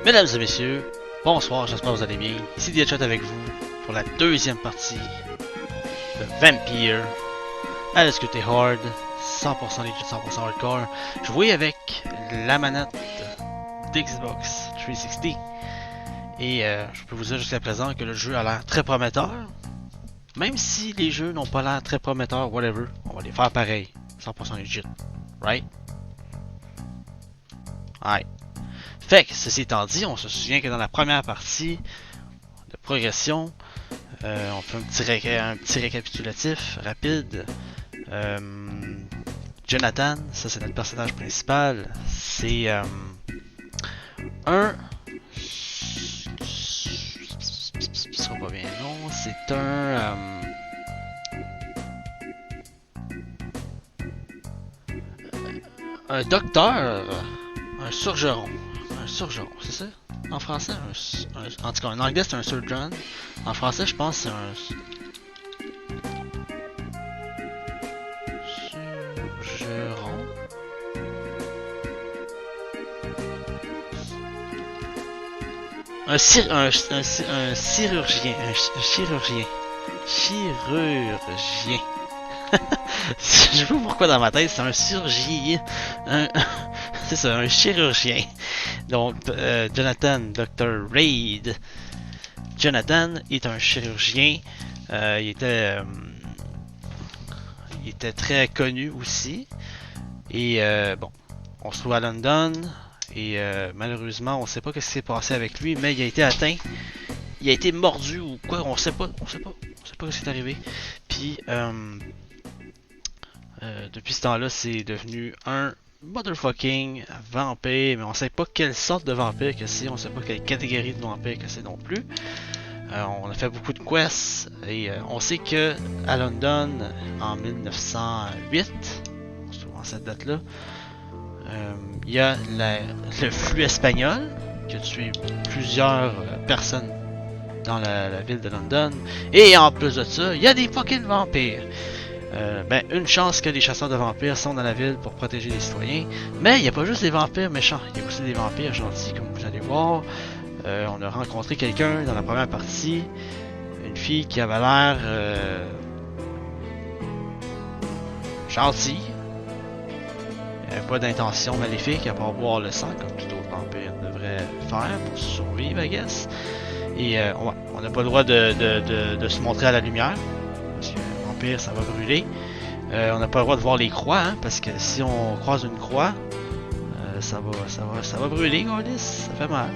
Mesdames et messieurs, bonsoir, j'espère que vous allez bien. Ici Chat avec vous pour la deuxième partie de Vampyr. À la discuter hard, 100% legit, 100% hardcore. Jouer avec la manette d'Xbox 360. Et je peux vous dire jusqu'à présent que le jeu a l'air très prometteur. Même si les jeux n'ont pas l'air très prometteurs, whatever, on va les faire pareil, 100% legit. Right? Ouais. Fait que, ceci étant dit, on se souvient que dans la première partie de progression, on fait un petit récapitulatif rapide. Jonathan, ça c'est notre personnage principal, c'est un... Ce sera pas bien long, c'est un docteur, un surgeon. Un surgeon, c'est ça? En français, en tout cas en anglais c'est un surgeon. En français je pense que c'est un... Surgeron? Un chirurgien. Un chirurgien. Chirurgien. Je sais pas pourquoi dans ma tête c'est un chirurgien. C'est ça, un chirurgien. Donc, Jonathan, Dr. Reid. Jonathan est un chirurgien. Il était très connu aussi. Et bon, on se trouve à London. Et malheureusement, on sait pas ce qui s'est passé avec lui, mais il a été atteint. Il a été mordu ou quoi, on sait pas ce qui s'est arrivé. Puis, depuis ce temps-là, c'est devenu un motherfucking vampire, mais on sait pas quelle sorte de vampire que c'est, on sait pas quelle catégorie de vampire que c'est non plus. On a fait beaucoup de quests et on sait que à London en 1908, on se trouve en cette date-là, il y a le flux espagnol qui a tué plusieurs personnes dans la ville de London, et en plus de ça, il y a des fucking vampires. Ben, une chance que les chasseurs de vampires sont dans la ville pour protéger les citoyens. Mais il n'y a pas juste des vampires méchants, il y a aussi des vampires gentils, comme vous allez voir. On a rencontré quelqu'un dans la première partie, une fille qui avait l'air gentille. Elle n'avait pas d'intention maléfique à part boire le sang, comme tout autre vampire devrait faire pour survivre, I guess. Et on n'a pas le droit de se montrer à la lumière. Parce que vampire, ça va brûler. On n'a pas le droit de voir les croix, hein, parce que si on croise une croix, ça va brûler, Gardé, ça fait mal.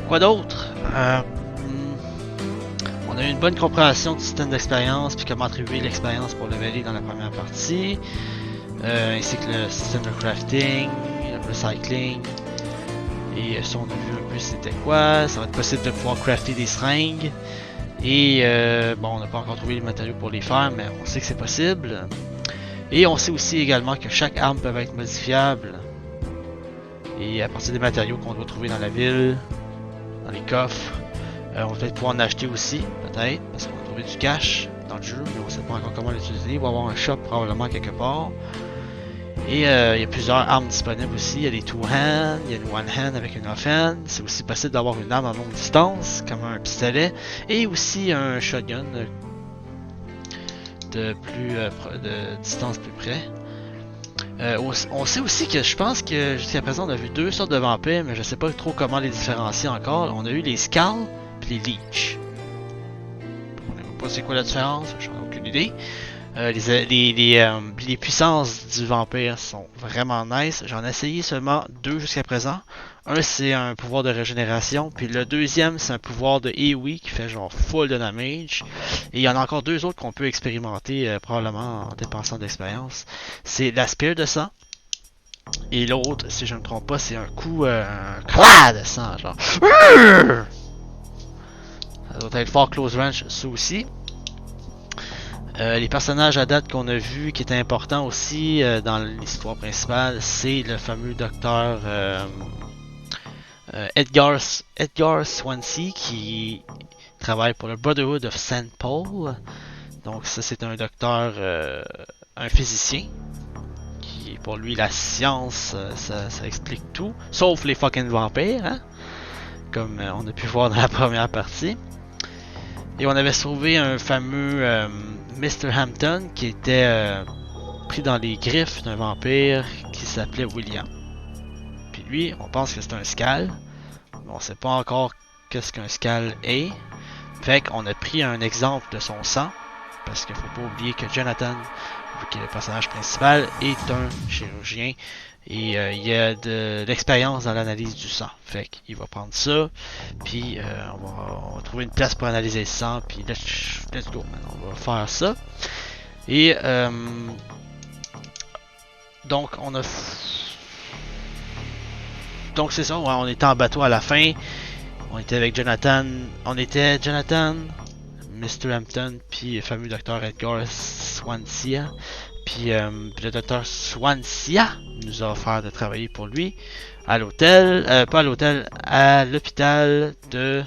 Quoi d'autre? On a eu une bonne compréhension du système d'expérience, puis comment attribuer l'expérience pour leveler dans la première partie, ainsi que le système de crafting, le recycling. Et si on a vu un peu c'était quoi, ça va être possible de pouvoir crafter des seringues. Et bon, on n'a pas encore trouvé les matériaux pour les faire, mais on sait que c'est possible. Et on sait aussi également que chaque arme peut être modifiable. Et à partir des matériaux qu'on doit trouver dans la ville, dans les coffres, on va peut-être pouvoir en acheter aussi, peut-être, parce qu'on va trouver du cash dans le jeu, mais on ne sait pas encore comment l'utiliser. Il va y avoir un shop probablement quelque part. Et il y a plusieurs armes disponibles aussi. Il y a des two-hand, il y a une one-hand avec une off-hand. C'est aussi possible d'avoir une arme à longue distance, comme un pistolet. Et aussi un shotgun de distance plus près. On sait aussi que je pense que jusqu'à présent on a vu deux sortes de vampires, mais je sais pas trop comment les différencier encore. On a eu les Skulls et les Leech. On ne sait pas c'est quoi la différence, j'en ai aucune idée. Les puissances du vampire sont vraiment nice. J'en ai essayé seulement deux jusqu'à présent. Un c'est un pouvoir de régénération, puis le deuxième c'est un pouvoir de AoE qui fait genre full de damage. Et il y en a encore deux autres qu'on peut expérimenter probablement en dépensant d'expérience. C'est la spire de sang. Et l'autre, si je ne me trompe pas, c'est un coup un clad de sang, genre. Ça doit être fort close range, ça aussi. Les personnages à date qu'on a vu qui étaient importants aussi dans l'histoire principale, c'est le fameux docteur Edgar Swansea qui travaille pour le Brotherhood of St. Paul. Donc ça c'est un docteur, un physicien qui pour lui, la science, ça explique tout. Sauf les fucking vampires, hein? Comme on a pu voir dans la première partie. Et on avait sauvé un fameux Mr. Hampton qui était pris dans les griffes d'un vampire qui s'appelait William. Puis lui, on pense que c'est un Skal. Mais on sait pas encore qu'est-ce qu'un Skal est. Fait qu'on a pris un exemple de son sang. Parce qu'il faut pas oublier que Jonathan, qui est le personnage principal, est un chirurgien. Et il y a de l'expérience dans l'analyse du sang. Fait qu'il va prendre ça. Puis on va trouver une place pour analyser le sang. Puis let's go, man. On va faire ça. Et donc on a... Donc c'est ça, ouais, on était en bateau à la fin. On était avec Jonathan. On était Jonathan, Mr. Hampton, puis le fameux docteur Edgar Swansea. Puis le docteur Swansea nous a offert de travailler pour lui à l'hôtel, pas à l'hôtel, à l'hôpital de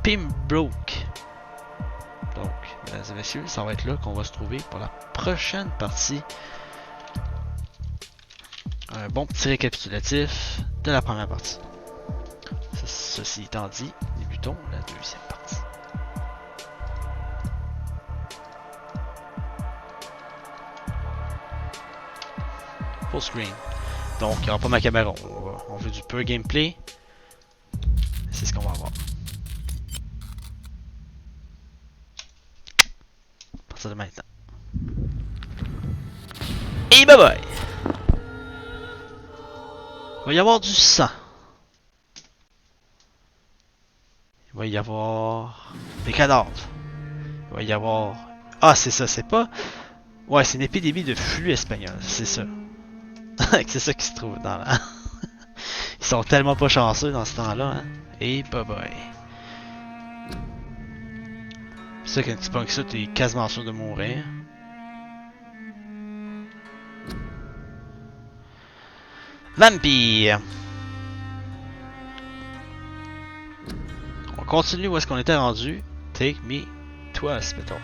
Pembroke. Donc, mesdames et messieurs, ça va être là qu'on va se trouver pour la prochaine partie. Un bon petit récapitulatif de la première partie. Ceci étant dit, débutons la deuxième partie. Full screen. Donc, il n'y aura pas ma caméra. On veut du pur gameplay. C'est ce qu'on va avoir. À partir de maintenant. Et bye bye! Il va y avoir du sang. Il va y avoir des cadavres. Il va y avoir... Ah, c'est ça, c'est pas... Ouais, c'est une épidémie de flux espagnol, c'est ça. C'est ça qui se trouve dans la... Ils sont tellement pas chanceux dans ce temps-là, hein. Et bye bye. C'est ça, quand tu pognes ça, t'es quasiment sûr de mourir. Vampyr. On continue où est-ce qu'on était rendu. Take me to hospital.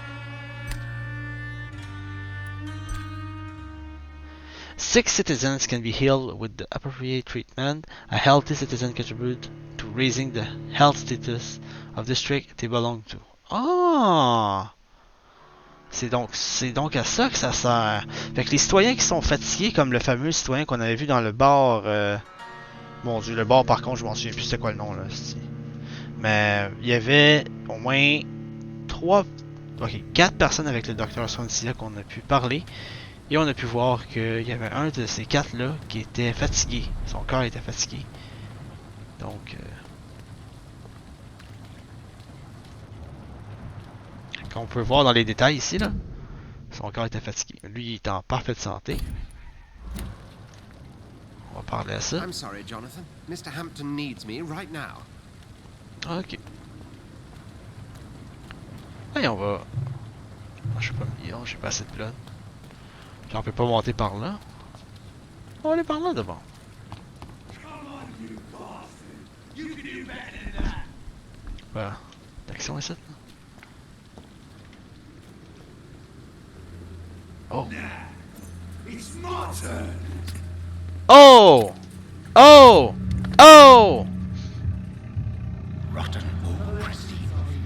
Sick citizens can be healed with the appropriate treatment. A healthy citizen contributes to raising the health status of the district they belong to. Ah! C'est donc à ça que ça sert. Fait que les citoyens qui sont fatigués, comme le fameux citoyen qu'on avait vu dans le bar... Mon dieu, le bar par contre, je m'en souviens plus c'était quoi le nom là. Mais il y avait au moins 4 personnes avec le docteur Swansea qu'on a pu parler. Et on a pu voir qu'il y avait un de ces 4 là qui était fatigué. Son corps était fatigué. Donc... Comme on peut voir dans les détails ici, là, son corps était fatigué. Lui, il est en parfaite santé. On va parler à ça. I'm sorry, Jonathan. Mr. Hampton needs me right now. Ok. Et on va... Je sais pas, j'ai pas assez de blood. Puis on peut pas monter par là. On va aller par là d'abord. Voilà. L'action est cette, là. Oh. Oh! Oh! Oh! Rotten or pristine,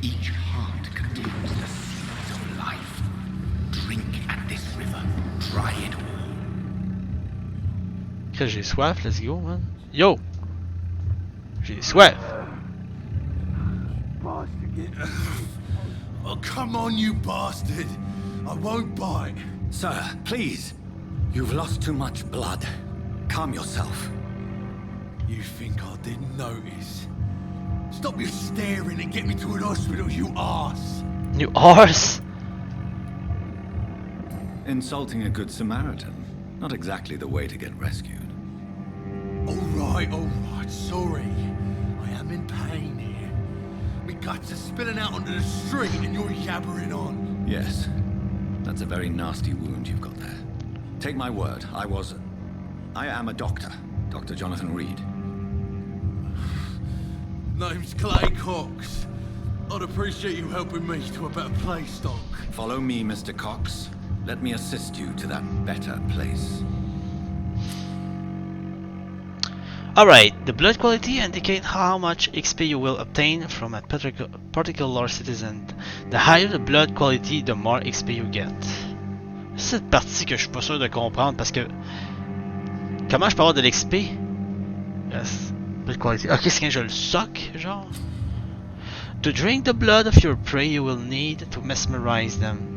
each heart contains the seeds of life. Drink at this river, try it all. Que j'ai soif, let's go, man. Yo! J'ai soif! Oh, come on, you bastard! I won't bite. Sir, please. You've lost too much blood. Calm yourself. You think I didn't notice? Stop your staring and get me to an hospital, you arse! You arse! Insulting a good Samaritan. Not exactly the way to get rescued. Alright, sorry. I am in pain here. My guts are spilling out onto the street and you're yabbering on. Yes. That's a very nasty wound you've got there. Take my word, I am a doctor. Dr. Jonathan Reed. Name's Clay Cox. I'd appreciate you helping me to a better place, Doc. Follow me, Mr. Cox. Let me assist you to that better place. Alright, the blood quality indicates how much XP you will obtain from a particular citizen. The higher the blood quality, the more XP you get. C'est cette partie que je suis pas sûr de comprendre parce que comment je peux avoir de l'XP? Yes. Blood quality. Ok, c'est quand je le sock, genre. To drink the blood of your prey, you will need to mesmerize them.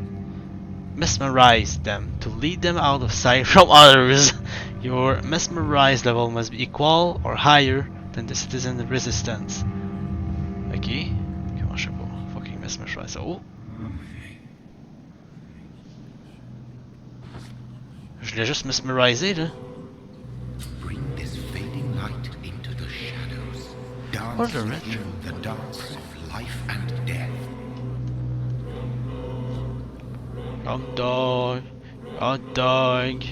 To lead them out of sight from others. Your mesmerized level must be equal or higher than the citizen resistance. Ok. Comment je sais pas. Fucking mesmerize. Oh. Je l'ai juste mesmerisé là. Bring this fading light into the shadows. Dance with you the dance of life and death. Hot dog. Hot dog.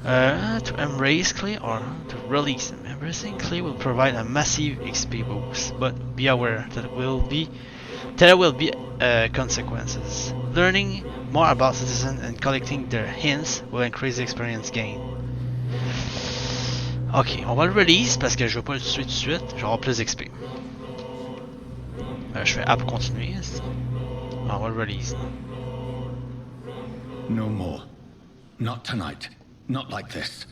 To embrace clay or to release them. Embracing clay will provide a massive XP boost, but be aware that there will be consequences. Learning more about citizens and collecting their hints will increase the experience gain. Ok, on va le release parce que je veux pas le tuer tout de suite, je vais avoir plus d'XP. Je fais A pour continuer. On va le release. No more. Not tonight. Not like this.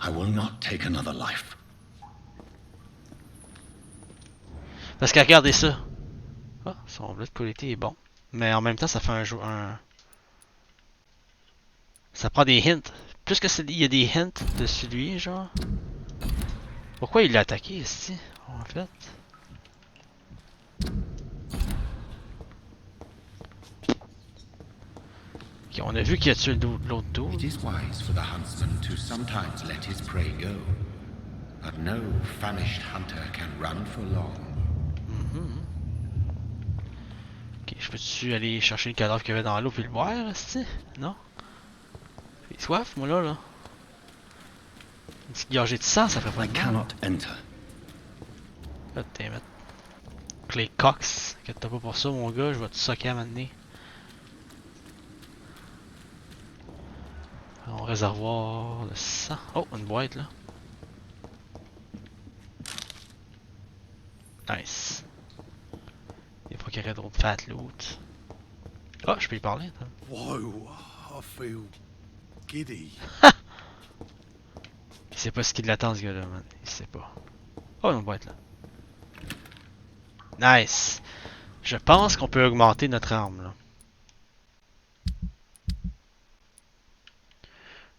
I will not take another life. Parce que regardez ça. Ah, son blood quality est bon. Mais en même temps, ça fait ça prend des hints. Plus que il y a des hints dessus lui, genre. Pourquoi il l'a attaqué ici, en fait? Ok, on a vu qu'il a tué l'autre dos. It is wise for the huntsman to sometimes let his prey go. But no famished hunter can run for long. Ok, je peux-tu aller chercher le cadavre qu'il y avait dans l'eau puis le boire, ici? Non? J'ai soif, moi là. Une petite gorgée de sang, ça fait pas I de mal. cannot enter. God damn it. Clay Cox, inquiète-toi pas pour ça, mon gars, je vais te socker à un moment donné. Un réservoir de sang. Oh, une boîte là. Nice. Des fois qu'il y aurait d'autres fat loot. Oh, je peux y parler, attends. Whoa, I feel giddy. Il sait pas ce qui l'attend, ce gars-là, man. Il sait pas. Oh, une boîte là. Nice. Je pense qu'on peut augmenter notre arme là.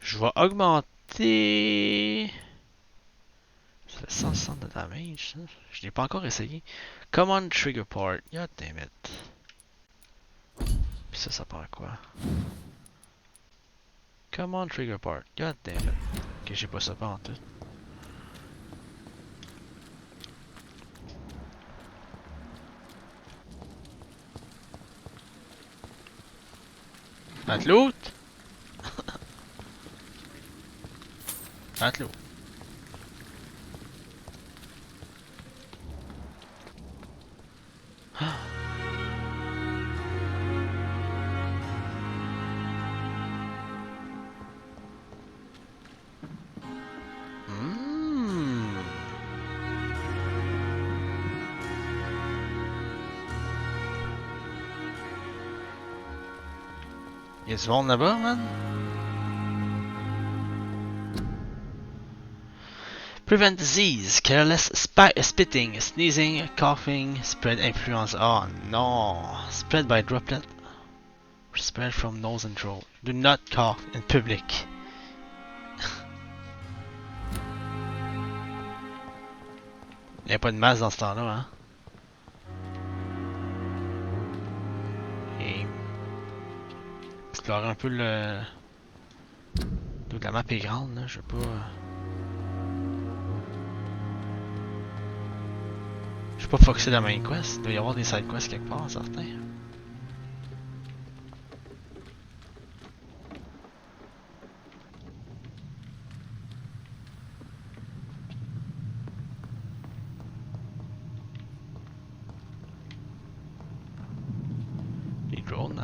Je vais augmenter. Ça fait 160 de damage, ça. Je l'ai pas encore essayé. Command trigger part. God damn it. Puis ça part quoi? Command trigger part. God damn it. Ok, j'ai pas ça pas en tout. Matelot! Matelot. Il y a du monde là-bas, man? Prevent disease, careless spitting, sneezing, coughing, spread influence. Oh non! Spread by droplet. Spread from nose and throat. Do not cough in public. Il n'y a pas de masque dans ce temps-là, hein? Et explorer un peu le. Donc la map est grande, là, je sais pas. Je sais pas focuser la main quest. Il doit y avoir des side quests quelque part, certains.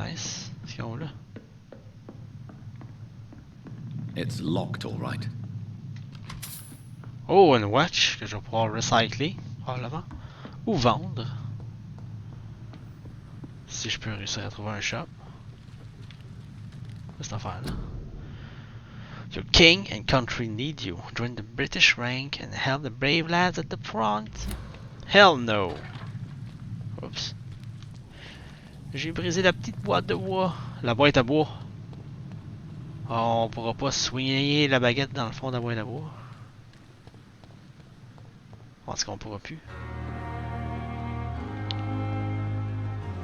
Nice. Qu'est-ce qu'ils ont là? It's locked, all right. Oh, une watch que je vais pouvoir recycler, probablement. Ou vendre. Si je peux réussir à trouver un shop. Qu'est-ce que cette affaire là? Your king and country need you. Join the British rank and help the brave lads at the front. Hell no. Oups. J'ai brisé la petite boîte de bois. La boîte à bois. On pourra pas soigner la baguette dans le fond de la boîte à bois. En tout cas, on pourra plus.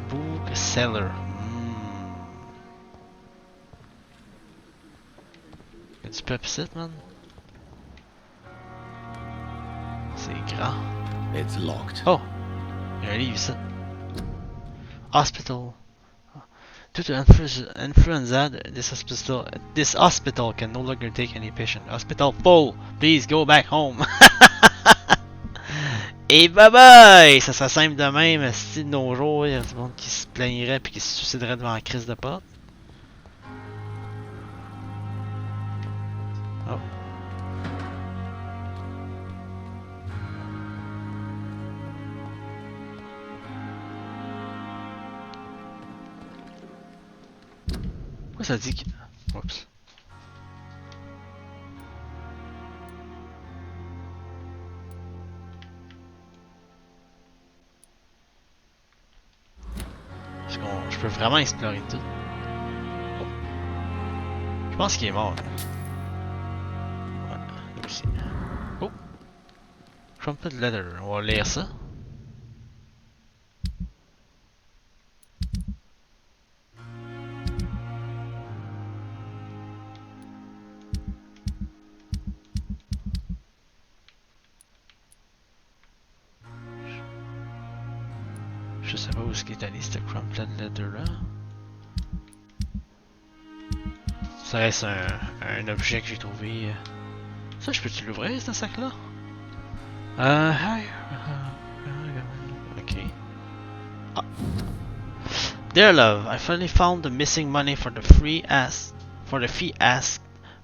Book seller. Y'a du peuple ici, man. C'est grand. It's locked. Oh! Y'a un livre ici. Hospital. Due to influenza, this hospital can no longer take any patient. Hospital full. Please go back home. Et bye bye! Ça serait simple de même, si de nos jours, il y a du monde qui se plaignerait puis qui se suiciderait devant la crise de porte. Oh. Pourquoi ça dit que... Oups. Est-ce qu'on... Je peux vraiment explorer tout? Oh. Je pense qu'il est mort. Ouais, là aussi. Oh! Trumpet letter. On va lire ça. Je sais pas où est-ce qu'il est allé, ce Crumplet Letter là. Ça reste un objet que j'ai trouvé. Ça, je peux-tu l'ouvrir, ce sac là? Ok. Ah. Dear love, I finally found the missing money for the fee asked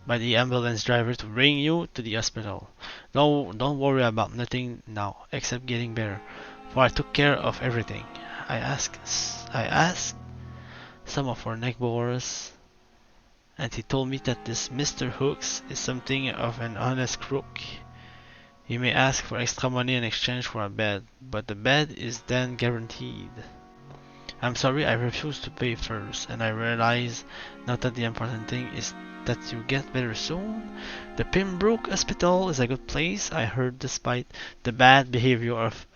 by the ambulance driver to bring you to the hospital. Don't worry about nothing now, except getting better. For I took care of everything. I asked some of our neighbors, and he told me that this Mr. Hooks is something of an honest crook. He may ask for extra money in exchange for a bed, but the bed is then guaranteed. I'm sorry, I refuse to pay first, and I realize now that the important thing is that you get better soon. The Pembroke Hospital is a good place, I heard, despite the bad behavior of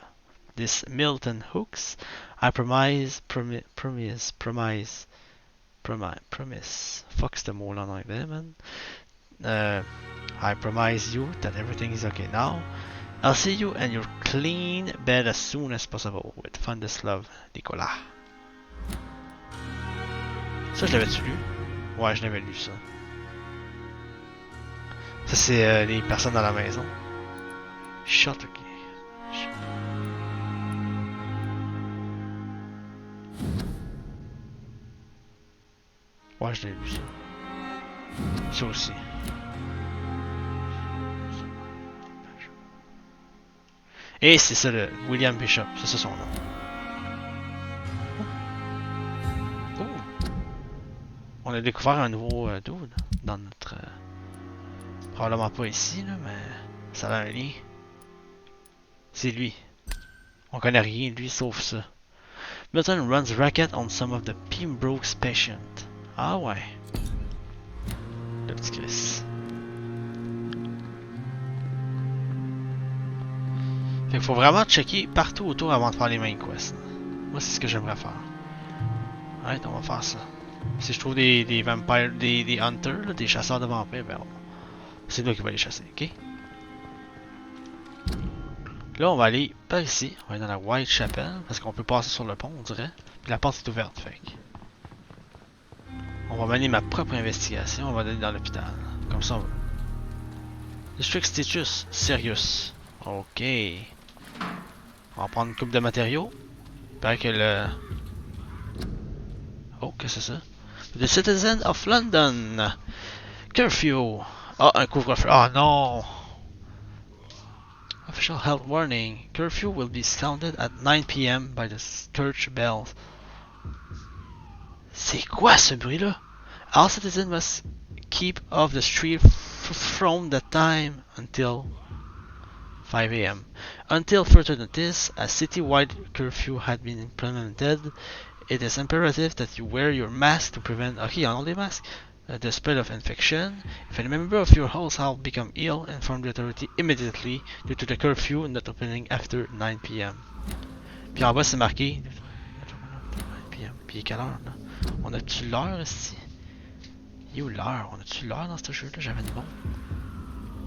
this Milton Hooks. I promise. Fuck ce mot là en anglais, man. I promise you that everything is okay now. I'll see you and your clean bed as soon as possible. With fondest love, Nicolas. Ça, je l'avais-tu lu? Ouais, je l'avais lu ça. Ça, c'est les personnes dans la maison. Shot, ok. Ouais, je l'ai lu ça. Ça aussi. Et c'est ça le William Bishop, c'est son nom. Oh. On a découvert un nouveau dude dans notre... probablement pas ici, là, mais ça a un lien. C'est lui. On connaît rien, lui, sauf ça. Milton runs racket on some of the Pembroke's patients. Ah ouais. Le petit Chris. Fait qu'il faut vraiment checker partout autour avant de faire les main quests. Moi, c'est ce que j'aimerais faire. Ouais, on va faire ça. Si je trouve des vampires, des hunters, là, des chasseurs de vampires, ben c'est nous qui va les chasser, ok? Là, on va aller par ici. On va aller dans la Whitechapel, parce qu'on peut passer sur le pont, on dirait. Puis la porte est ouverte, fait que... On va mener ma propre investigation, on va aller dans l'hôpital. Comme ça, on va... District Status, Serious. Ok. On va prendre une coupe de matériaux. Il paraît que le... Oh. qu'est-ce que c'est ça? The citizens of London. Curfew. Ah, un couvre-feu. Ah non! Official health warning. Curfew will be sounded at 9 p.m. by the church bells. C'est quoi ce bruit-là? All citizens must keep off the street from that time until 5 a.m. Until further notice, a city-wide curfew had been implemented. It is imperative that you wear your mask to prevent, okay, on all the masks, the spread of infection. If any member of your household become ill, inform the authority immediately due to the curfew not opening after 9 p.m. Puis en bas c'est marqué 9 p.m. Puis quelle heure là? On a-tu l'heure ici? Il est où l'heure? On a-tu l'heure dans ce jeu-là? J'avais de bon.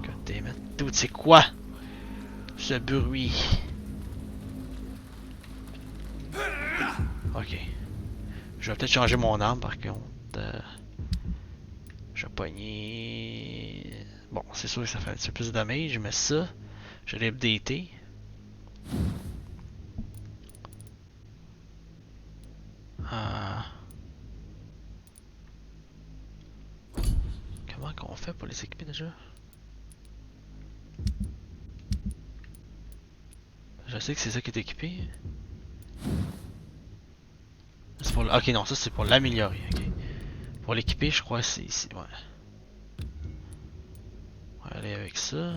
God damn it. Dude, c'est quoi? Ce bruit. Ok. Je vais peut-être changer mon arme par contre. Je vais pogner. Bon, c'est sûr que ça fait un petit peu plus de damage, mais ça, je l'ai updaté. Comment qu'on fait pour les équiper déjà? Je sais que c'est ça qui est équipé. Pour ok, non, ça c'est pour l'améliorer. Ok. Pour l'équiper, je crois que c'est ici. Ouais. On va aller avec ça.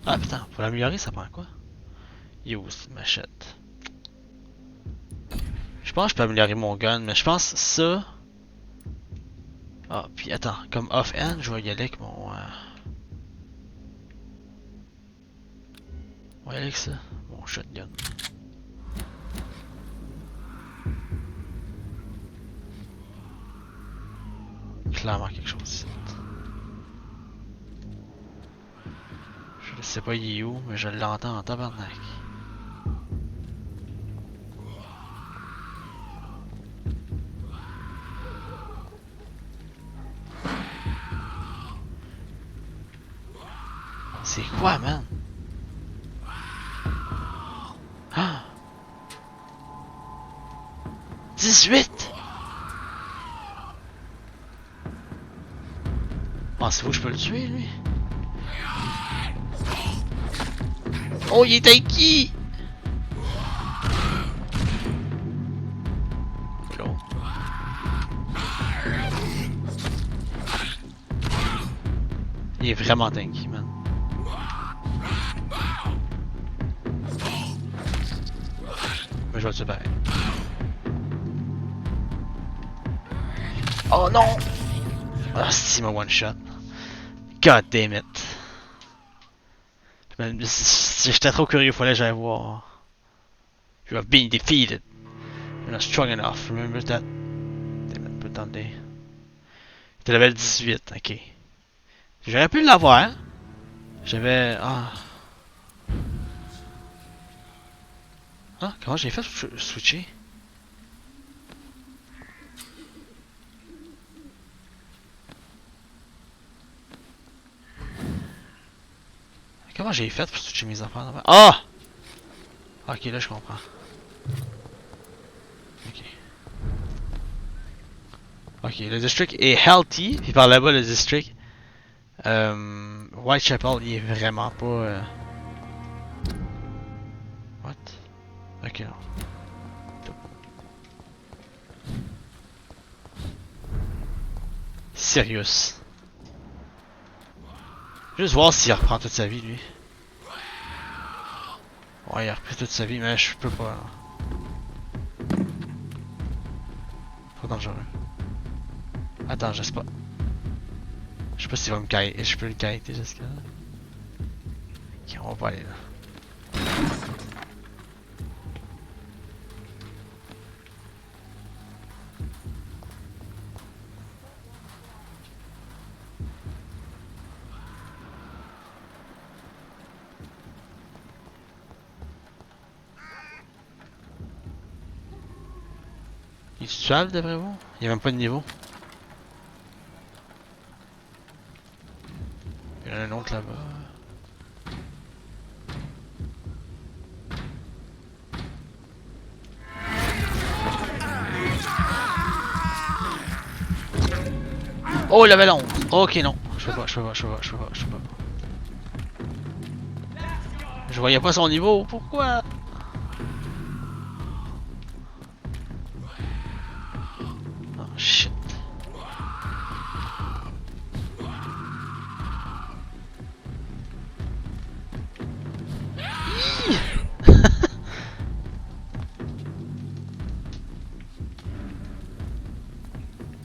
Ah putain, pour l'améliorer, ça prend quoi? Yo, c'est une machette. Je pense que je peux améliorer mon gun, mais je pense ça. Ah, puis attends, comme off-hand, je vais y aller avec mon. On va y aller avec ça, mon shotgun. Clairement quelque chose ici. Je sais pas il est où, mais je l'entends en tabarnak. C'est quoi, man? Ah! 18! Ah, c'est où je peux le tuer, lui? Oh, il est tanky! Il est vraiment tanky, man. Mais je vais le tuer pareil. Oh non! Ah, c'est ma one shot. God damn it. J'étais trop curieux, il fallait que j'aille voir. You have been defeated. You're not strong enough. Remember that. Damn it, put down there. T'es level 18, ok. J'aurais pu l'avoir. J'avais. Ah. Ah, comment j'ai fait pour switcher? Comment j'ai fait pour switcher mes affaires? Ah! Ok, là je comprends. Ok. Ok, le district est healthy, puis par là-bas le district Whitechapel il est vraiment pas What? Ok, non. Serious. Juste voir s'il reprend toute sa vie lui. Ouais, il a repris toute sa vie, mais je peux pas. Trop dangereux. Attends, je sais pas. Je sais pas s'il va me kiter. Je peux le kiter jusqu'à là. Ok, on va pas aller là. Il est tuable d'après vous? Il y a même pas de niveau. Il y en a un autre là-bas. Oh, level 11. Ok, non. Je peux pas, je peux pas, je peux pas, je peux pas, je peux pas. Je voyais pas son niveau, pourquoi? Oh shit.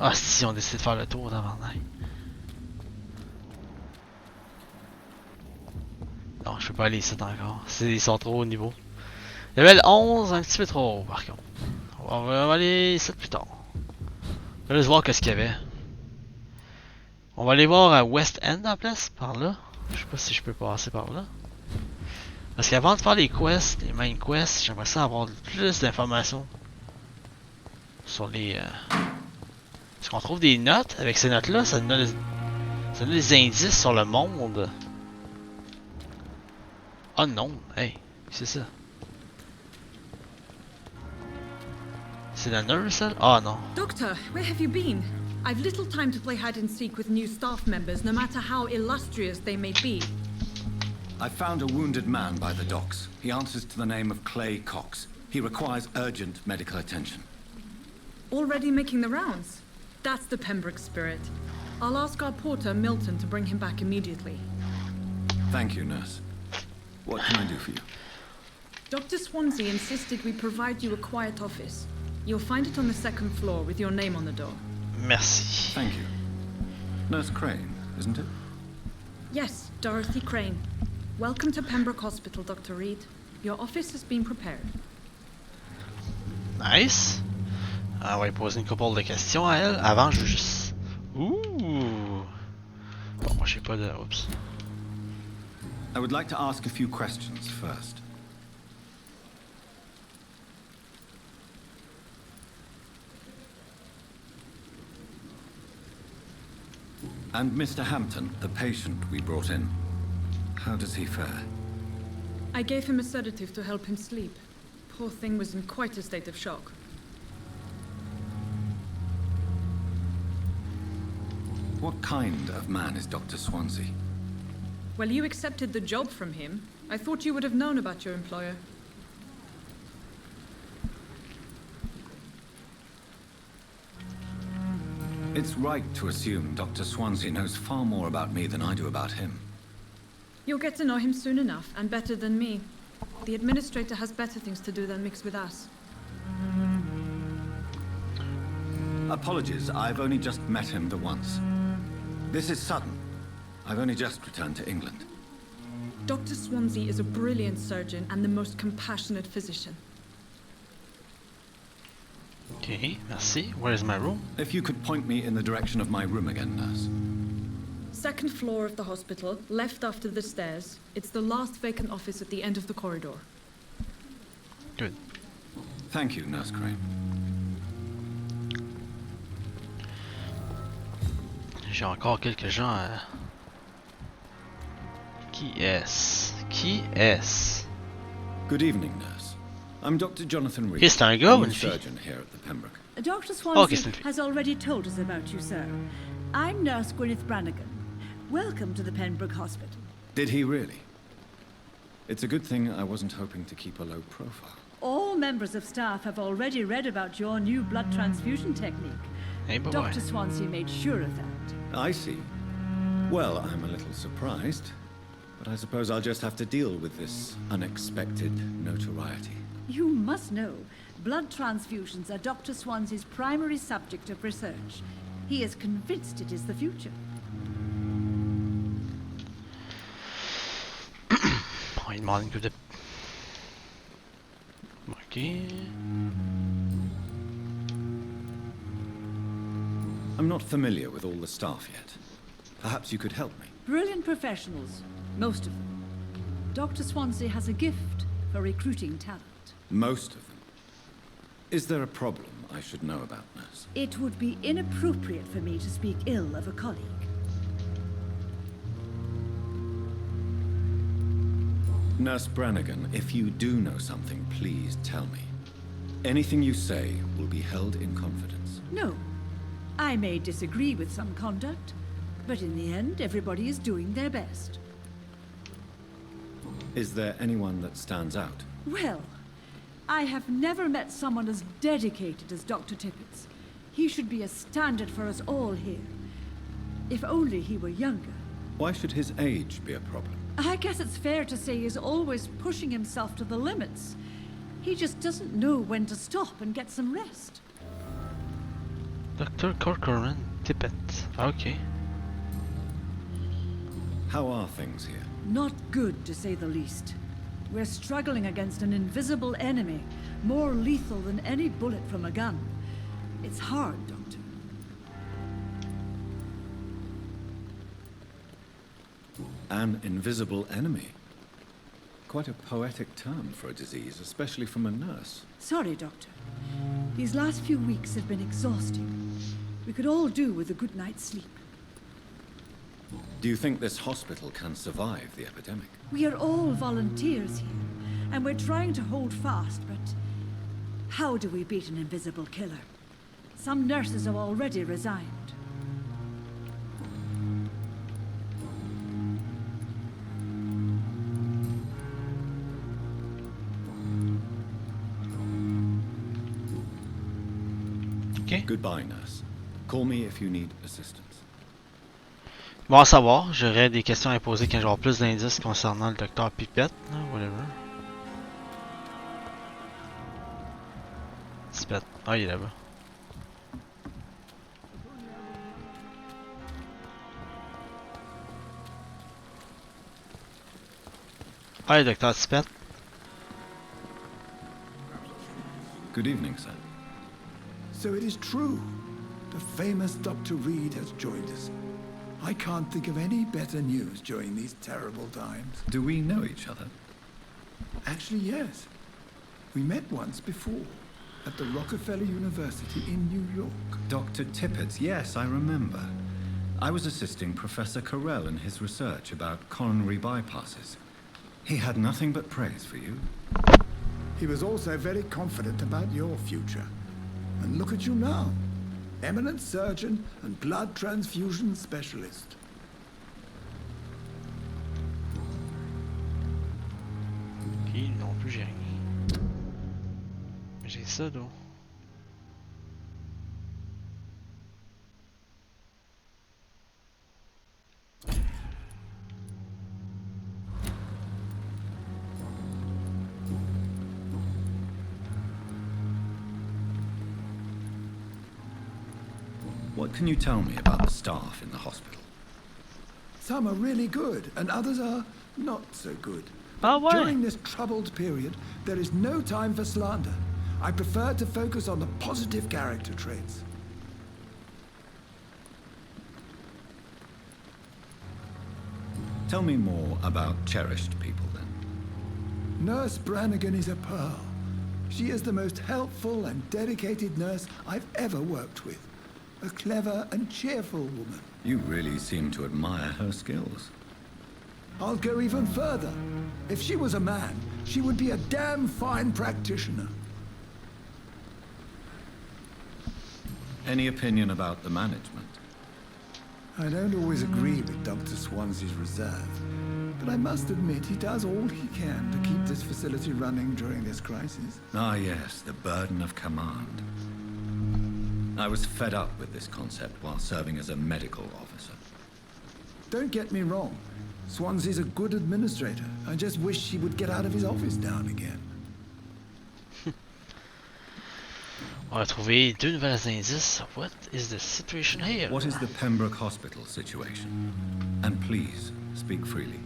Ah si, on décide de faire le tour d'avant. Non, je peux pas aller ici encore. Ils sont trop haut niveau. Level 11, un petit peu trop haut par contre. On va aller ici plus tard. On va juste voir qu'est-ce qu'il y avait. On va aller voir à West End en place, par là. Je sais pas si je peux passer par là. Parce qu'avant de faire les quests, les main quests, j'aimerais ça avoir plus d'informations sur les... Est-ce qu'on trouve des notes? Avec ces notes-là, ça nous donne des indices sur le monde. Oh non, hey, c'est ça. C'est la nurse, ça? Oh non. Doctor, where have you been? I've little time to play hide and seek with new staff members, no matter how illustrious they may be. I found a wounded man by the docks. He answers to the name of Clay Cox. He requires urgent medical attention. Already making the rounds? That's the Pembroke spirit. I'll ask our porter, Milton, to bring him back immediately. Thank you, nurse. What can I do for you? Dr. Swansea insisted we provide you a quiet office. You'll find it on the second floor with your name on the door. Merci. Thank you. Nurse Crane, isn't it? Yes, Dorothy Crane. Welcome to Pembroke Hospital, Dr. Reed. Your office has been prepared. Nice. On va lui poser une couple de questions à elle. Avant, je veux juste... Ouh. Bon, moi j'ai pas de... Oups. I would like to ask a few questions first. And Mr. Hampton, the patient we brought in, how does he fare? I gave him a sedative to help him sleep. Poor thing was in quite a state of shock. What kind of man is Dr. Swansea? Well, you accepted the job from him. I thought you would have known about your employer. It's right to assume Dr. Swansea knows far more about me than I do about him. You'll get to know him soon enough, and better than me. The administrator has better things to do than mix with us. Apologies, I've only just met him the once. This is sudden. I've only just returned to England. Dr. Swansea is a brilliant surgeon and the most compassionate physician. Okay, merci. Where is my room? If you could point me in the direction of my room again, nurse. Second floor of the hospital, left after the stairs. It's the last vacant office at the end of the corridor. Good. Thank you, Nurse Crane. J'ai encore quelques gens à... Qui est-ce? Qui est-ce? Good evening, nurse. I'm Dr. Jonathan Reed. C'est un gars ou I'm une a fille? surgeon here at the Pembroke. Dr. Okay, Swansea has already told us about you, sir. I'm Nurse Gwyneth Brannigan. Welcome to the Pembroke Hospital. Did he really? It's a good thing I wasn't hoping to keep a low profile. All members of staff have already read about your new blood transfusion technique. Hey, bye-bye. Dr. Swansea made sure of that. I see. Well, I'm a little surprised, but I suppose I'll just have to deal with this unexpected notoriety. You must know, blood transfusions are Dr. Swansea's primary subject of research. He is convinced it is the future. On lui demande une coupe de... Ok... I'm not familiar with all the staff yet. Perhaps you could help me. Brilliant professionals, most of them. Dr. Swansea has a gift for recruiting talent. Most of them. Is there a problem I should know about, nurse? It would be inappropriate for me to speak ill of a colleague. Nurse Brannigan, if you do know something, please tell me. Anything you say will be held in confidence. No. I may disagree with some conduct, but in the end, everybody is doing their best. Is there anyone that stands out? Well, I have never met someone as dedicated as Dr. Tippett's. He should be a standard for us all here. If only he were younger. Why should his age be a problem? I guess it's fair to say he's always pushing himself to the limits. He just doesn't know when to stop and get some rest. Dr. Corcoran Tippett. Okay. How are things here? Not good, to say the least. We're struggling against an invisible enemy, more lethal than any bullet from a gun. It's hard, Doctor. An invisible enemy? Quite a poetic term for a disease, especially from a nurse. Sorry, Doctor. These last few weeks have been exhausting. We could all do with a good night's sleep. Do you think this hospital can survive the epidemic? We are all volunteers here, and we're trying to hold fast, but how do we beat an invisible killer? Some nurses have already resigned. Ok. Goodbye, nurse. Call me if you need assistance. Bon à savoir, j'aurai des questions à poser quand j'aurai plus d'indices concernant le docteur Pipette, whatever. Pipette. Ah, il est là-bas. Ah, le docteur Pipette. Good evening, sir. So it is true. The famous Dr. Reed has joined us. I can't think of any better news during these terrible times. Do we know each other? Actually, yes. We met once before, at the Rockefeller University in New York. Dr. Tippett, yes, I remember. I was assisting Professor Carell in his research about coronary bypasses. He had nothing but praise for you. He was also very confident about your future. And look at you now. Eminent surgeon and blood transfusion specialist. Ok, non plus j'ai rien. Mais j'ai ça d'où? What can you tell me about the staff in the hospital? Some are really good, and others are not so good. Ah ouais. During this troubled period, there is no time for slander. I prefer to focus on the positive character traits. Tell me more about cherished people, then. Nurse Brannigan is a pearl. She is the most helpful and dedicated nurse I've ever worked with. A clever and cheerful woman. You really seem to admire her skills. I'll go even further. If she was a man, she would be a damn fine practitioner. Any opinion about the management? I don't always agree with Dr. Swansea's reserve, but I must admit he does all he can to keep this facility running during this crisis. Ah, yes, the burden of command. I was fed up with this concept while serving as a medical officer. Don't get me wrong. Swansea's a good administrator. I just wish he would get out of his office now and again. On va trouver deux nouvelles indices. What is the situation here? What is the Pembroke Hospital situation? And please, speak freely.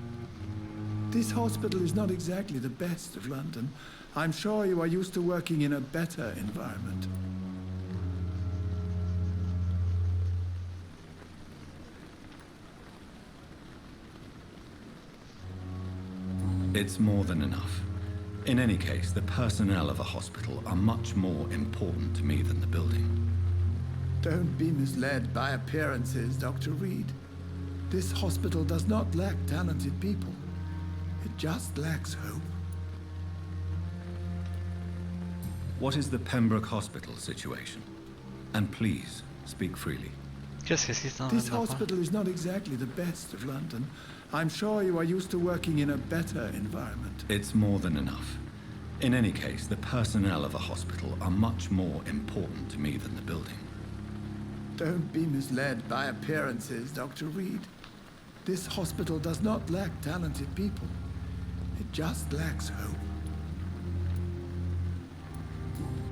This hospital is not exactly the best of London. I'm sure you are used to working in a better environment. It's more than enough. In any case, the personnel of a hospital are much more important to me than the building. Don't be misled by appearances, Dr. Reed. This hospital does not lack talented people. It just lacks hope. What is the Pembroke Hospital situation? And please, Speak freely. Qu'est-ce qui est en This train de faire? hospital is not exactly the best of London. I'm sure you are used to working in a better environment. It's more than enough. In any case, the personnel of a hospital are much more important to me than the building. Don't be misled by appearances, Dr. Reed. This hospital does not lack talented people. It just lacks hope.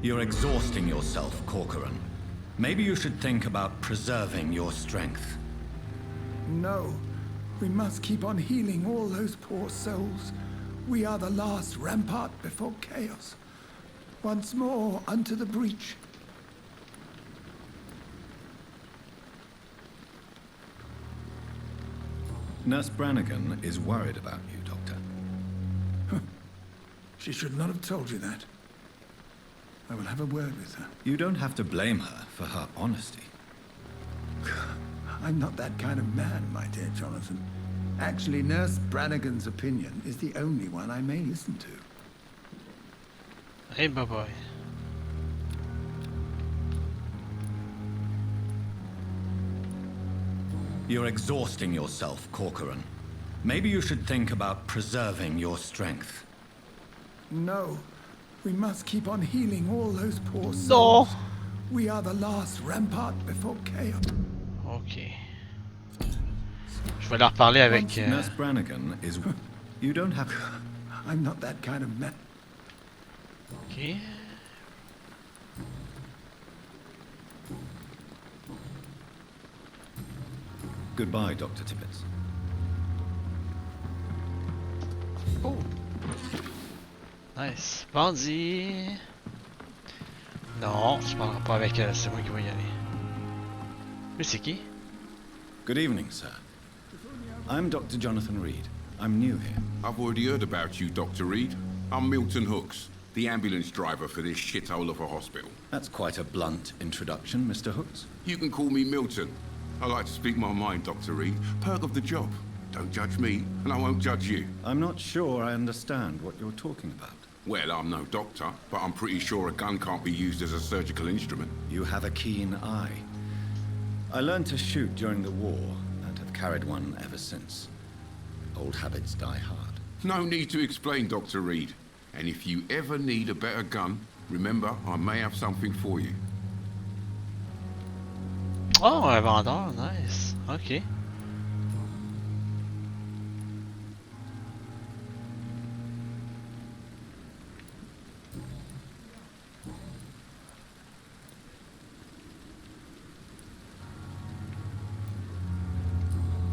You're exhausting yourself, Corcoran. Maybe you should think about preserving your strength. No, we must keep on healing all those poor souls. We are the last rampart before chaos. Once more unto the breach. Nurse Brannigan is worried about you, Doctor. She should not have told you that. I will have a word with her. You don't have to blame her for her honesty. I'm not that kind of man, my dear Jonathan. Actually, Nurse Brannigan's opinion is the only one I may listen to. Hey, bye-bye. You're exhausting yourself, Corcoran. Maybe you should think about preserving your strength. No, we must keep on healing all those poor souls. No. We are the last rampart before chaos. Ok. Je vais leur parler avec... Nurse Brannigan is... You don't have... I'm not that kind of man. Ok. Goodbye, Dr. Tippett. Oh. Nice. Bandit. Non, je parlerai pas avec elle, c'est moi qui vais y aller. Mais c'est qui? Good evening, sir. I'm Dr. Jonathan Reed. I'm new here. I've already heard about you, Dr. Reed. I'm Milton Hooks, the ambulance driver for this shithole of a hospital. That's quite a blunt introduction, Mr. Hooks. You can call me Milton. I like to speak my mind, Dr. Reed. Perk of the job. Don't judge me, and I won't judge you. I'm not sure I understand what you're talking about. Well, I'm no doctor, but I'm pretty sure a gun can't be used as a surgical instrument. You have a keen eye. I learned to shoot during the war, and have carried one ever since. Old habits die hard. No need to explain, Dr. Reed. And if you ever need a better gun, remember, I may have something for you. Oh, un vendeur, nice. Ok.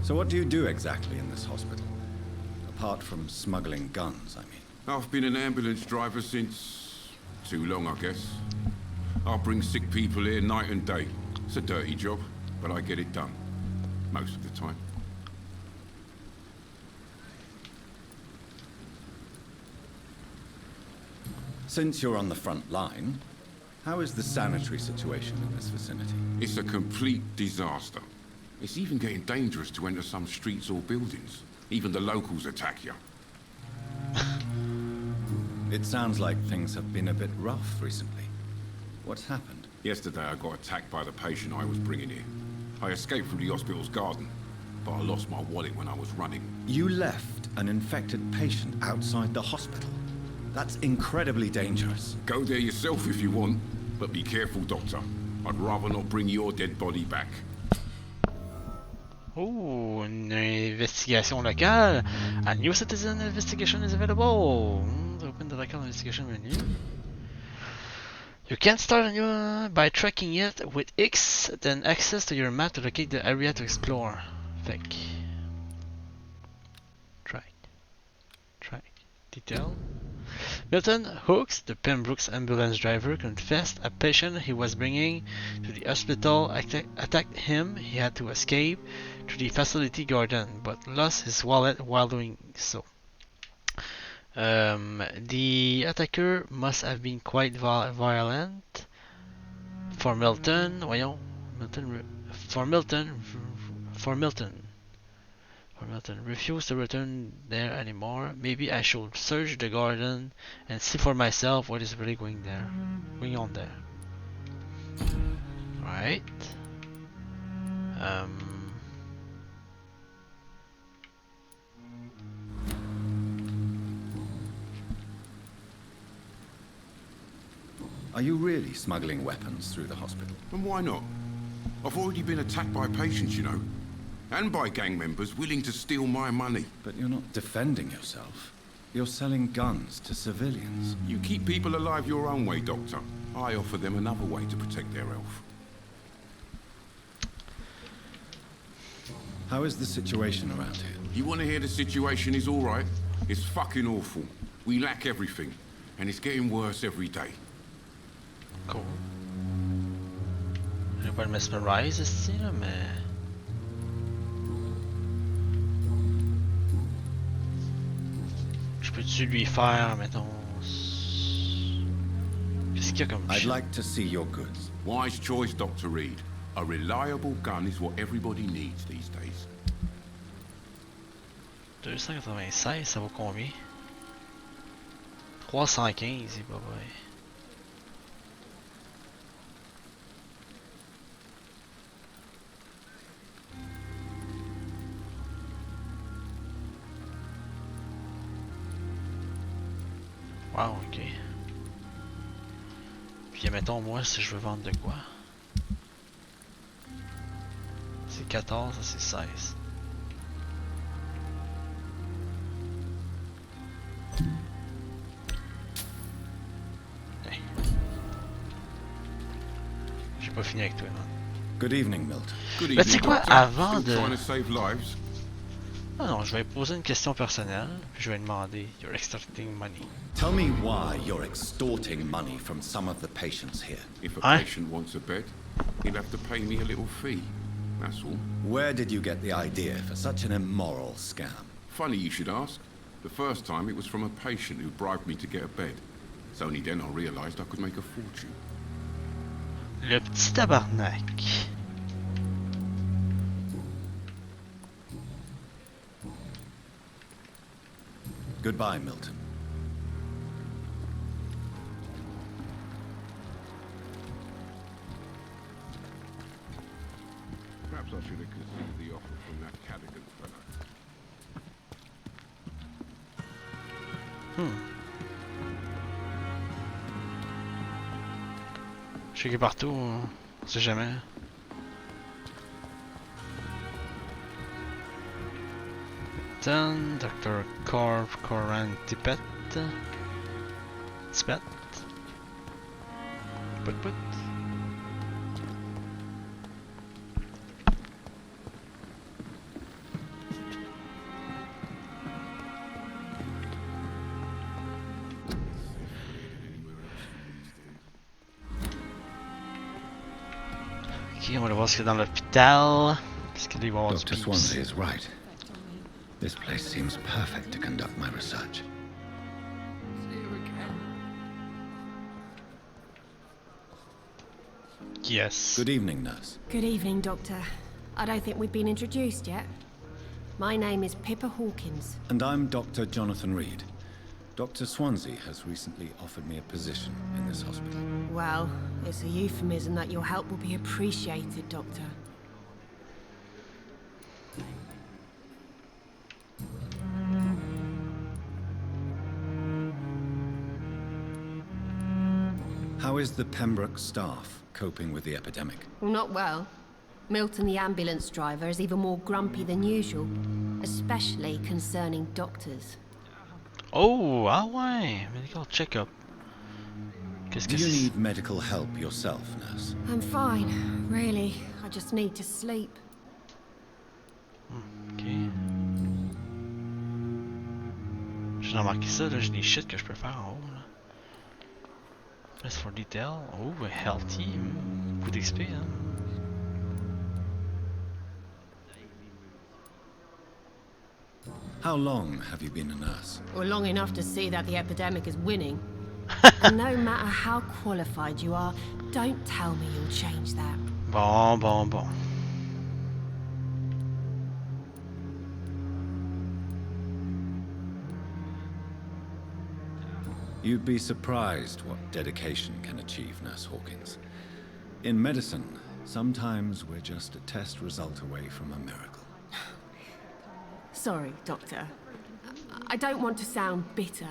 So what do you do exactly in this hospital? Apart from smuggling guns, I mean. I've been an ambulance driver since... too long, I guess. I bring sick people here night and day. It's a dirty job, but I get it done. Most of the time. Since you're on the front line, how is the sanitary situation in this vicinity? It's a complete disaster. It's even getting dangerous to enter some streets or buildings. Even the locals attack you. It sounds like things have been a bit rough recently. What's happened? Yesterday I got attacked by the patient I was bringing here. I escaped from the hospital's garden, but I lost my wallet when I was running. You left an infected patient outside the hospital? That's incredibly dangerous. Go there yourself if you want, but be careful, Doctor. I'd rather not bring your dead body back. Oh, une investigation locale. A new citizen investigation is available. Open the local investigation menu. You can start a new by tracking it with X, then access to your map to locate the area to explore. Fait. Track. Detail. Milton Hooks, the Pembroke ambulance driver, confessed a patient he was bringing to the hospital attacked him. He had to escape to the facility garden, but lost his wallet while doing so. The attacker must have been quite violent. For Milton, refused to return there anymore. Maybe I should search the garden and see for myself what is really going on there. Right. Are you really smuggling weapons through the hospital? And why not? I've already been attacked by patients, you know. And by gang members willing to steal my money. But you're not defending yourself. You're selling guns to civilians. You keep people alive your own way, Doctor. I offer them another way to protect their health. How is the situation around here? You want to hear the situation is all right? It's fucking awful. We lack everything. And it's getting worse every day. Cool. Je vais pas le mesmerize ici, là, mais... Je peux-tu lui faire, mettons... Qu'est-ce qu'il y a comme... I'd like to see your goods. Wise choice, Dr. Reed. A reliable gun is what everybody needs these days. 296, ça vaut combien? 315, c'est pas vrai. Wow, ok. Puis mettons moi si je veux vendre de quoi. C'est 14, ça c'est 16. Hey. J'ai pas fini avec toi, man. Good evening, Milton. Good Mais tu sais evening, quoi, Doctor. avant Still de... trying to save lives. Ah non, je vais poser une question personnelle, puis je vais demander, you're extracting money. Tell me why you're extorting money from some of the patients here. If a Aye. patient wants a bed, he'll have to pay me a little fee. That's all. Where did you get the idea for such an immoral scam? Funny you should ask. The first time it was from a patient who bribed me to get a bed. It's only then I realized I could make a fortune. Le petit tabarnak. Goodbye, Milton. Perhaps I should have considered the offer from that Cadigan fellow. Je suis partout, on sait jamais. Dr. Coran Tippett. Put. Ok, on va voir ce qu'il y a dans l'hôpital. Qu'est-ce qu'il doit y avoir du Dr. Swansea is right. This place seems perfect to conduct my research. Yes. Good evening, nurse. Good evening, Doctor. I don't think we've been introduced yet. My name is Pippa Hawkins. And I'm Dr. Jonathan Reed. Dr. Swansea has recently offered me a position in this hospital. Well, it's a euphemism that your help will be appreciated, Doctor. How is the Pembroke staff coping with the epidemic? Well, not well. Milton, the ambulance driver, is even more grumpy than usual, especially concerning doctors. Oh, ah ouais, medical check-up. Qu'est-ce Do que you c'est? need medical help yourself, nurse? I'm fine, really. I just need to sleep. Ok. J'ai remarqué ça, là, j'ai des shit que je peux faire en haut. Là. Press for detail. Oh, healthy. Beaucoup d'XP, hein. How long have you been a nurse? Well, long enough to see that the epidemic is winning. And no matter how qualified you are, don't tell me you'll change that. Bon. You'd be surprised what dedication can achieve, Nurse Hawkins. In medicine, Sometimes we're just a test result away from a miracle. Sorry, Doctor. I don't want to sound bitter,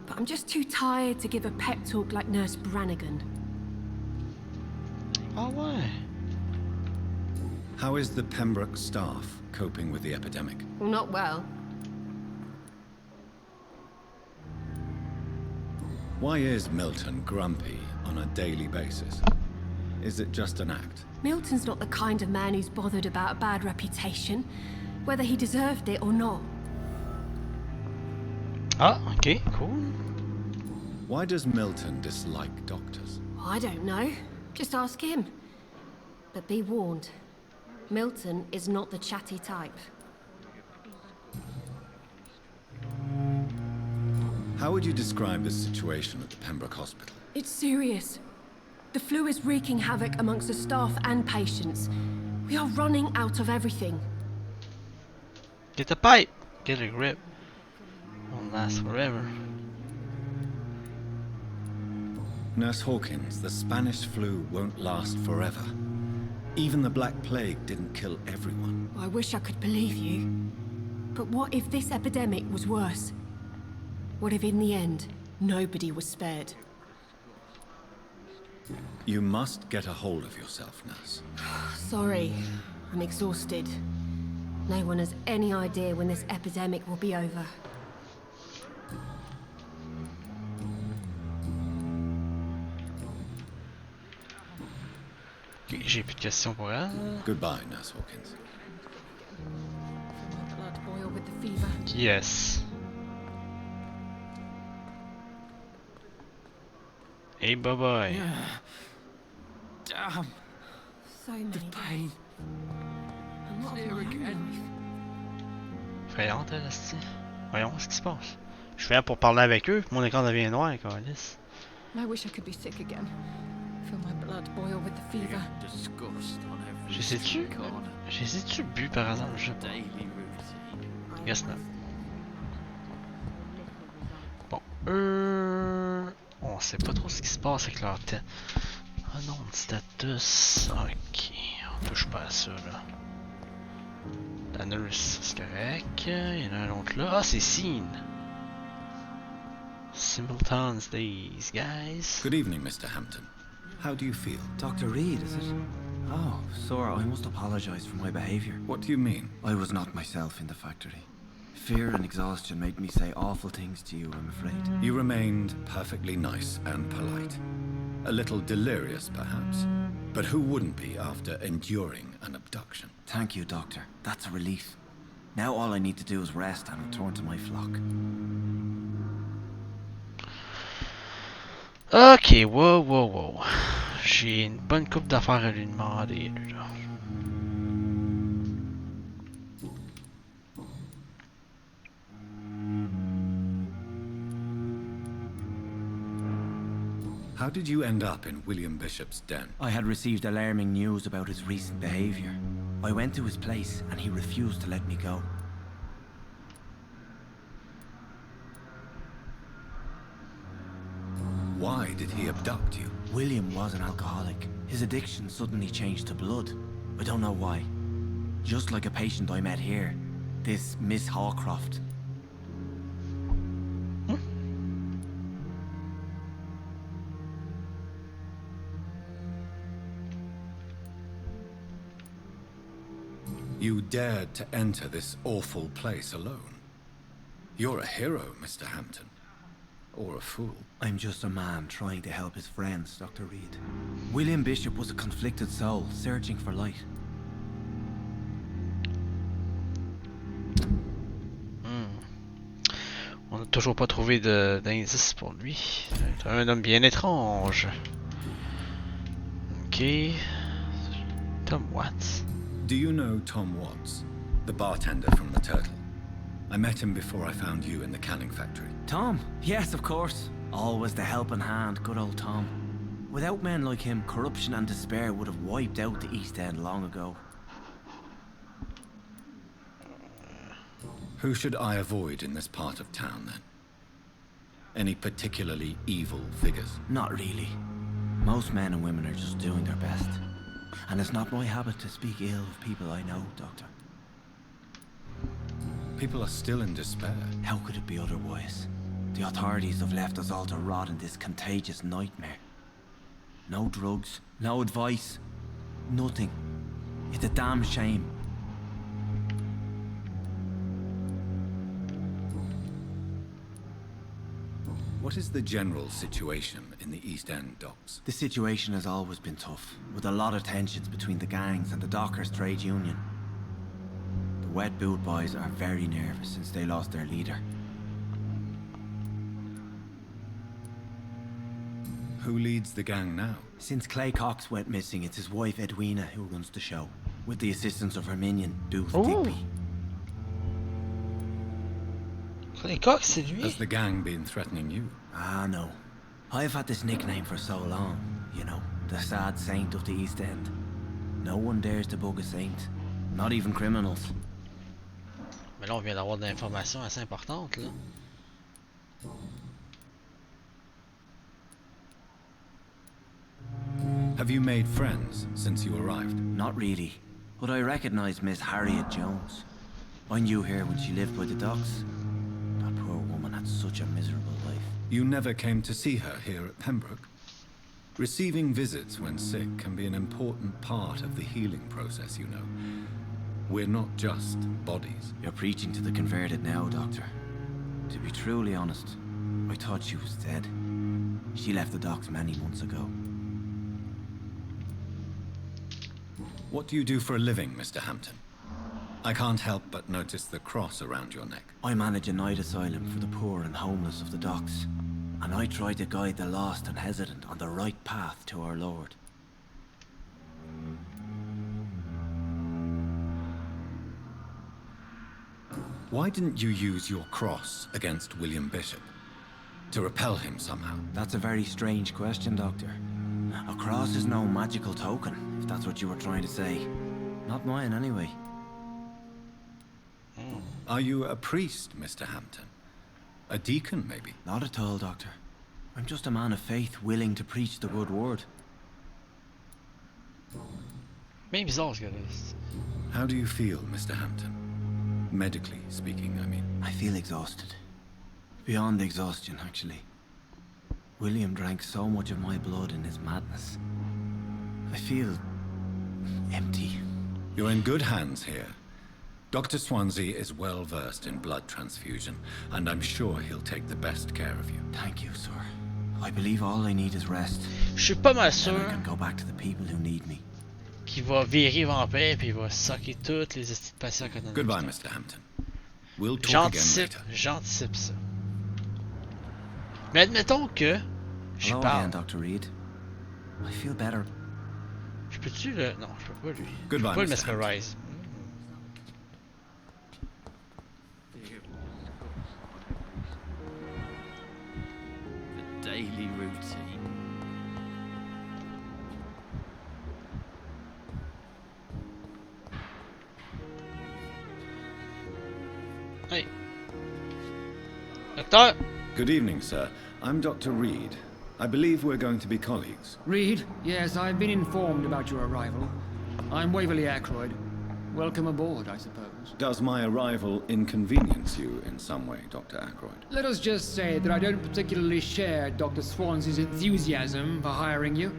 but I'm just too tired to give a pep talk like Nurse Brannigan. Ah ouais. How is the Pembroke staff coping with the epidemic? Well, not well. Why is Milton grumpy on a daily basis? Is it just an act? Milton's not the kind of man who's bothered about a bad reputation, whether he deserved it or not. Ah, ok, cool. Why does Milton dislike doctors? I don't know. Just ask him. But be warned, Milton is not the chatty type. How would you describe the situation at the Pembroke Hospital? It's serious. The flu is wreaking havoc amongst the staff and patients. We are running out of everything. Get a pipe. Get a grip. Won't last forever. Nurse Hawkins, the Spanish flu won't last forever. Even the Black Plague didn't kill everyone. I wish I could believe you. But what if this epidemic was worse? What if in the end, nobody was spared? You must get a hold of yourself, Nurse. Sorry, I'm exhausted. No one has any idea when this epidemic will be over. Ok, j'ai plus de questions pour elle. Goodbye, Nurse Hawkins. My blood boil with the fever. Yes. Hey, bye bye. Damn, So many the pain. I'm not Here again. Effrayante, elle, esti. Voyons ce qui se passe. Je fais pour parler avec eux, mon écran devient noir, câlisse. I wish I could be sick again. Feel my blood boil with the fever. Disgust on every Je sais-tu? corner. J'ai sais-tu bu par hasard? Je sais pas. Daily routine. Guess not. Bon, on sait pas trop ce qui se passe avec leur tête. Ah non, status. Ok, on touche pas à ça là. La nurse, c'est correct. Il y en a un autre là. Ah, c'est Scene. Simultaneous days, guys. Good evening, Mr. Hampton. How do you feel? Dr. Reed, is it? Oh, sir, I must apologize for my behavior. What do you mean? I was not myself in the factory. Fear and exhaustion made me say awful things to you, I'm afraid. You remained perfectly nice and polite. A little delirious, perhaps. But who wouldn't be after enduring an abduction? Thank you, Doctor. That's a relief. Now all I need to do is rest and return to my flock. Ok, wow. J'ai une bonne coupe d'affaires à lui demander, lui, là. How did you end up in William Bishop's den? I had received alarming news about his recent behavior. I went to his place and he refused to let me go. Why did he abduct you? William was an alcoholic. His addiction suddenly changed to blood. I don't know why. Just like a patient I met here. This Miss Hawcroft. You dared to enter this awful place alone. You're a hero, Mr. Hampton. Or a fool. I'm just a man trying to help his friends, Dr. Reed. William Bishop was a conflicted soul, searching for light. On n'a toujours pas trouvé d'indice pour lui. C'est un homme bien étrange. Ok. Tom Watts. Do you know Tom Watts, the bartender from the Turtle? I met him before I found you in the canning factory. Tom? Yes, of course. Always the helping hand, good old Tom. Without men like him, corruption and despair would have wiped out the East End long ago. Who should I avoid in this part of town, then? Any particularly evil figures? Not really. Most men and women are just doing their best. And it's not my habit to speak ill of people I know, Doctor. People are still in despair. How could it be otherwise? The authorities have left us all to rot in this contagious nightmare. No drugs, no advice, nothing. It's a damn shame. What is the general situation in the East End docks? The situation has always been tough, with a lot of tensions between the gangs and the Dockers' trade union. The Wet Boot boys are very nervous since they lost their leader. Who leads the gang now? Since Clay Cox went missing, it's his wife Edwina who runs the show, with the assistance of her minion, Deuce Digby. Clay Cox, c'est lui? Has the gang been threatening you? Ah, no. I've had this nickname for so long, you know, the sad saint of the East End. No one dares to bug a saint, not even criminals. Mais là, on vient d'avoir de l'information assez importante, là. Have you made friends since you arrived? Not really, but I recognize Miss Harriet Jones. I knew her when she lived by the docks. That poor woman had such a miserable life. You never came to see her here at Pembroke? Receiving visits when sick can be an important part of the healing process, you know. We're not just bodies. You're preaching to the converted now, Doctor. To be truly honest, I thought she was dead. She left the docks many months ago. What do you do for a living, Mr. Hampton? I can't help but notice the cross around your neck. I manage a night asylum for the poor and homeless of the docks, and I try to guide the lost and hesitant on the right path to our Lord. Why didn't you use your cross against William Bishop? To repel him somehow? That's a very strange question, Doctor. A cross is no magical token, if that's what you were trying to say. Not mine, anyway. Are you a priest, Mr. Hampton? A deacon, maybe? Not at all, Doctor. I'm just a man of faith willing to preach the good word. Bien bizarre, ce gars-là. How do you feel, Mr. Hampton? Medically speaking, I mean. I feel exhausted. Beyond exhaustion, actually. William drank so much of my blood in his madness. I feel empty. You're in good hands here. Dr. Swansea is well versed in blood transfusion, and I'm sure he'll take the best care of you. Thank you, sir. I believe all I need is rest. Je suis pas mal Then sûr I can go back to the people who need me. qu'il va virer vampire puis il va sucker toutes les estis de patients qu'on a. Goodbye, Mr. Hampton. We'll talk again later. J'anticipe ça. Mais admettons que je Hello parle. again, Dr. Reed. I feel better. Je peux-tu le... Non, je peux pas lui. Goodbye, Je peux pas le Mr. Hampton. mesmerize. The daily routine. Hey. Docteur! Good evening, sir. I'm Dr. Reed. I believe we're going to be colleagues. Reed, yes, I've been informed about your arrival. I'm Waverly Ackroyd. Welcome aboard, I suppose. Does my arrival inconvenience you in some way, Dr. Ackroyd? Let us just say that I don't particularly share Dr. Swansea's enthusiasm for hiring you.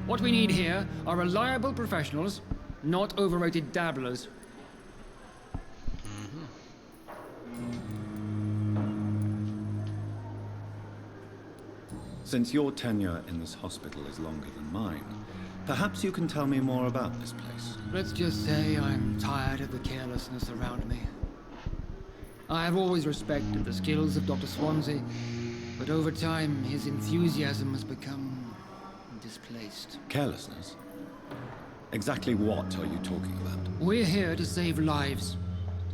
What we need here are reliable professionals, not overrated dabblers. Since your tenure in this hospital is longer than mine, perhaps you can tell me more about this place. Let's just say I'm tired of the carelessness around me. I have always respected the skills of Dr. Swansea, but over time his enthusiasm has become displaced. Carelessness? Exactly what are you talking about? We're here to save lives.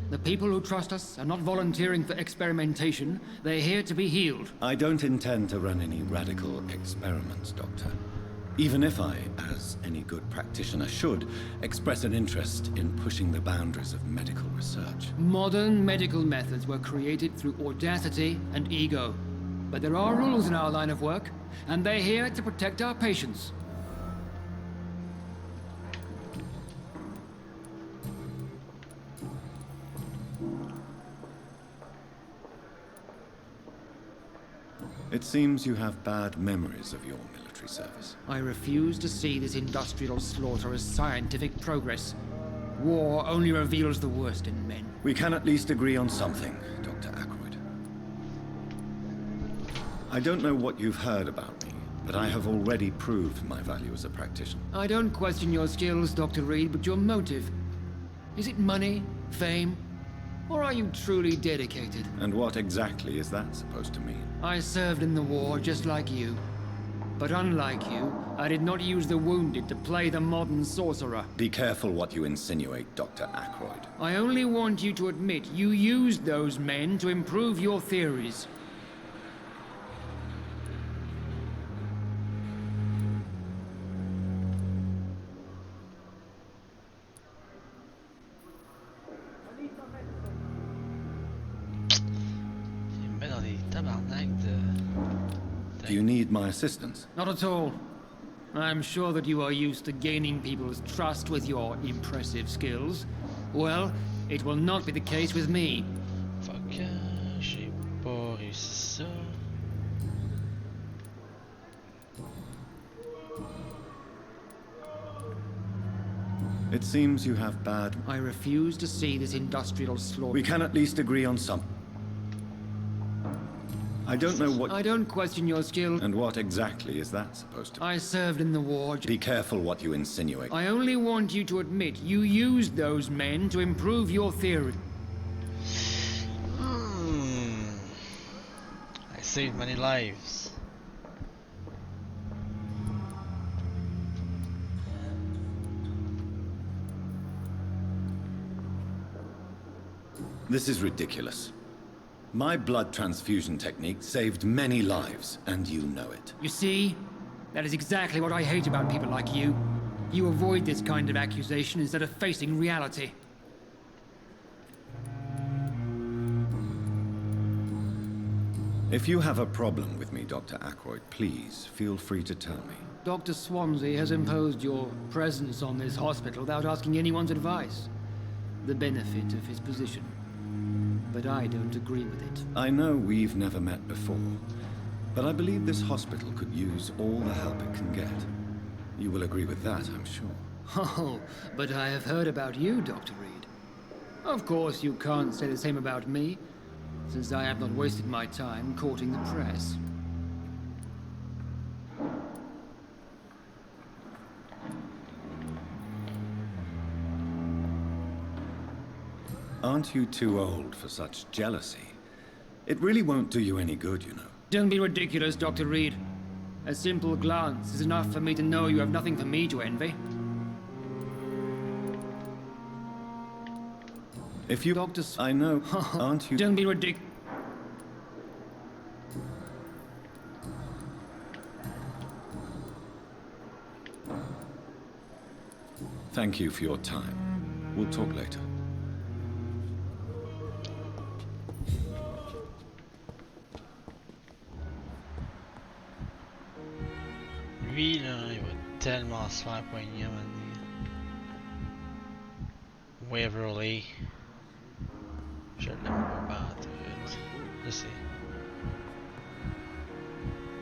The people who trust us are not volunteering for experimentation. They're here to be healed. I don't intend to run any radical experiments, Doctor. Even if I, as any good practitioner should, express an interest in pushing the boundaries of medical research. Modern medical methods were created through audacity and ego. But there are rules in our line of work, and they're here to protect our patients. It seems you have bad memories of your military service. I refuse to see this industrial slaughter as scientific progress. War only reveals the worst in men. We can at least agree on something, Dr. Ackroyd. I don't know what you've heard about me, but I have already proved my value as a practitioner. I don't question your skills, Dr. Reed, but your motive. Is it money, fame, or are you truly dedicated? And what exactly is that supposed to mean? I served in the war just like you. But unlike you, I did not use the wounded to play the modern sorcerer. Be careful what you insinuate, Dr. Ackroyd. I only want you to admit you used those men to improve your theories. Do you need my assistance? Not at all. I'm sure that you are used to gaining people's trust with your impressive skills. Well, it will not be the case with me. Fuck, j'ai pas réussi ça. It seems you have bad... I refuse to see this industrial slaughter. We can at least agree on something. I don't know what... I don't question your skill. And what exactly is that supposed to be? I served in the war. Be careful what you insinuate. I only want you to admit you used those men to improve your theory. I saved many lives. This is ridiculous. My blood transfusion technique saved many lives, and you know it. You see? That is exactly what I hate about people like you. You avoid this kind of accusation instead of facing reality. If you have a problem with me, Dr. Ackroyd, please feel free to tell me. Dr. Swansea has imposed your presence on this hospital without asking anyone's advice. The benefit of his position. But I don't agree with it. I know we've never met before, but I believe this hospital could use all the help it can get. You will agree with that, I'm sure. Oh, but I have heard about you, Dr. Reed. Of course, you can't say the same about me, since I have not wasted my time courting the press. Aren't you too old for such jealousy? It really won't do you any good, you know. Don't be ridiculous, Dr. Reed. A simple glance is enough for me to know you have nothing for me to envy. If you... Dr. I know, aren't you... Don't be ridiculous. Thank you for your time. We'll talk later. Lui, là, il va tellement se faire poigner à un moment donné. Waverly. Je l'aime pas tout. Je sais.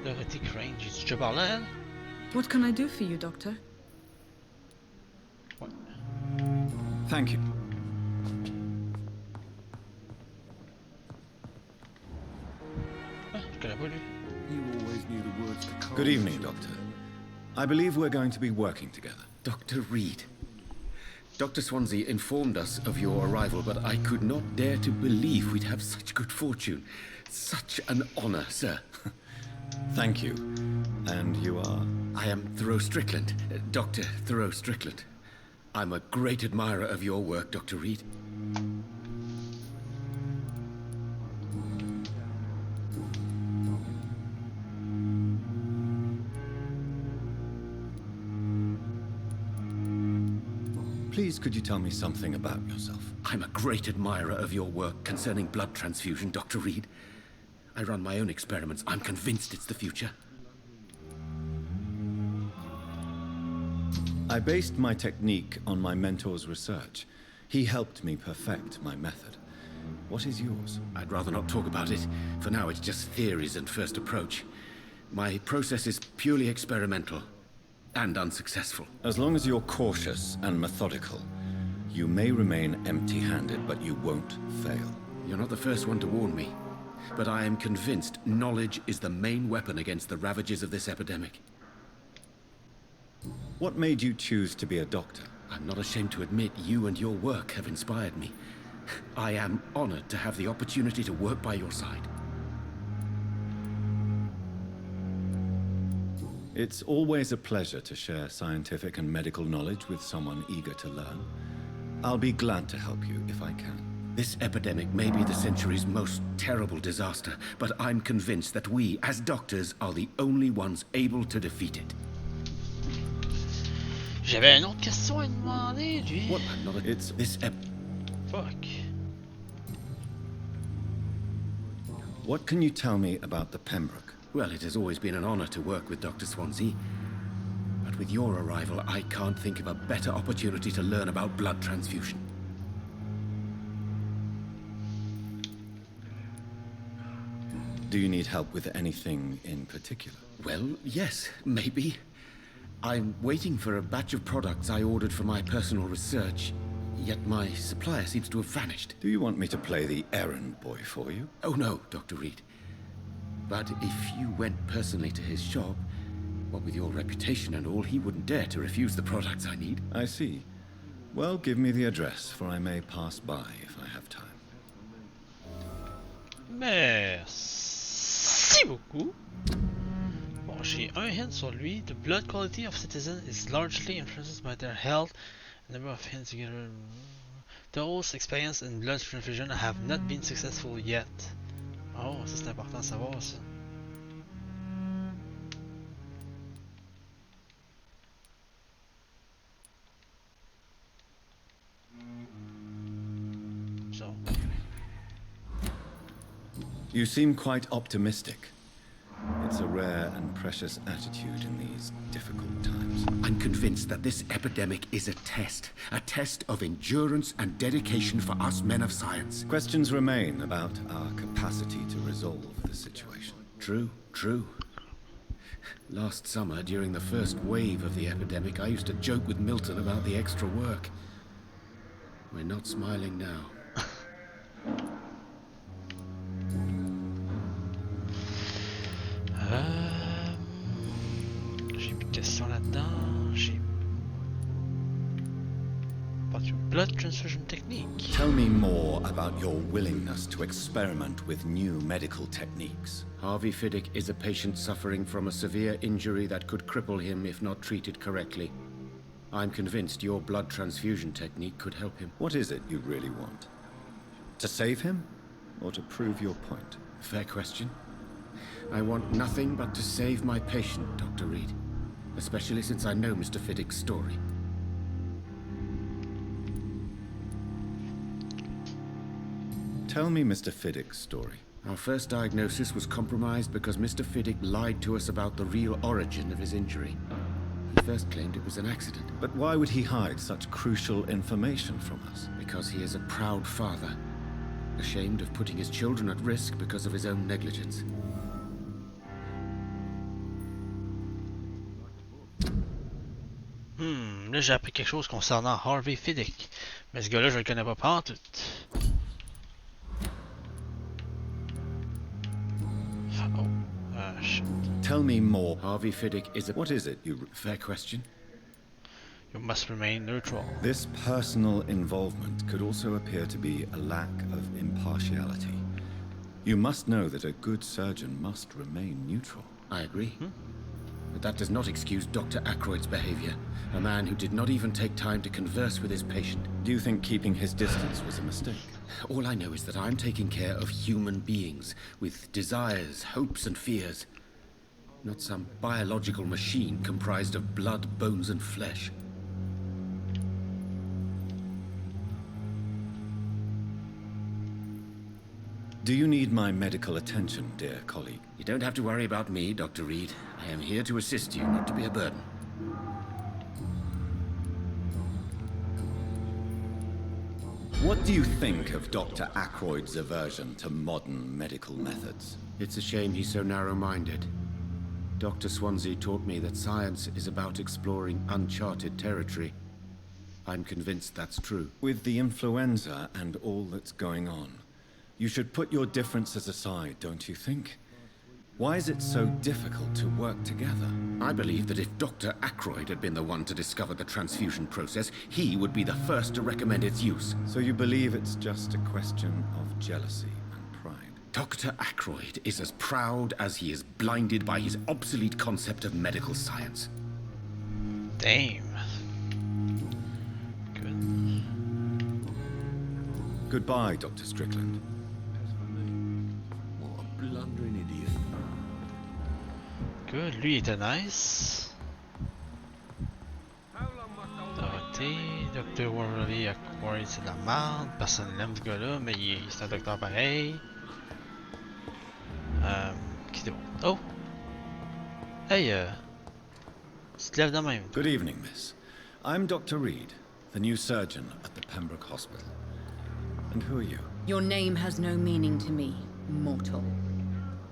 Dorothy Crane, j'ai déjà parlé à elle? What can I do for you, Doctor? What? Thank you. Ah, je connais pas lui. You always knew the words to call. Good evening, Doctor. I believe we're going to be working together. Dr. Reed. Dr. Swansea informed us of your arrival, but I could not dare to believe we'd have such good fortune. Such an honor, sir. Thank you. And you are? I am Thoreau Strickland, Dr. Thoreau Strickland. I'm a great admirer of your work, Dr. Reed. Please, could you tell me something about yourself? I'm a great admirer of your work concerning blood transfusion, Dr. Reed. I run my own experiments. I'm convinced it's the future. I based my technique on my mentor's research. He helped me perfect my method. What is yours? I'd rather not talk about it. For now, it's just theories and first approach. My process is purely experimental and unsuccessful. As long as you're cautious and methodical, you may remain empty-handed, but you won't fail. You're not the first one to warn me, but I am convinced knowledge is the main weapon against the ravages of this epidemic. What made you choose to be a doctor? I'm not ashamed to admit you and your work have inspired me. I am honored to have the opportunity to work by your side. It's always a pleasure to share scientific and medical knowledge with someone eager to learn. I'll be glad to help you if I can. This epidemic may be the century's most terrible disaster, but I'm convinced that we, as doctors, are the only ones able to defeat it. J'avais une autre question à demander, lui. What? It's this Fuck. What can you tell me about the Pembroke? Well, it has always been an honor to work with Dr. Swansea. But with your arrival, I can't think of a better opportunity to learn about blood transfusion. Do you need help with anything in particular? Well, yes, maybe. I'm waiting for a batch of products I ordered for my personal research, yet my supplier seems to have vanished. Do you want me to play the errand boy for you? Oh no, Dr. Reed. But if you went personally to his shop, what with your reputation and all, he wouldn't dare to refuse the products I need. I see. Well, give me the address, for I may pass by if I have time. Merci beaucoup. Bon, j'ai un hint sur lui. The blood quality of citizens is largely influenced by their health. A number of hints together. Those experienced in blood transfusion have not been successful yet. Oh, ça c'est important à savoir ça. So. You seem quite optimistic. It's a rare and precious attitude in these difficult times. I'm convinced that this epidemic is a test of endurance and dedication for us men of science. Questions remain about our capacity to resolve the situation. True, true. Last summer, during the first wave of the epidemic, I used to joke with Milton about the extra work. We're not smiling now. J'ai plus de questions là-dedans. J'ai pas de blood transfusion technique. Tell me more about your willingness to experiment with new medical techniques. Harvey Fiddick is a patient suffering from a severe injury that could cripple him if not treated correctly. I'm convinced your blood transfusion technique could help him. What is it you really want? To save him, or to prove your point? Fair question. I want nothing but to save my patient, Dr. Reed. Especially since I know Mr. Fiddick's story. Tell me Mr. Fiddick's story. Our first diagnosis was compromised because Mr. Fiddick lied to us about the real origin of his injury. He first claimed it was an accident. But why would he hide such crucial information from us? Because he is a proud father, ashamed of putting his children at risk because of his own negligence. Là j'ai appris quelque chose concernant Harvey Fiddick. Mais ce gars-là, je le connais pas pantoute. Oh, shit. Tell me more. Harvey Fiddick is a... What is it, you... Fair question. You must remain neutral. This personal involvement could also appear to be a lack of impartiality. You must know that a good surgeon must remain neutral. I agree. But that does not excuse Dr. Ackroyd's behavior. A man who did not even take time to converse with his patient. Do you think keeping his distance was a mistake? All I know is that I'm taking care of human beings with desires, hopes, and fears. Not some biological machine comprised of blood, bones, and flesh. Do you need my medical attention, dear colleague? You don't have to worry about me, Dr. Reed. I am here to assist you, not to be a burden. What do you think of Dr. Ackroyd's aversion to modern medical methods? It's a shame he's so narrow-minded. Dr. Swansea taught me that science is about exploring uncharted territory. I'm convinced that's true. With the influenza and all that's going on, you should put your differences aside, don't you think? Why is it so difficult to work together? I believe that if Dr. Ackroyd had been the one to discover the transfusion process, he would be the first to recommend its use. So you believe it's just a question of jealousy and pride? Dr. Ackroyd is as proud as he is blinded by his obsolete concept of medical science. Damn. Good. Goodbye, Dr. Strickland. What a blundering idiot. Good, lui il était nice. Dorothée, Dr. Worley Ackroyd, c'est de la merde. Personne l'aime ce gars-là, mais c'est un docteur pareil. Qui c'est bon? Oh! Hey, tu te lèves de même. Good evening, miss. I'm Dr. Reed, the new surgeon at the Pembroke Hospital. And who are you? Your name has no meaning to me, mortal.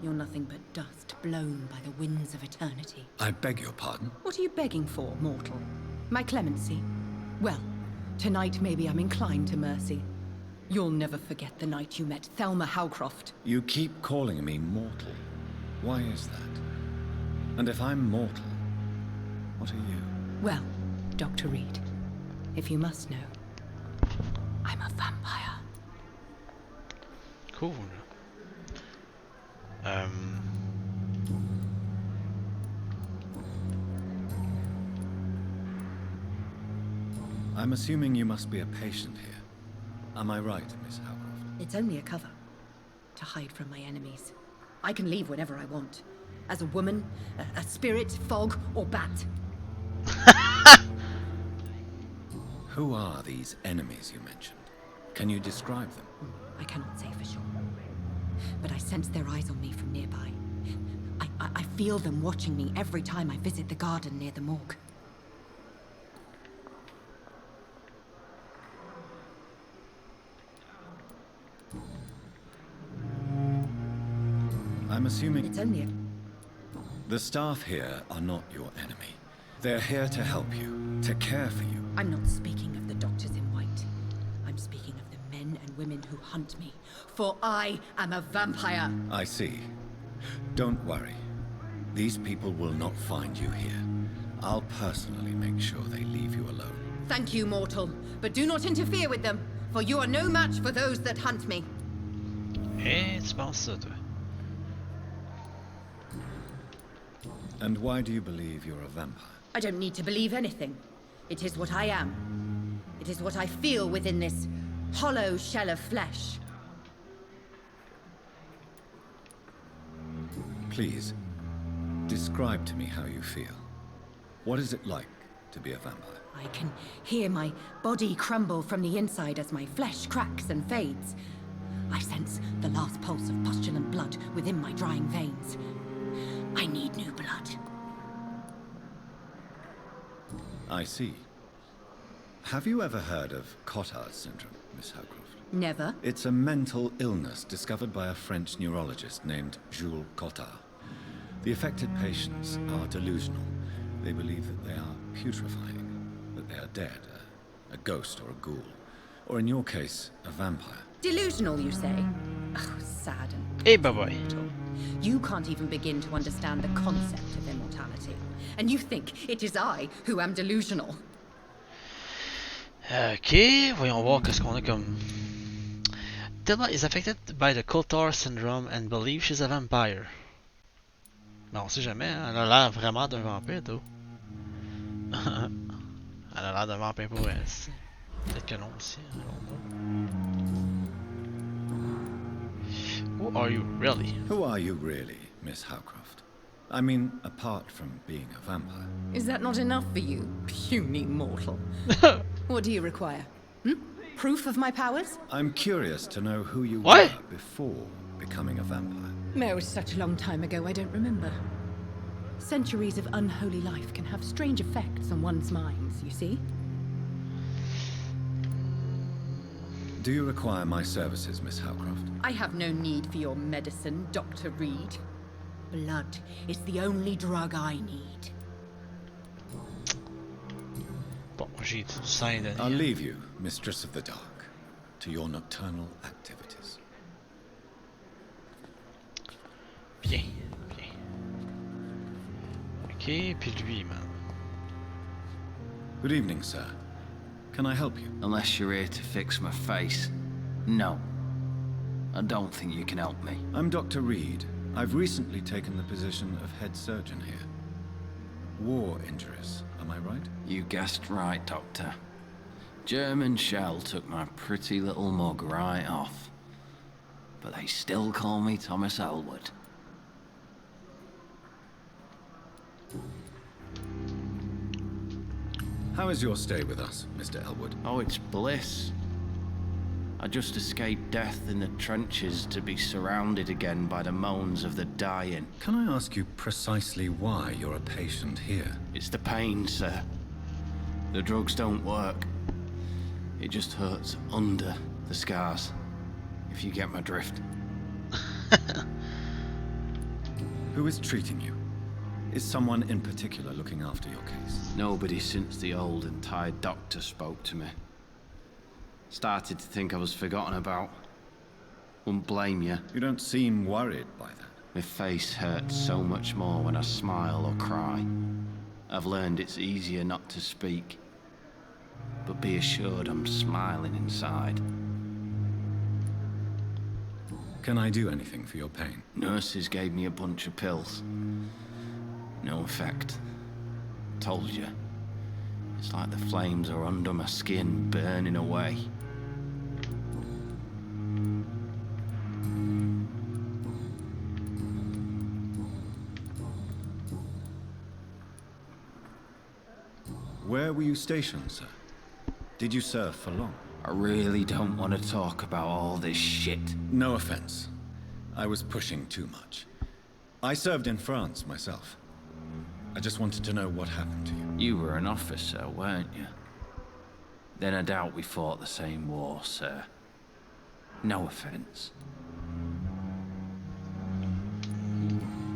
You're nothing but dust blown by the winds of eternity. I beg your pardon? What are you begging for, mortal? My clemency? Well, tonight maybe I'm inclined to mercy. You'll never forget the night you met Thelma Howcroft. You keep calling me mortal. Why is that? And if I'm mortal, what are you? Well, Dr. Reed, if you must know, I'm a vampire. Cool. I'm assuming you must be a patient here. Am I right, Miss Howcroft? It's only a cover. To hide from my enemies. I can leave whenever I want. As a woman, a spirit, fog, or bat. Who are these enemies you mentioned? Can you describe them? I cannot say for sure. But I sense their eyes on me from nearby. I feel them watching me every time I visit the garden near the morgue. I'm assuming... It's only a... The staff here are not your enemy. They're here to help you, to care for you. I'm not speaking of the doctors in white. I'm speaking of the men and women who hunt me. For I am a vampire. I see. Don't worry. These people will not find you here. I'll personally make sure they leave you alone. Thank you, mortal. But do not interfere with them, for you are no match for those that hunt me. Eh, tu penses ça, toi? And why do you believe you're a vampire? I don't need to believe anything. It is what I am. It is what I feel within this hollow shell of flesh. Please, describe to me how you feel. What is it like to be a vampire? I can hear my body crumble from the inside as my flesh cracks and fades. I sense the last pulse of pustulant blood within my drying veins. I need new blood. I see. Have you ever heard of Cotard's syndrome, Miss Howcroft? Never. It's a mental illness discovered by a French neurologist named Jules Cotard. The affected patients are delusional. They believe that they are putrefying, that they are dead, a ghost or a ghoul, or in your case, a vampire. Delusional, you say? Oh, sad and... Hey, bye-bye. You can't even begin to understand the concept of immortality. And you think it is I who am delusional. Ok, voyons voir qu'est-ce qu'on a comme... Thelma is affected by the Cotard syndrome and believes she's a vampire. Ben, on sait jamais, hein? Elle a l'air vraiment d'un vampire, toi. Elle a l'air d'un vampire pour elle. Peut-être que non aussi. Who are you really? Who are you really, Miss Howcroft? I mean, apart from being a vampire. Is that not enough for you, puny mortal? What do you require? Proof of my powers? I'm curious to know who you were before becoming a vampire. It was such a long time ago, I don't remember. Centuries of unholy life can have strange effects on one's minds, you see? Do you require my services, Miss Howcroft? I have no need for your medicine, Dr. Reed. Blood is the only drug I need. Bon, j'ai tout sain donné. I'll leave you, Mistress of the Dark, to your nocturnal activities. Bien, bien. Ok, puis lui, man. Good evening, sir. Can I help you? Unless you're here to fix my face. No. I don't think you can help me. I'm Dr. Reed. I've recently taken the position of head surgeon here. War injuries, am I right? You guessed right, Doctor. German shell took my pretty little mug right off. But they still call me Thomas Elwood. How is your stay with us, Mr. Elwood? Oh, it's bliss. I just escaped death in the trenches to be surrounded again by the moans of the dying. Can I ask you precisely why you're a patient here? It's the pain, sir. The drugs don't work. It just hurts under the scars, if you get my drift. Who is treating you? Is someone in particular looking after your case? Nobody since the old and tired doctor spoke to me. Started to think I was forgotten about. Wouldn't blame you. You don't seem worried by that. My face hurts so much more when I smile or cry. I've learned it's easier not to speak. But be assured I'm smiling inside. Can I do anything for your pain? Nurses gave me a bunch of pills. No effect. Told you. It's like the flames are under my skin, burning away. Where were you stationed, sir? Did you serve for long? I really don't want to talk about all this shit. No offense. I was pushing too much. I served in France myself. I just wanted to know what happened to you. You were an officer, weren't you? Then I doubt we fought the same war, sir. No offense.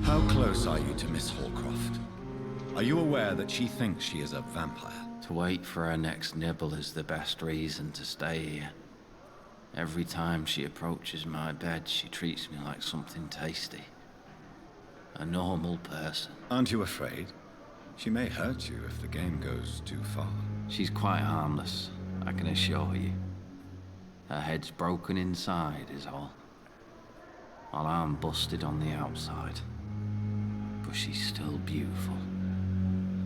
How close are you to Miss Hallcroft? Are you aware that she thinks she is a vampire? To wait for her next nibble is the best reason to stay here. Every time she approaches my bed, she treats me like something tasty. A normal person. Aren't you afraid? She may hurt you if the game goes too far. She's quite harmless, I can assure you. Her head's broken inside is all. While I'm busted on the outside. But she's still beautiful.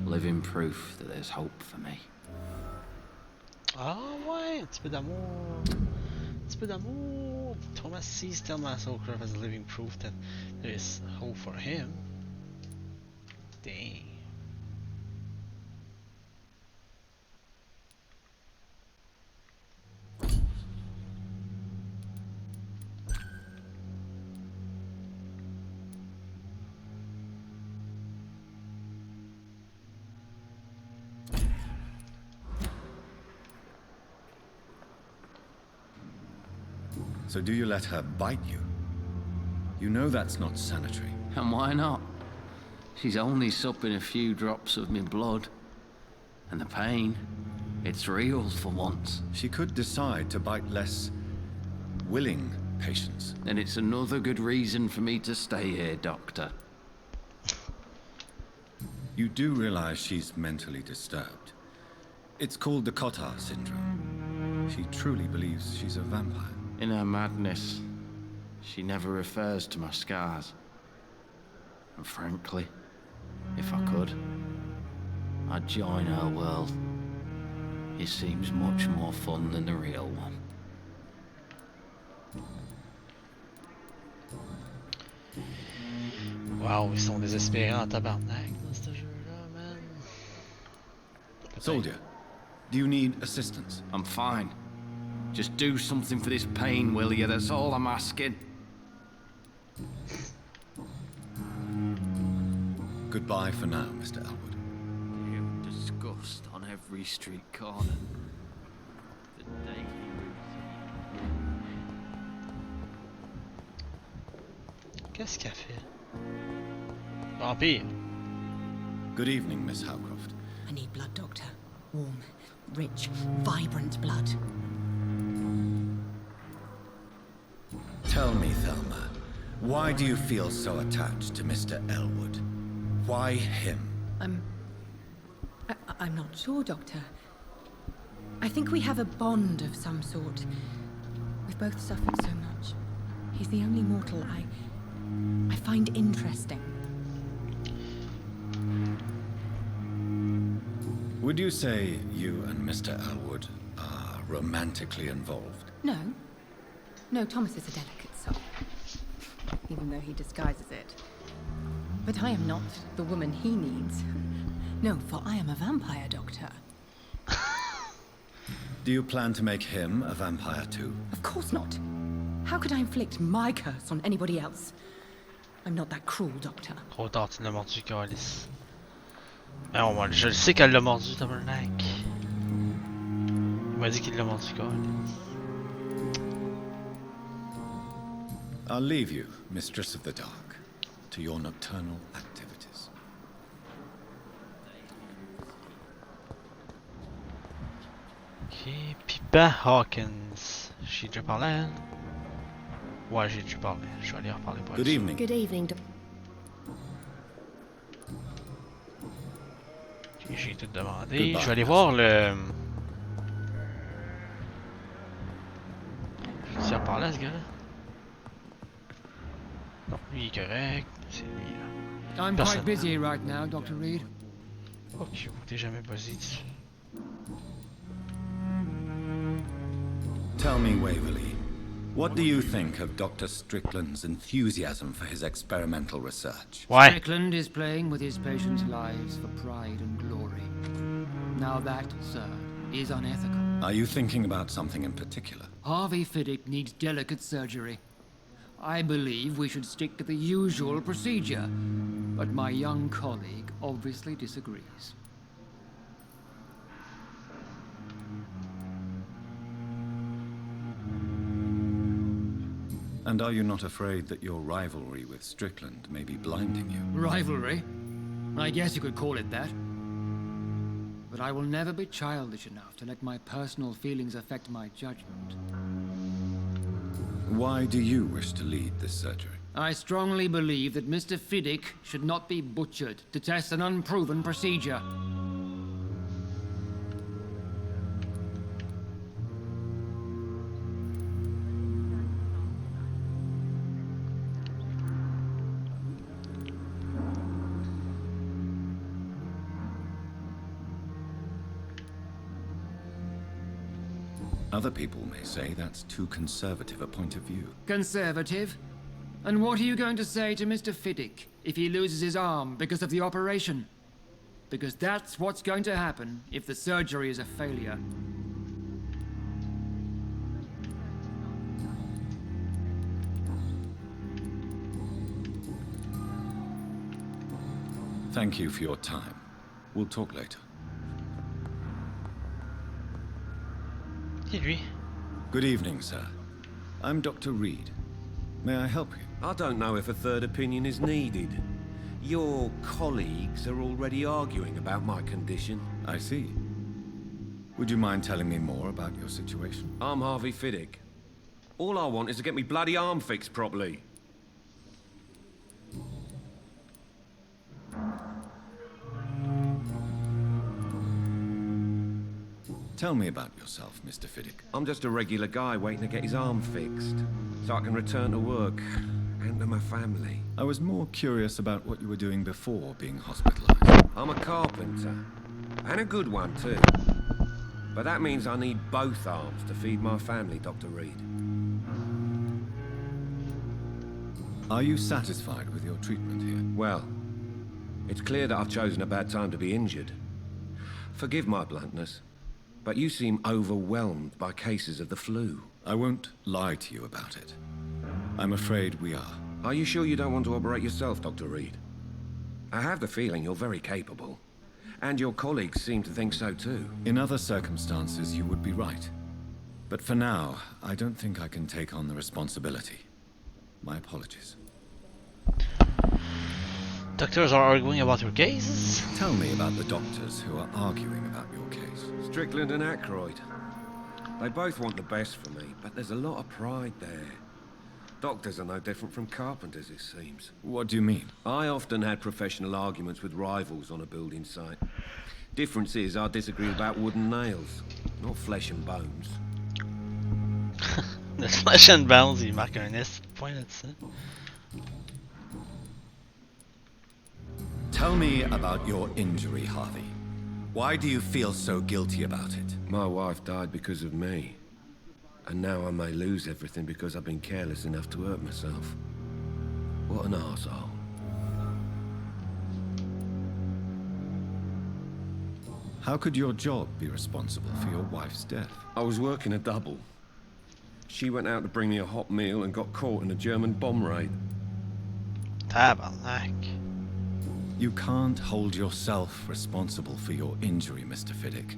Living proof that there's hope for me. Ah ouais, un petit peu d'amour. Un petit peu d'amour. Thomas sees Thomas Hallcroft as a living proof that there is hope for him. Dang. So do you let her bite you? You know that's not sanitary. And why not? She's only supping a few drops of me blood. And the pain, it's real for once. She could decide to bite less willing patients. Then it's another good reason for me to stay here, Doctor. You do realize she's mentally disturbed. It's called the Cotard syndrome. She truly believes she's a vampire. In her madness, she never refers to my scars. And frankly, if I could, I'd join her world. It seems much more fun than the real one. Wow, ils sont désespérés en tabarnak dans ce jeu-là, man. Soldier, do you need assistance? I'm fine. Just do something for this pain, will you? That's all I'm asking. Goodbye for now, Mr. Elwood. You disgust on every street corner. The daily routine. Qu'est-ce qu'elle fait? Vampyr. Good evening, Miss Howcroft. I need blood, Doctor. Warm, rich, vibrant blood. Tell me, Thelma, why do you feel so attached to Mr. Elwood? Why him? I'm not sure, Doctor. I think we have a bond of some sort. We've both suffered so much. He's the only mortal I find interesting. Would you say you and Mr. Elwood are romantically involved? No. No, Thomas is a delicate soul. Even though he disguises it. But I am not the woman he needs. No, for I am a vampire, Doctor. Do you plan to make him a vampire too? Of course not. How could I inflict my curse on anybody else? I'm not that cruel, Doctor. Trop tard, tu l'as mordu, Calice. Non, je le sais qu'elle l'a mordu, tabarnak. Il m'a dit qu'il l'a mordu, Calice. I'll leave you, Mistress of the Dark, to your nocturnal activities. Ok, Pippa Hawkins. J'ai déjà parlé à elle? Ouais, j'ai déjà parlé. Je vais aller reparler pour elle. Good evening. Good evening. Ok, j'ai tout demandé. Je vais aller voir le... J'ai déjà parlé à ce gars-là? Non, lui il est correct. C'est lui là. I'm quite busy right now, Dr. Reed. Ok, t'es jamais busy. Tell me, Waverley, what do you think of Dr. Strickland's enthusiasm for his experimental research? Why? Strickland is playing with his patients' lives for pride and glory. Now that, sir, is unethical. Are you thinking about something in particular? Harvey Fiddick needs delicate surgery. I believe we should stick to the usual procedure, but my young colleague obviously disagrees. And are you not afraid that your rivalry with Strickland may be blinding you? Rivalry? I guess you could call it that. But I will never be childish enough to let my personal feelings affect my judgment. Why do you wish to lead this surgery? I strongly believe that Mr. Fiddick should not be butchered to test an unproven procedure. Other people may say that's too conservative a point of view. Conservative? And what are you going to say to Mr. Fiddick if he loses his arm because of the operation? Because that's what's going to happen if the surgery is a failure. Thank you for your time. We'll talk later. Good evening, sir. I'm Dr. Reed. May I help you? I don't know if a third opinion is needed. Your colleagues are already arguing about my condition. I see. Would you mind telling me more about your situation? I'm Harvey Fiddick. All I want is to get me bloody arm fixed properly. Tell me about yourself, Mr. Fiddick. I'm just a regular guy waiting to get his arm fixed, so I can return to work and to my family. I was more curious about what you were doing before being hospitalized. I'm a carpenter, and a good one too. But that means I need both arms to feed my family, Dr. Reed. Are you satisfied with your treatment here? Well, it's clear that I've chosen a bad time to be injured. Forgive my bluntness, but you seem overwhelmed by cases of the flu. I won't lie to you about it. I'm afraid we are. Are you sure you don't want to operate yourself, Dr. Reed? I have the feeling you're very capable. And your colleagues seem to think so too. In other circumstances, you would be right. But for now, I don't think I can take on the responsibility. My apologies. Doctors are arguing about your case? Tell me about the doctors who are arguing about your case. Strickland and Aykroyd. They both want the best for me, but there's a lot of pride there. Doctors are no different from carpenters, it seems. What do you mean? I often had professional arguments with rivals on a building site. Difference is I disagree about wooden nails, not flesh and bones. Le flesh and bones, il marque un S point là-dessus. Tell me about your injury, Harvey. Why do you feel so guilty about it? My wife died because of me. And now I may lose everything because I've been careless enough to hurt myself. What an arsehole. How could your job be responsible for your wife's death? I was working a double. She went out to bring me a hot meal and got caught in a German bomb raid. Tabarnak. You can't hold yourself responsible for your injury, Mr. Fiddick.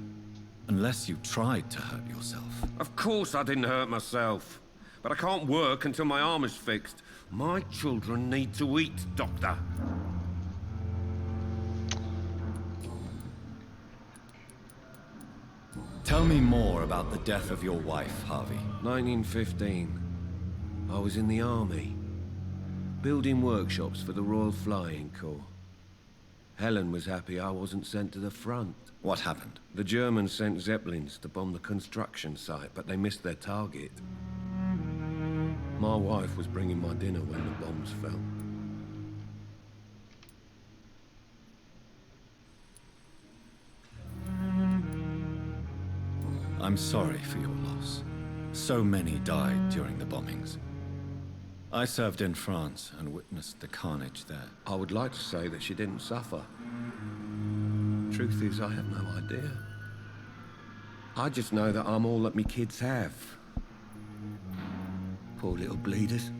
Unless you tried to hurt yourself. Of course I didn't hurt myself. But I can't work until my arm is fixed. My children need to eat, Doctor. Tell me more about the death of your wife, Harvey. 1915. I was in the army. Building workshops for the Royal Flying Corps. Helen was happy I wasn't sent to the front. What happened? The Germans sent Zeppelins to bomb the construction site, but they missed their target. My wife was bringing my dinner when the bombs fell. I'm sorry for your loss. So many died during the bombings. I served in France and witnessed the carnage there. I would like to say that she didn't suffer. Truth is, I have no idea. I just know that I'm all that me kids have. Poor little bleeders.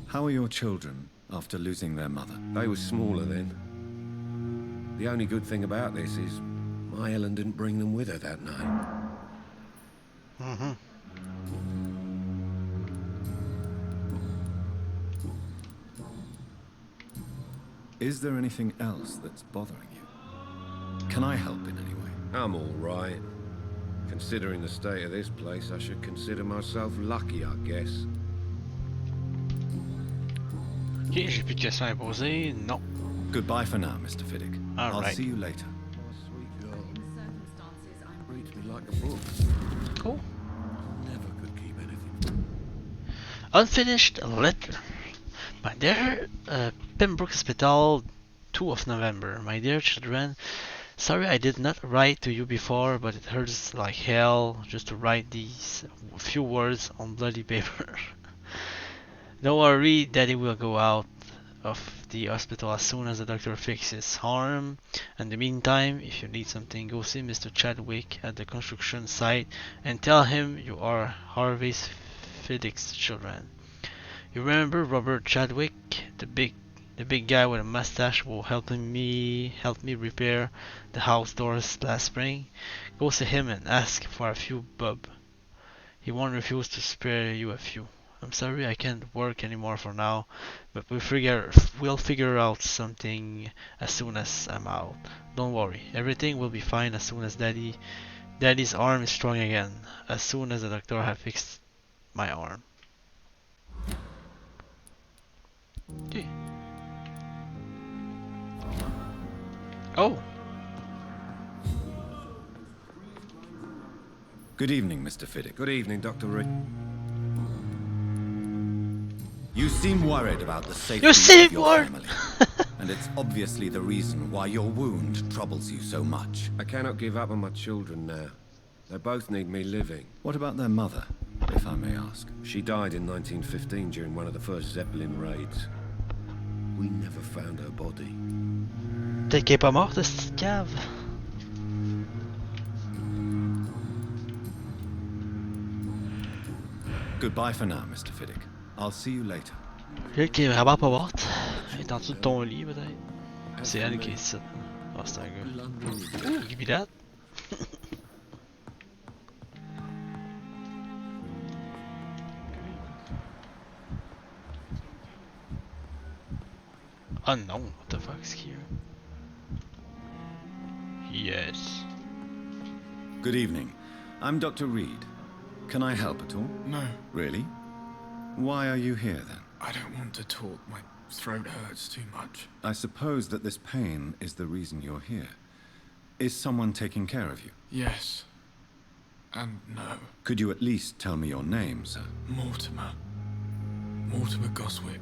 How are your children after losing their mother? They were smaller then. The only good thing about this is my Helen didn't bring them with her that night. Mm-hmm. Is there anything else that's bothering you? Can I help in any way? I'm all right. Considering the state of this place, I should consider myself lucky, I guess. Ok, j'ai plus de questions à poser. Non. Goodbye for now, Mr. Fiddick. I'll right. see you later. Reads me like a book. Cool. Never could keep anything. Unfinished letter. My dear Pembroke Hospital, 2 of November. My dear children, sorry I did not write to you before, but it hurts like hell just to write these few words on bloody paper. Don't worry, Daddy will go out of the hospital as soon as the doctor fixes his arm. In the meantime, if you need something, go see Mr. CHAQUE at the construction site and tell him you are Harvey Fiddick's children. You remember Robert CHAQUE, the big guy with a mustache who helped me repair the house doors last spring? Go see him and ask for a few bob. He won't refuse to spare you a few. I'm sorry I can't work anymore for now, but we'll figure out something as soon as I'm out. Don't worry, everything will be fine as soon as Daddy's arm is strong again. As soon as the doctor has fixed my arm. Okay. Oh. Good evening, Mr. Fiddick. Good evening, Dr. Reed. You seem worried about the safety of your family. And it's obviously the reason why your wound troubles you so much. I cannot give up on my children now. They both need me living. What about their mother, if I may ask? She died in 1915 during one of the first Zeppelin raids. We never found her body. Peut-être qu'elle est pas morte, cette cave. Goodbye for now, Mr. Fiddick. I'll see you later. Peut-être qu'elle est vraiment pas morte. Elle est en dessous de ton lit, peut-être. C'est elle qui est ici. Oh, c'est un gars. Ouh, give me that. Oh non, what the fuck is here? Yes. Good evening. I'm Dr. Reed. Can I help at all? No. Really? Why are you here then? I don't want to talk. My throat hurts too much. I suppose that this pain is the reason you're here. Is someone taking care of you? Yes. And no. Could you at least tell me your name, sir? Mortimer. Mortimer Goswick.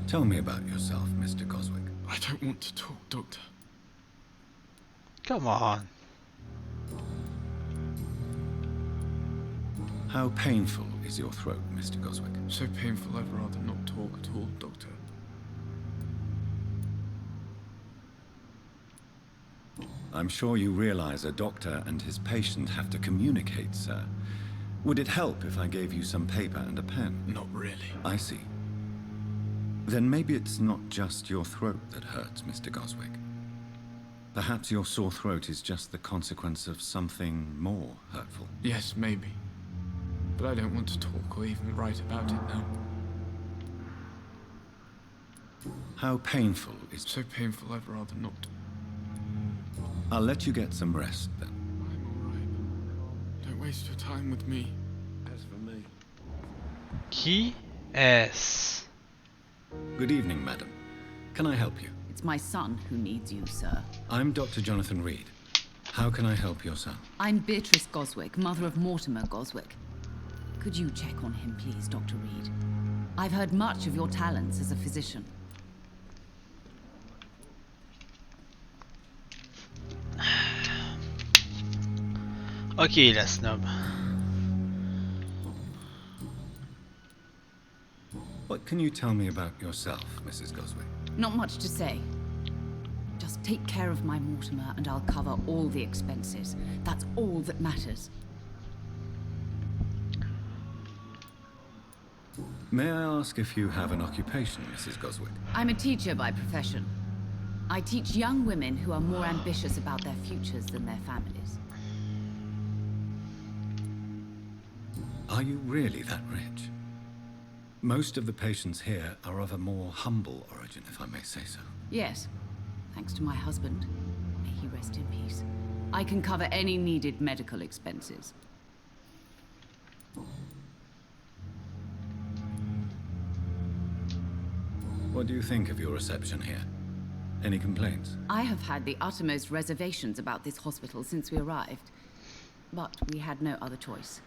Tell me about yourself, Mr. Goswick. I don't want to talk, Doctor. Come on. How painful is your throat, Mr. Goswick? So painful I'd rather not talk at all, Doctor. I'm sure you realize a doctor and his patient have to communicate, sir. Would it help if I gave you some paper and a pen? Not really. I see. Then maybe it's not just your throat that hurts, Mr. Goswick. Perhaps your sore throat is just the consequence of something more hurtful. Yes, maybe. But I don't want to talk or even write about it now. How painful is... So painful I'd rather not. I'll let you get some rest, then. I'm alright. Don't waste your time with me. As for me... Qui est-ce? Good evening, madam. Can I help you? It's my son who needs you, sir. I'm Dr. Jonathan Reed. How can I help your son? I'm Beatrice Goswick, mother of Mortimer Goswick. Could you check on him, please, Dr. Reed? I've heard much of your talents as a physician. Ok, la snob. What can you tell me about yourself, Mrs. Goswick? Not much to say. Just take care of my Mortimer and I'll cover all the expenses. That's all that matters. May I ask if you have an occupation, Mrs. Goswick? I'm a teacher by profession. I teach young women who are more ambitious about their futures than their families. Are you really that rich? Most of the patients here are of a more humble origin, if I may say so. Yes, thanks to my husband. May he rest in peace. I can cover any needed medical expenses. What do you think of your reception here? Any complaints? I have had the uttermost reservations about this hospital since we arrived. But we had no other choice,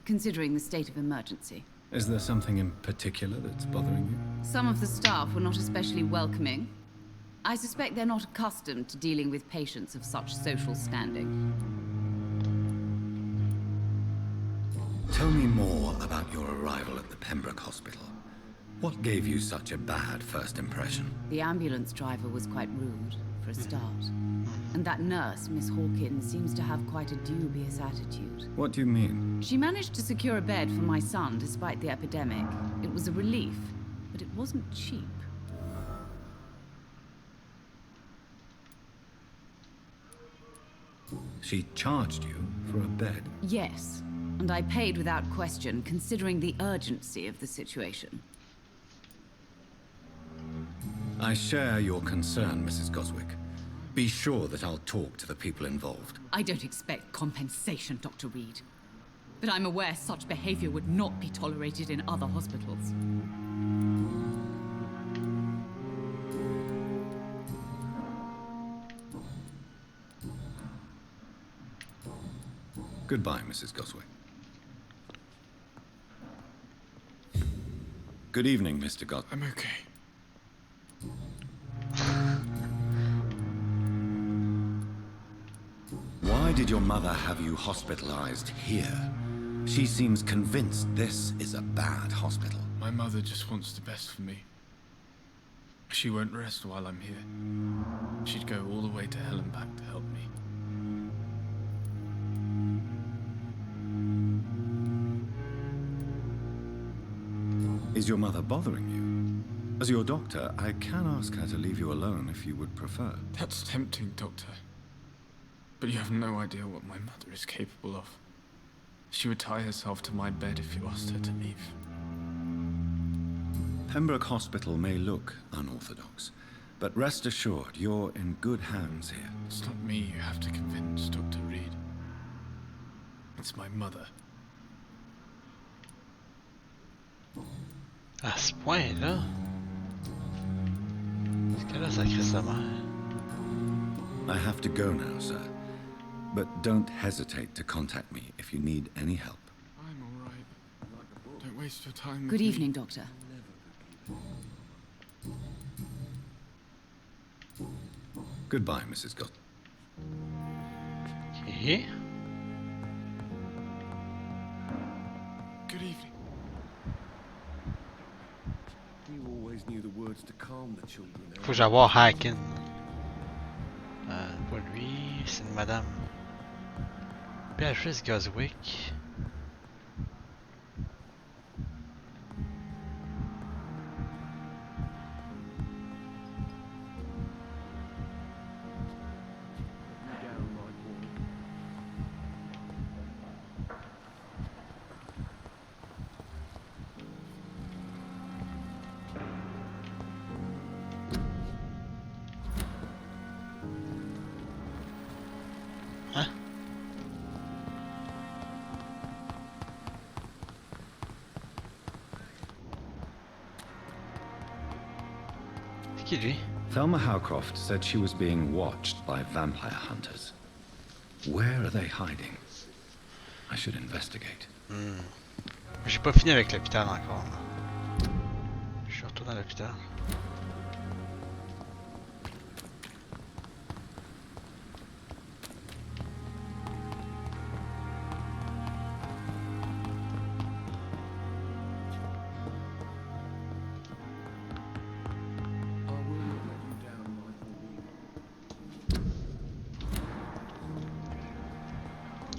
considering the state of emergency. Is there something in particular that's bothering you? Some of the staff were not especially welcoming. I suspect they're not accustomed to dealing with patients of such social standing. Tell me more about your arrival at the Pembroke Hospital. What gave you such a bad first impression? The ambulance driver was quite rude, for a start. And that nurse, Miss Hawkins, seems to have quite a dubious attitude. What do you mean? She managed to secure a bed for my son despite the epidemic. It was a relief, but it wasn't cheap. She charged you for a bed? Yes, and I paid without question, considering the urgency of the situation. I share your concern, Mrs. Goswick. Be sure that I'll talk to the people involved. I don't expect compensation, Dr. Reed. But I'm aware such behavior would not be tolerated in other hospitals. Goodbye, Mrs. Goswick. Good evening, Mr. Goswick. I'm okay. Why did your mother have you hospitalized here? She seems convinced this is a bad hospital. My mother just wants the best for me. She won't rest while I'm here. She'd go all the way to hell and back to help me. Is your mother bothering you? As your doctor, I can ask her to leave you alone if you would prefer. That's tempting, Doctor. But you have no idea what my mother is capable of. She would tie herself to my bed if you asked her to leave. Pembroke Hospital may look unorthodox, but rest assured you're in good hands here. It's not me you have to convince, Dr. Reed. It's my mother. À ce point-là? Est-ce que là, ça crée sa mère? I have to go now, sir. But don't hesitate to contact me if you need any help. I'm all right. Don't waste your time. Good evening, Doctor. Goodbye, Mrs. Gott. Okay. Good evening. You always knew the words to calm the children. Faut que j'aille Haken. Pas lui, c'est une madame. Beatrice Goswick. Thelma Howcroft said she was being watched by vampire hunters. Where are they hiding? I should investigate. J'ai pas fini avec l'hôpital encore. Je suis retourné à l'hôpital.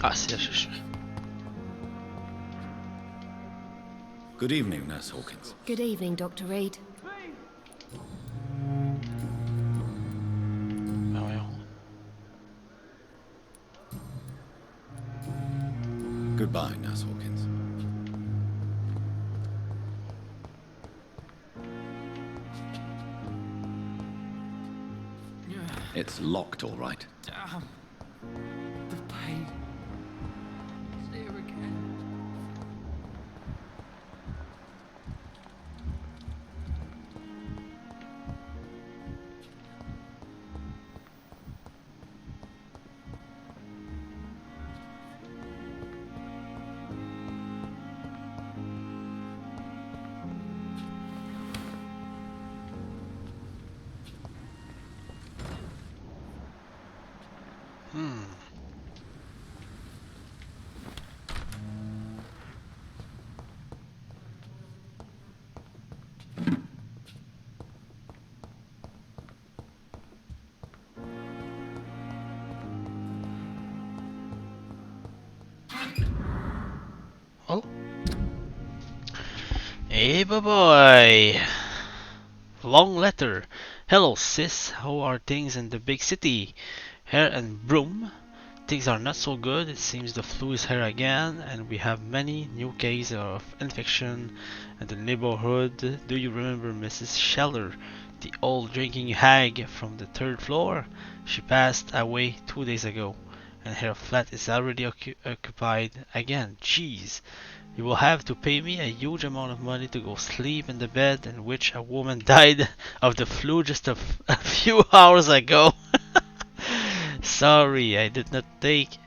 Ah, c'est la chercher. Good evening, Nurse Hawkins. Good evening, Dr. Reed. Ah, voyons. Goodbye, Nurse Hawkins. It's locked, all right. The pain. It's there again. Oh. Hey, boy. Long letter. Hello, sis. How are things in the big city? Here and Broom. Things are not so good. It seems the flu is here again, and we have many new cases of infection in the neighborhood. Do you remember Mrs. Scheller, the old drinking hag from the 3rd floor? She passed away 2 days ago, and her flat is already occupied again. Jeez. You will have to pay me a huge amount of money to go sleep in the bed in which a woman died of the flu just a few hours ago. Sorry, I did not take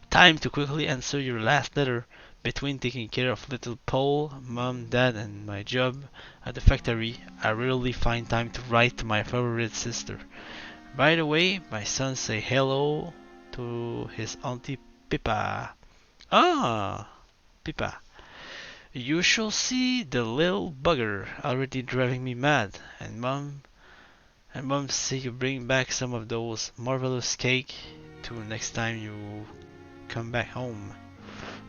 time to quickly answer your last letter. Between taking care of little Paul, Mom, Dad, and my job at the factory, I rarely find time to write to my favorite sister. By the way, my son say hello to his auntie Pippa. Ah, Pippa. You shall see the little bugger already driving me mad, and Mom say you bring back some of those marvelous cake to next time you come back home.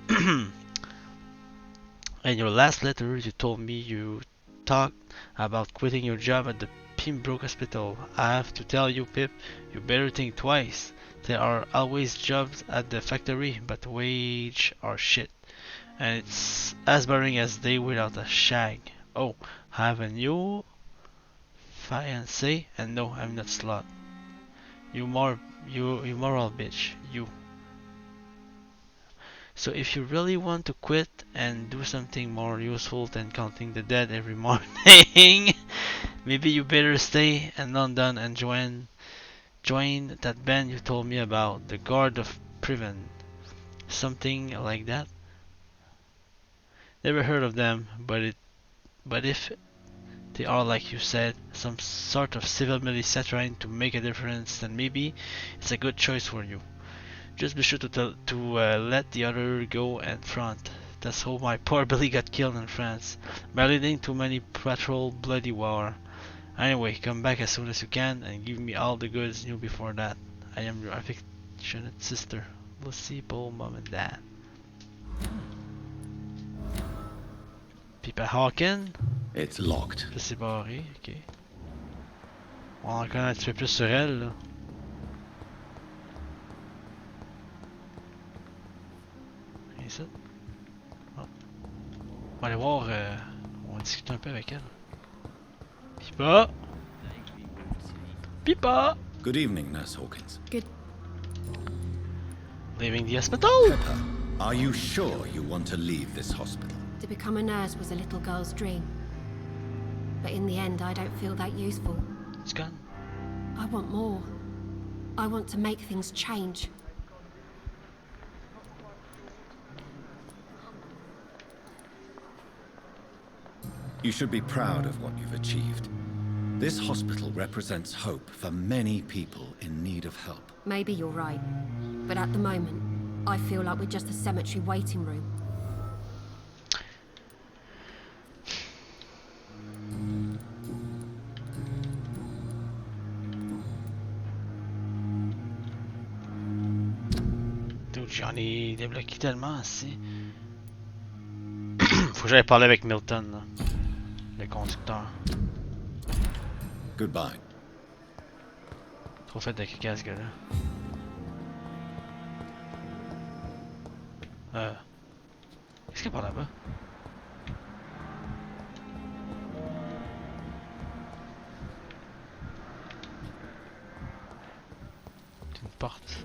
In your last letter, you told me you talked about quitting your job at the Pembroke Hospital. I have to tell you, Pip, you better think twice. There are always jobs at the factory, but wage are shit. And it's as boring as day without a shag. Oh, I have a new fiancé, and no, I'm not slut. You moral bitch, you. So if you really want to quit and do something more useful than counting the dead every morning, maybe you better stay in London and join that band you told me about, the Guard of Prevent. Something like that. Never heard of them, but if they are, like you said, some sort of civil militia trying to make a difference, then maybe it's a good choice for you. Just be sure to let the other go and front. That's how my poor Billy got killed in France, by leading too many patrol bloody war. Anyway, come back as soon as you can and give me all the goods new before that. I am your affectionate sister, Lucy, Paul, Mom and Dad. Pipa Hawken. It's locked. Ça c'est barré, ok. On en connaît un petit peu plus sur elle, là. Et ça. Oh. On va aller voir, on va discuter un peu avec elle. Pipa! Pipa! Good evening, Nurse Hawkins. Good. Leaving the hospital? Pepper, are you sure you want to leave this hospital? To become a nurse was a little girl's dream. But in the end, I don't feel that useful. It's gone. I want more. I want to make things change. You should be proud of what you've achieved. This hospital represents hope for many people in need of help. Maybe you're right. But at the moment, I feel like we're just a cemetery waiting room. Dude, j'en ai débloqué tellement assez. Faut que j'aille parler avec Milton, là. Le conducteur. Goodbye. Trop fait de caca ce gars-là. Qu'est-ce qu'il y a par là-bas? C'est une porte.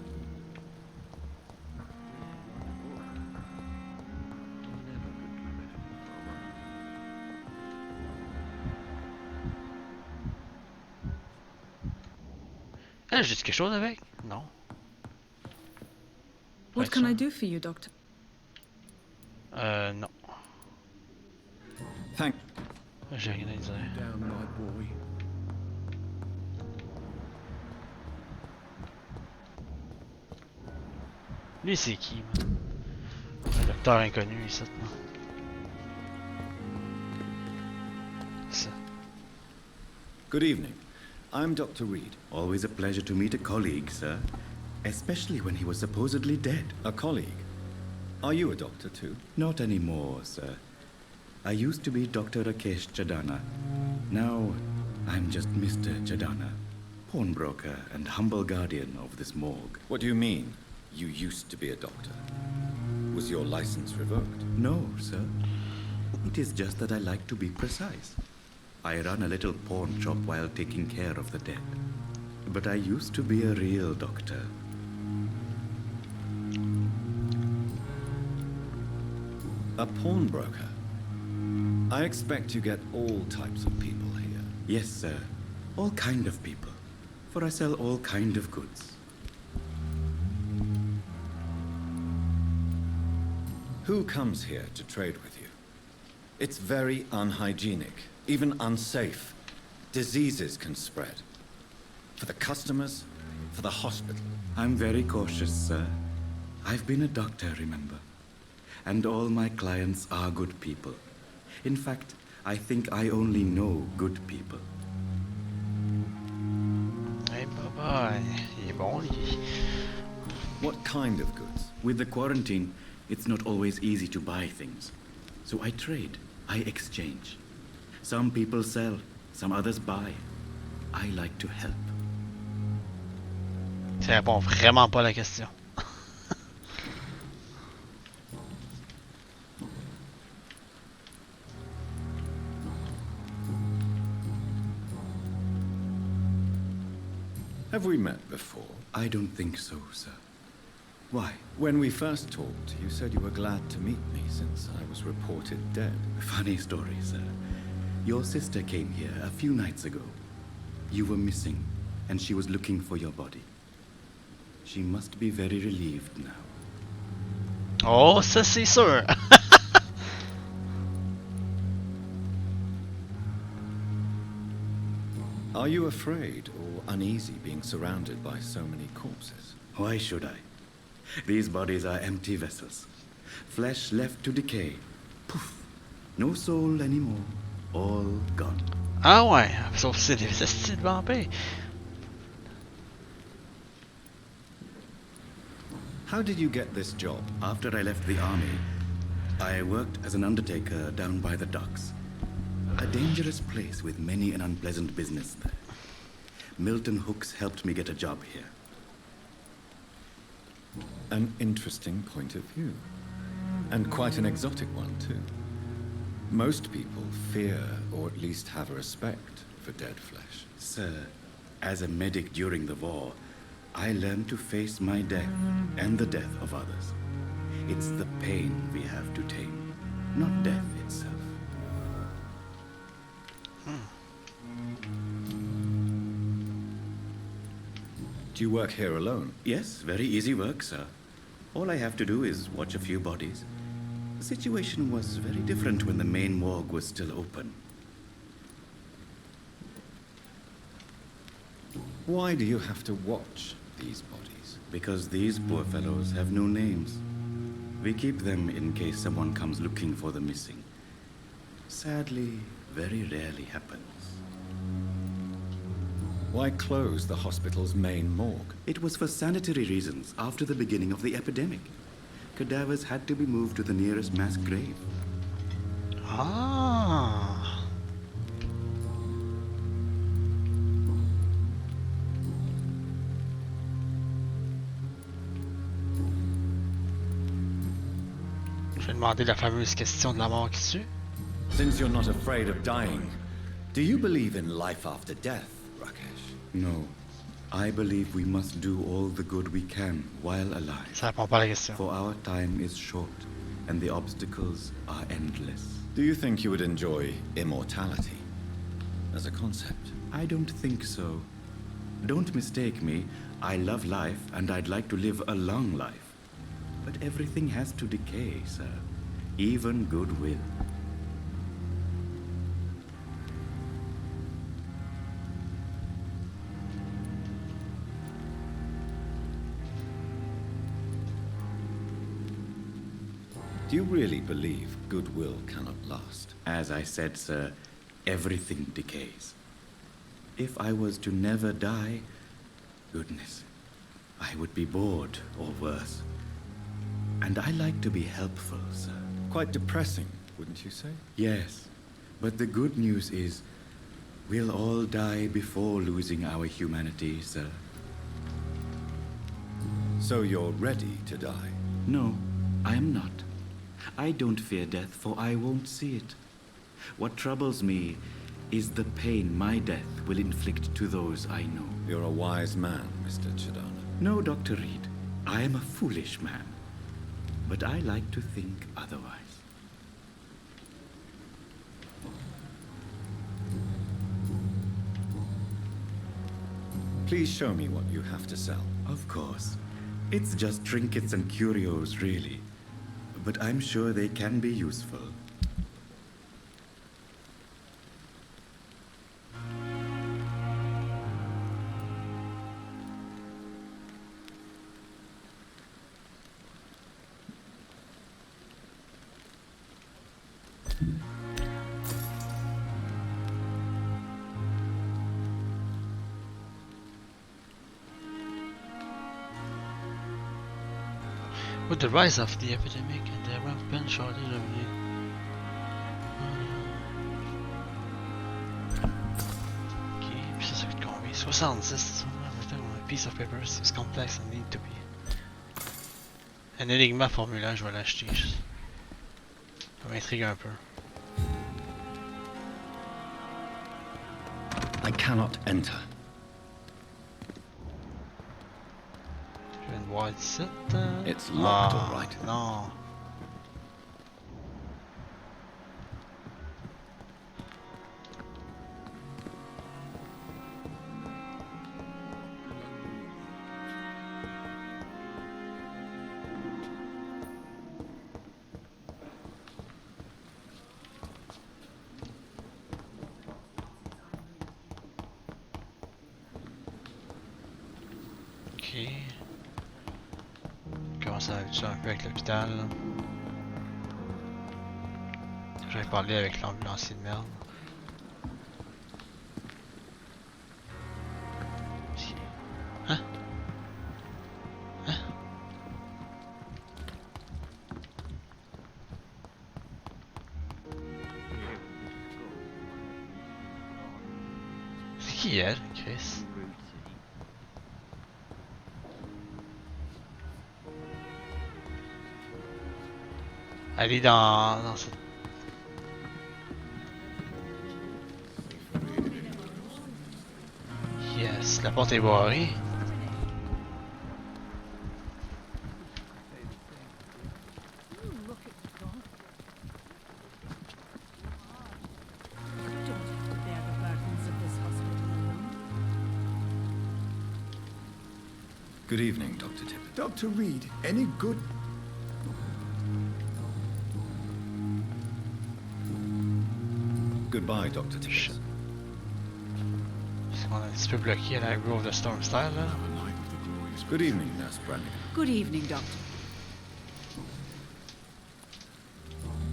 Ah, j'ai dit quelque chose avec? Non. What can I do for you, Doctor? Non. Thank. J'ai rien à dire. Down, my boy. Lui, c'est qui, man? Un docteur inconnu, ici, non? Ça. Good evening. I'm Dr. Reed. Always a pleasure to meet a colleague, sir. Especially when he was supposedly dead. A colleague? Are you a doctor too? Not anymore, sir. I used to be Dr. Rakesh Chadana. Now, I'm just Mr. Chadana, pawnbroker and humble guardian of this morgue. What do you mean, you used to be a doctor? Was your license revoked? No, sir. It is just that I like to be precise. I run a little pawn shop while taking care of the dead. But I used to be a real doctor. A pawnbroker? I expect you get all types of people here. Yes, sir. All kind of people. For I sell all kind of goods. Who comes here to trade with you? It's very unhygienic, even unsafe. Diseases can spread. For the customers, for the hospital. I'm very cautious, sir. I've been a doctor, remember? And all my clients are good people. In fact, I think I only know good people. Hey, bye-bye. Il est bon, lui. What kind of goods? With the quarantine, it's not always easy to buy things. So I trade, I exchange. Some people sell, some others buy. I like to help. Ça répond vraiment pas à la question. Have we met before? I don't think so, sir. Why? When we first talked, you said you were glad to meet me since I was reported dead. Funny story, sir. Your sister came here a few nights ago. You were missing, and she was looking for your body. She must be very relieved now. Oh, ça c'est sûr. Are you afraid or uneasy being surrounded by so many corpses? Why should I? These bodies are empty vessels. Flesh left to decay. Poof. No soul anymore. All gone. Ah ouais, sauf si c'est des styles de vampires. How did you get this job? After I left the army, I worked as an undertaker down by the docks. A dangerous place with many an unpleasant business there. Milton Hooks helped me get a job here. An interesting point of view. And quite an exotic one, too. Most people fear, or at least have a respect, for dead flesh. Sir, as a medic during the war, I learned to face my death and the death of others. It's the pain we have to tame, not death itself. Do you work here alone? Yes, very easy work, sir. All I have to do is watch a few bodies. The situation was very different when the main morgue was still open. Why do you have to watch these bodies? Because these poor fellows have no names. We keep them in case someone comes looking for the missing. Sadly, very rarely happens. Why close the hospital's main morgue? It was for sanitary reasons after the beginning of the epidemic. Cadavers had to be moved to the nearest mass grave. Ah. Je vais demander la fameuse question de la mort qui tue. Since you're not afraid of dying, do you believe in life after death, Rakesh? No. I believe we must do all the good we can while alive. Ça répond pas à la question. For our time is short, and the obstacles are endless. Do you think you would enjoy immortality as a concept? I don't think so. Don't mistake me. I love life, and I'd like to live a long life. But everything has to decay, sir. Even goodwill. Do you really believe goodwill cannot last? As I said, sir, everything decays. If I was to never die, goodness, I would be bored or worse. And I like to be helpful, sir. Quite depressing, wouldn't you say? Yes, but the good news is we'll all die before losing our humanity, sir. So you're ready to die? No, I am not. I don't fear death, for I won't see it. What troubles me is the pain my death will inflict to those I know. You're a wise man, Mr. Chidana. No, Dr. Reed. I am a foolish man. But I like to think otherwise. Please show me what you have to sell. Of course. It's just trinkets and curios, really. But I'm sure they can be useful. With the rise of the epidemic and the rampant shortage of Ok, puis ça coûte combien? 70, piece of paper seems complex and need to be. Un énigme formulant, je vais l'acheter. Ça m'intrigue un peu. I cannot enter. Je viens de voir ici. It's locked, all right. Non. Ok. Comment ça va un peu avec l'hôpital? J'avais parlé avec l'ambulancier de merde. Hein? Hein? C'est qui elle, Chris? Elle est dans cette... Yes, la porte est barrée. Good evening, Dr. Tippett. Dr. Reed, any good... Goodbye, Dr. Tippett. Parce qu'on est un petit peu bloqué à la Grove de Storm Style là. Good evening, Nurse Brannigan. Good evening, Doctor.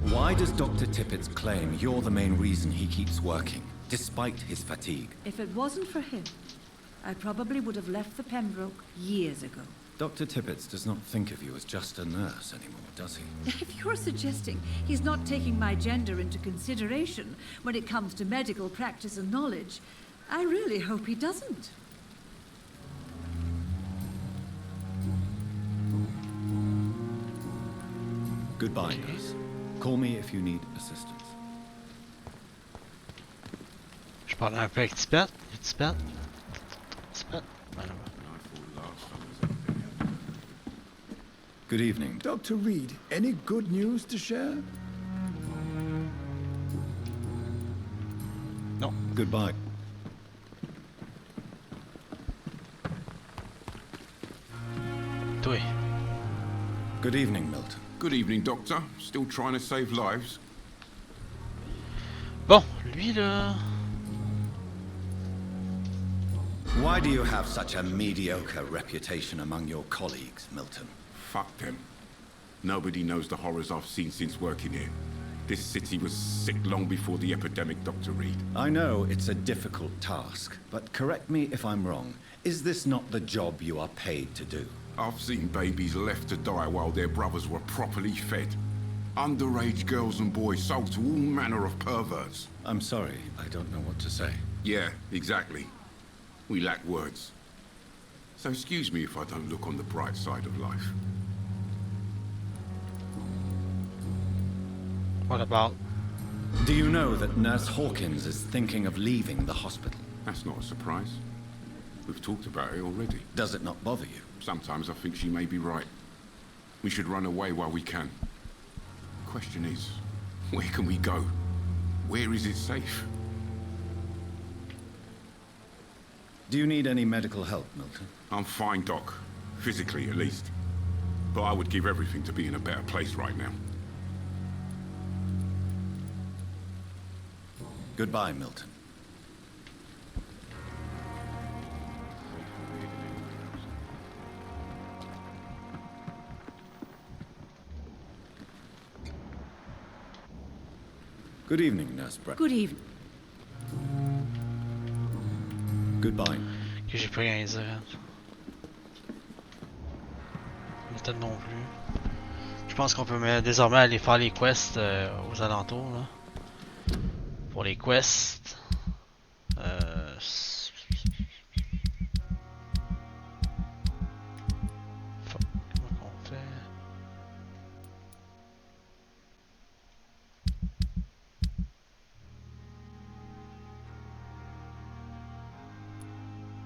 Why does Dr. Tippett's claim you're the main reason he keeps working, despite his fatigue? If it wasn't for him, I probably would have left the Pembroke years ago. Dr. Tippett does not think of you as just a nurse anymore, does he? If you're suggesting he's not taking my gender into consideration when it comes to medical practice and knowledge, I really hope he doesn't. Goodbye, nurse. Call me if you need assistance. Je parle un peu avec Tipet. Tipet. Good evening. Dr. Reed, any good news to share? No. Goodbye. Toi. Good evening, Milton. Good evening, Doctor. Still trying to save lives? Bon, lui là... Why do you have such a mediocre reputation among your colleagues, Milton? Fuck them. Nobody knows the horrors I've seen since working here. This city was sick long before the epidemic, Dr. Reed. I know it's a difficult task, but correct me if I'm wrong. Is this not the job you are paid to do? I've seen babies left to die while their brothers were properly fed. Underage girls and boys sold to all manner of perverts. I'm sorry, I don't know what to say. Yeah, exactly. We lack words. So excuse me if I don't look on the bright side of life. What about? Do you know that Nurse Hawkins is thinking of leaving the hospital? That's not a surprise. We've talked about it already. Does it not bother you? Sometimes I think she may be right. We should run away while we can. The question is, where can we go? Where is it safe? Do you need any medical help, Milton? I'm fine, Doc. Physically, at least. But I would give everything to be in a better place right now. Goodbye, Milton. Good evening, Nurse Brett. Good evening. Goodbye. Que j'ai pas rien à dire. Peut-être non plus. Je pense qu'on peut désormais aller faire les quests aux alentours là. Pour les quests.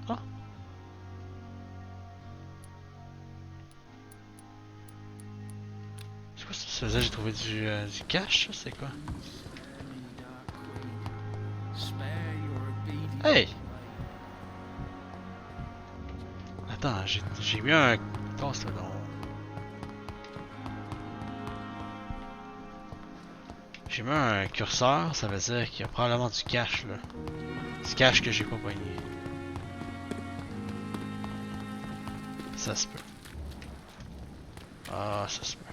Ah. C'est quoi ça faisait? J'ai trouvé du cash, c'est quoi? Hey! Attends, j'ai mis un... Passe là donc. J'ai mis un curseur, ça veut dire qu'il y a probablement du cash là. Du cash que j'ai pas pogné. Ça se peut. Ah, ça se peut.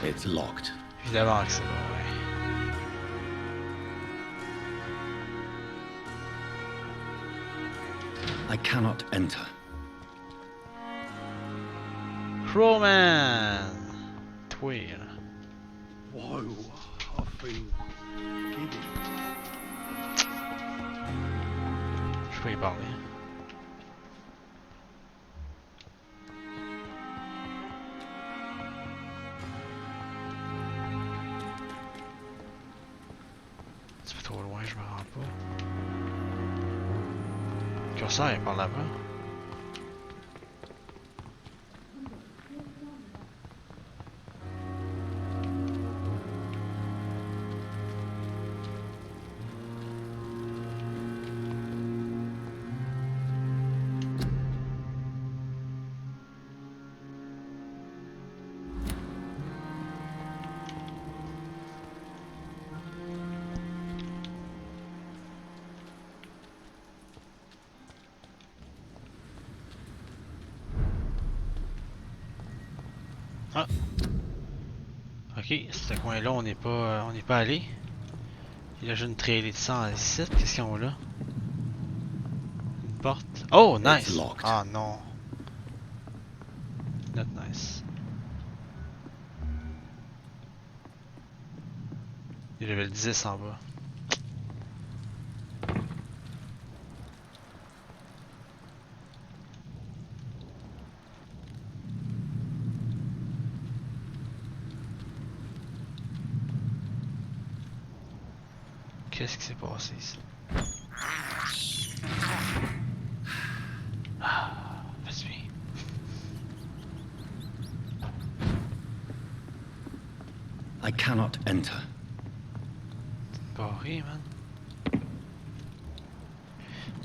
It's locked. Évidemment que c'est bon, ouais. I cannot enter. Crowman! Toi, là. Whoa, I feel giddy. Je peux y parler. C'est pas trop loin, je me rends pas. Le curseur est par là-bas. Ah. Ok, ce coin-là, on n'est pas allé. Il y a juste une traînée de sang ici. Qu'est-ce qu'ils ont là? Une porte. Oh, nice! Ah non. Not nice. Il y avait le 10 en bas. Qu'est-ce qui s'est passé ici? Ah, vas-y. I cannot enter. Barré, man.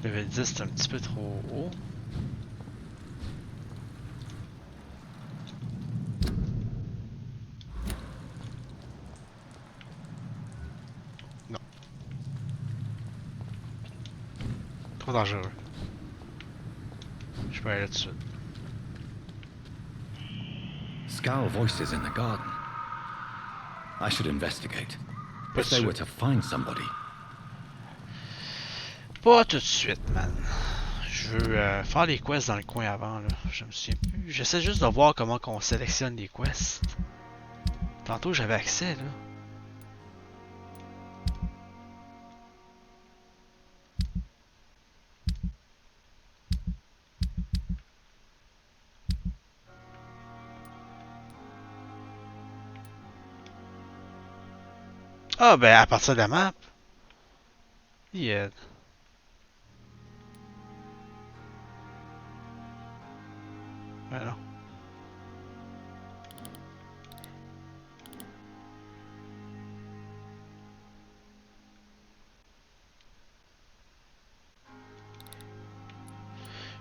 Level 10, c'est un petit peu trop haut. Non. Trop dangereux. Je peux aller là tout de suite. Scowl voices in the garden. I should investigate. If they were to find somebody. Pas tout de suite, man. Je veux faire les quests dans le coin avant, là. Je me souviens plus. J'essaie juste de voir comment on sélectionne les quests. Tantôt, j'avais accès, là. Ah, ben, à partir de la map. Yeah. Ben non.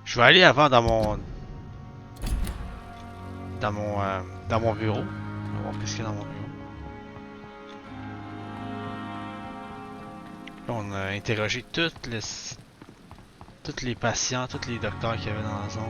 Je vais aller avant dans mon bureau. On va voir qu'est-ce qu'il y a dans mon bureau. Là, on a interrogé tous les patients, tous les docteurs qu'il y avait dans la zone.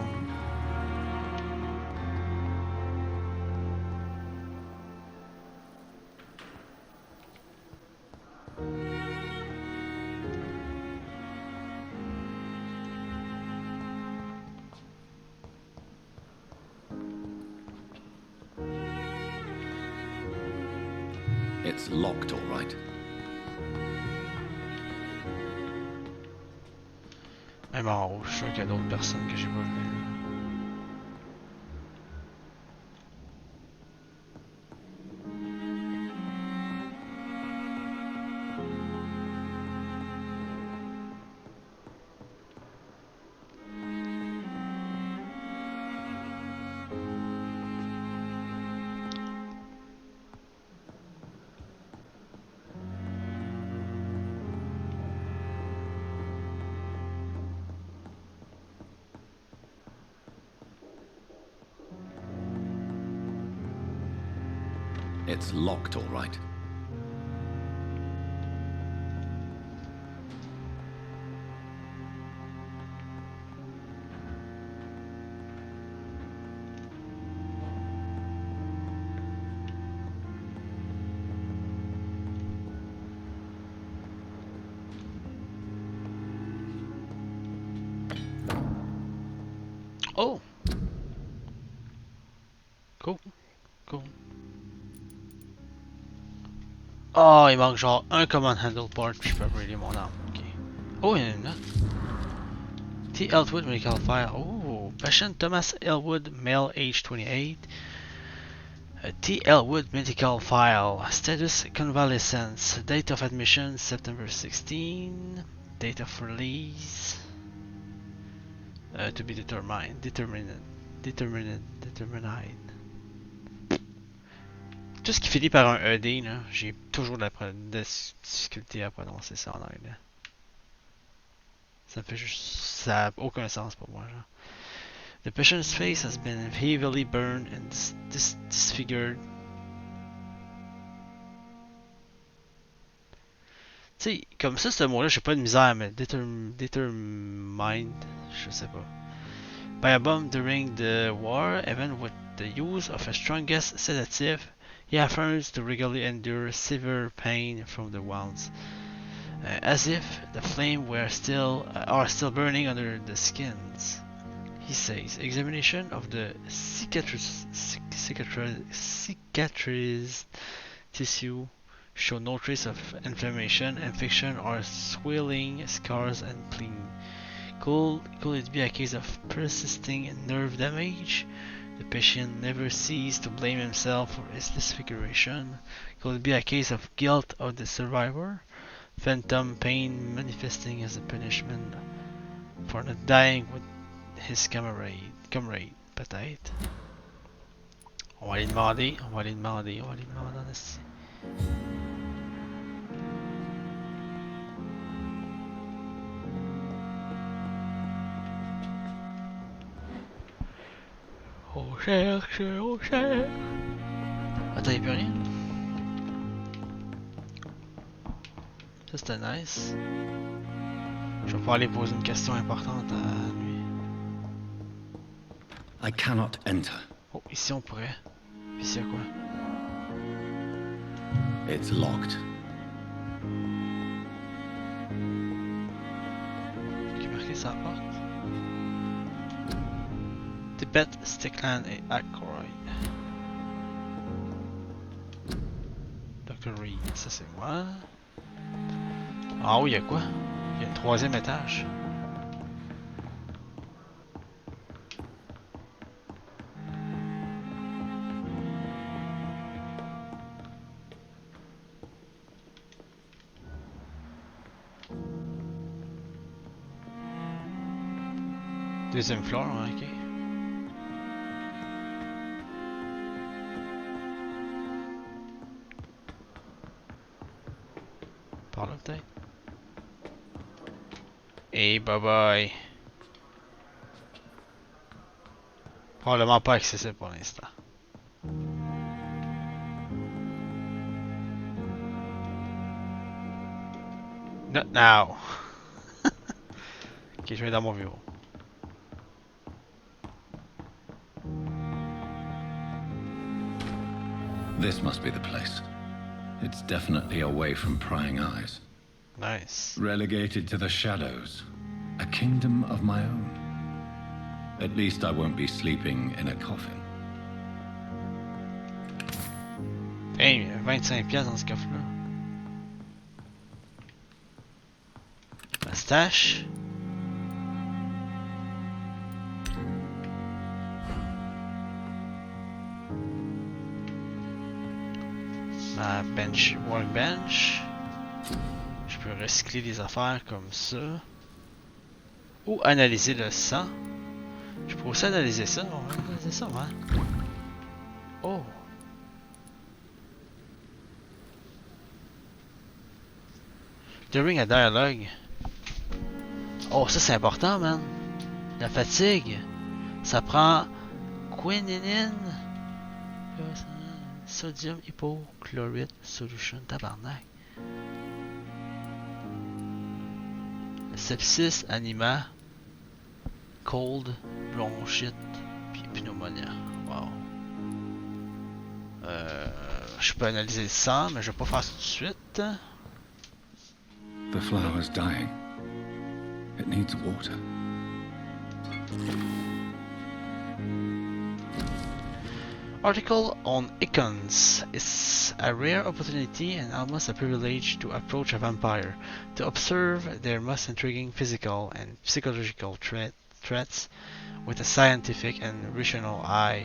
It's locked, all right. Même en haut, je suis sûr qu'il y a d'autres personnes que j'ai pas vues. It's locked, all right. Oh! Cool. Cool. Oh, il manque genre un command handle part puis je peux upgrader mon arme. Ok. Oh, il y en a une note. T. Elwood medical file. Oh, patient Thomas Elwood, male, age 28. T. Elwood medical file. Status convalescence. Date of admission September 16. Date of release to be determined. Determined. Tout ce qui finit par un ED, là, j'ai toujours de la difficulté à prononcer ça en anglais. Ça fait juste. Ça n'a aucun sens pour moi, genre. The patient's face has been heavily burned and disfigured. Tu sais, comme ça, ce mot-là, j'ai pas de misère, mais determined, je sais pas. By a bomb during the war, even with the use of a strongest sedative, he affirms to regularly endure severe pain from the wounds, as if the flame were are still burning under the skins. He says, examination of the cicatrice tissue show no trace of inflammation, infection, or swelling, scars, and clean. Could it be a case of persisting nerve damage? The patient never ceased to blame himself for his disfiguration. Could it be a case of guilt of the survivor? Phantom pain manifesting as a punishment for not dying with his comrade, peut-être. On va aller demander en esti. On cherche. Attends, y'a plus rien. Ça c'était nice. Je vais pouvoir aller poser une question importante à lui. I cannot enter. Oh, ici on pourrait. Puis ici y'a quoi? It's locked. Qui marqué sa porte? Tibet, Stickland et Ackroyd. Dr. Reed, ça c'est moi. Ah oui, y'a quoi? Y'a un troisième étage. Deuxième floor, hein, ok. Par là peut-être. Et bye bye. Probablement pas accessible pour l'instant. Not now. Ok, je vais dans mon bureau. This must be the place. It's definitely away from prying eyes. Nice. Relegated to the shadows. A kingdom of my own. At least I won't be sleeping in a coffin. Hey, il y a 25$ dans ce coffre-là. Ma stash. Ma workbench. Je peux recycler des affaires comme ça. Ou analyser le sang. Je peux aussi analyser ça. On va analyser ça, ouais. Oh. During a dialogue. Oh, ça c'est important, man. La fatigue. Ça prend quinine. Sodium hypochlorite solution, tabarnak. Sepsis anima, cold, bronchite, puis pneumonia. Wow. Je peux analyser le sang, mais je vais pas faire ça tout de suite. The flower's dying. It needs water. Article on icons is a rare opportunity and almost a privilege to approach a vampire, to observe their most intriguing physical and psychological threats with a scientific and rational eye.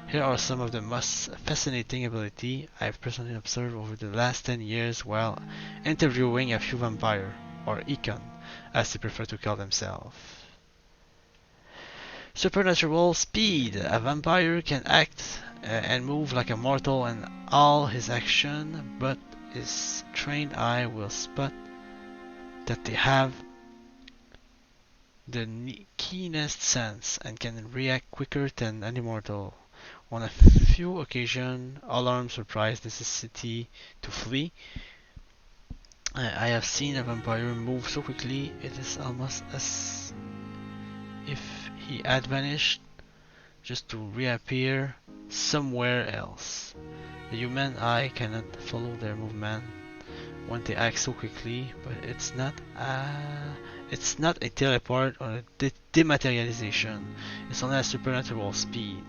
Here are some of the most fascinating ability I've personally observed over the last 10 years while interviewing a few vampire, or icon, as they prefer to call themselves. Supernatural speed. A vampire can act and move like a mortal in all his action, but his trained eye will spot that they have the keenest sense and can react quicker than any mortal. On a few occasions, alarm, surprise, necessity to flee. I have seen a vampire move so quickly it is almost as if he had vanished, just to reappear somewhere else. The human eye cannot follow their movement when they act so quickly, but it's not a teleport or a dematerialization. It's only a supernatural speed.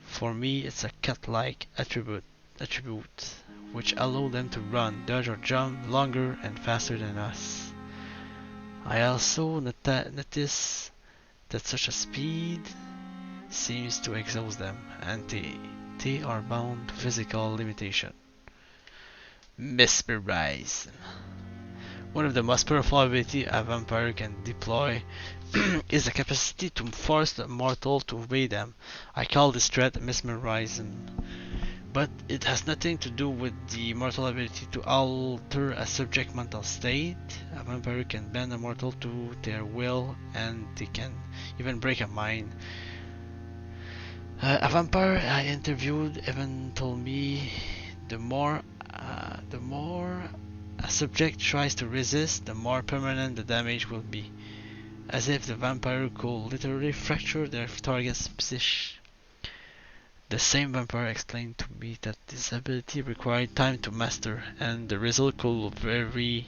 For me, it's a cat-like attribute which allow them to run, dodge, or jump longer and faster than us. I also notice that such a speed seems to exhaust them, and they are bound to physical limitation. Mesmerize. One of the most powerful abilities a vampire can deploy is the capacity to force the mortal to obey them. I call this trait mesmerism, but it has nothing to do with the mortal ability to alter a subject's mental state. A vampire can bend a mortal to their will, and they can even break a mind. A vampire I interviewed even told me the more a subject tries to resist, the more permanent the damage will be, as if the vampire could literally fracture their target's psyche. The same vampire explained to me that this ability required time to master, and the result could vary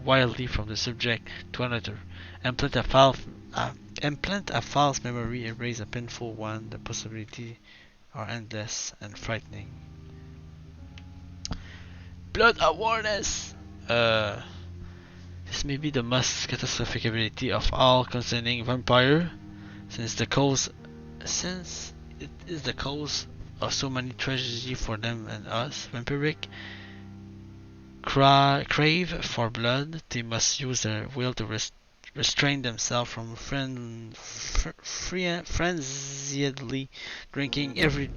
wildly from the subject to another. Implant a false memory, erase a painful one. The possibilities are endless and frightening. Blood awareness! This may be the most catastrophic ability of all concerning vampire, since it is the cause of so many tragedy for them and us. Vampiric crave for blood. They must use their will to restrain themselves from frenziedly drinking every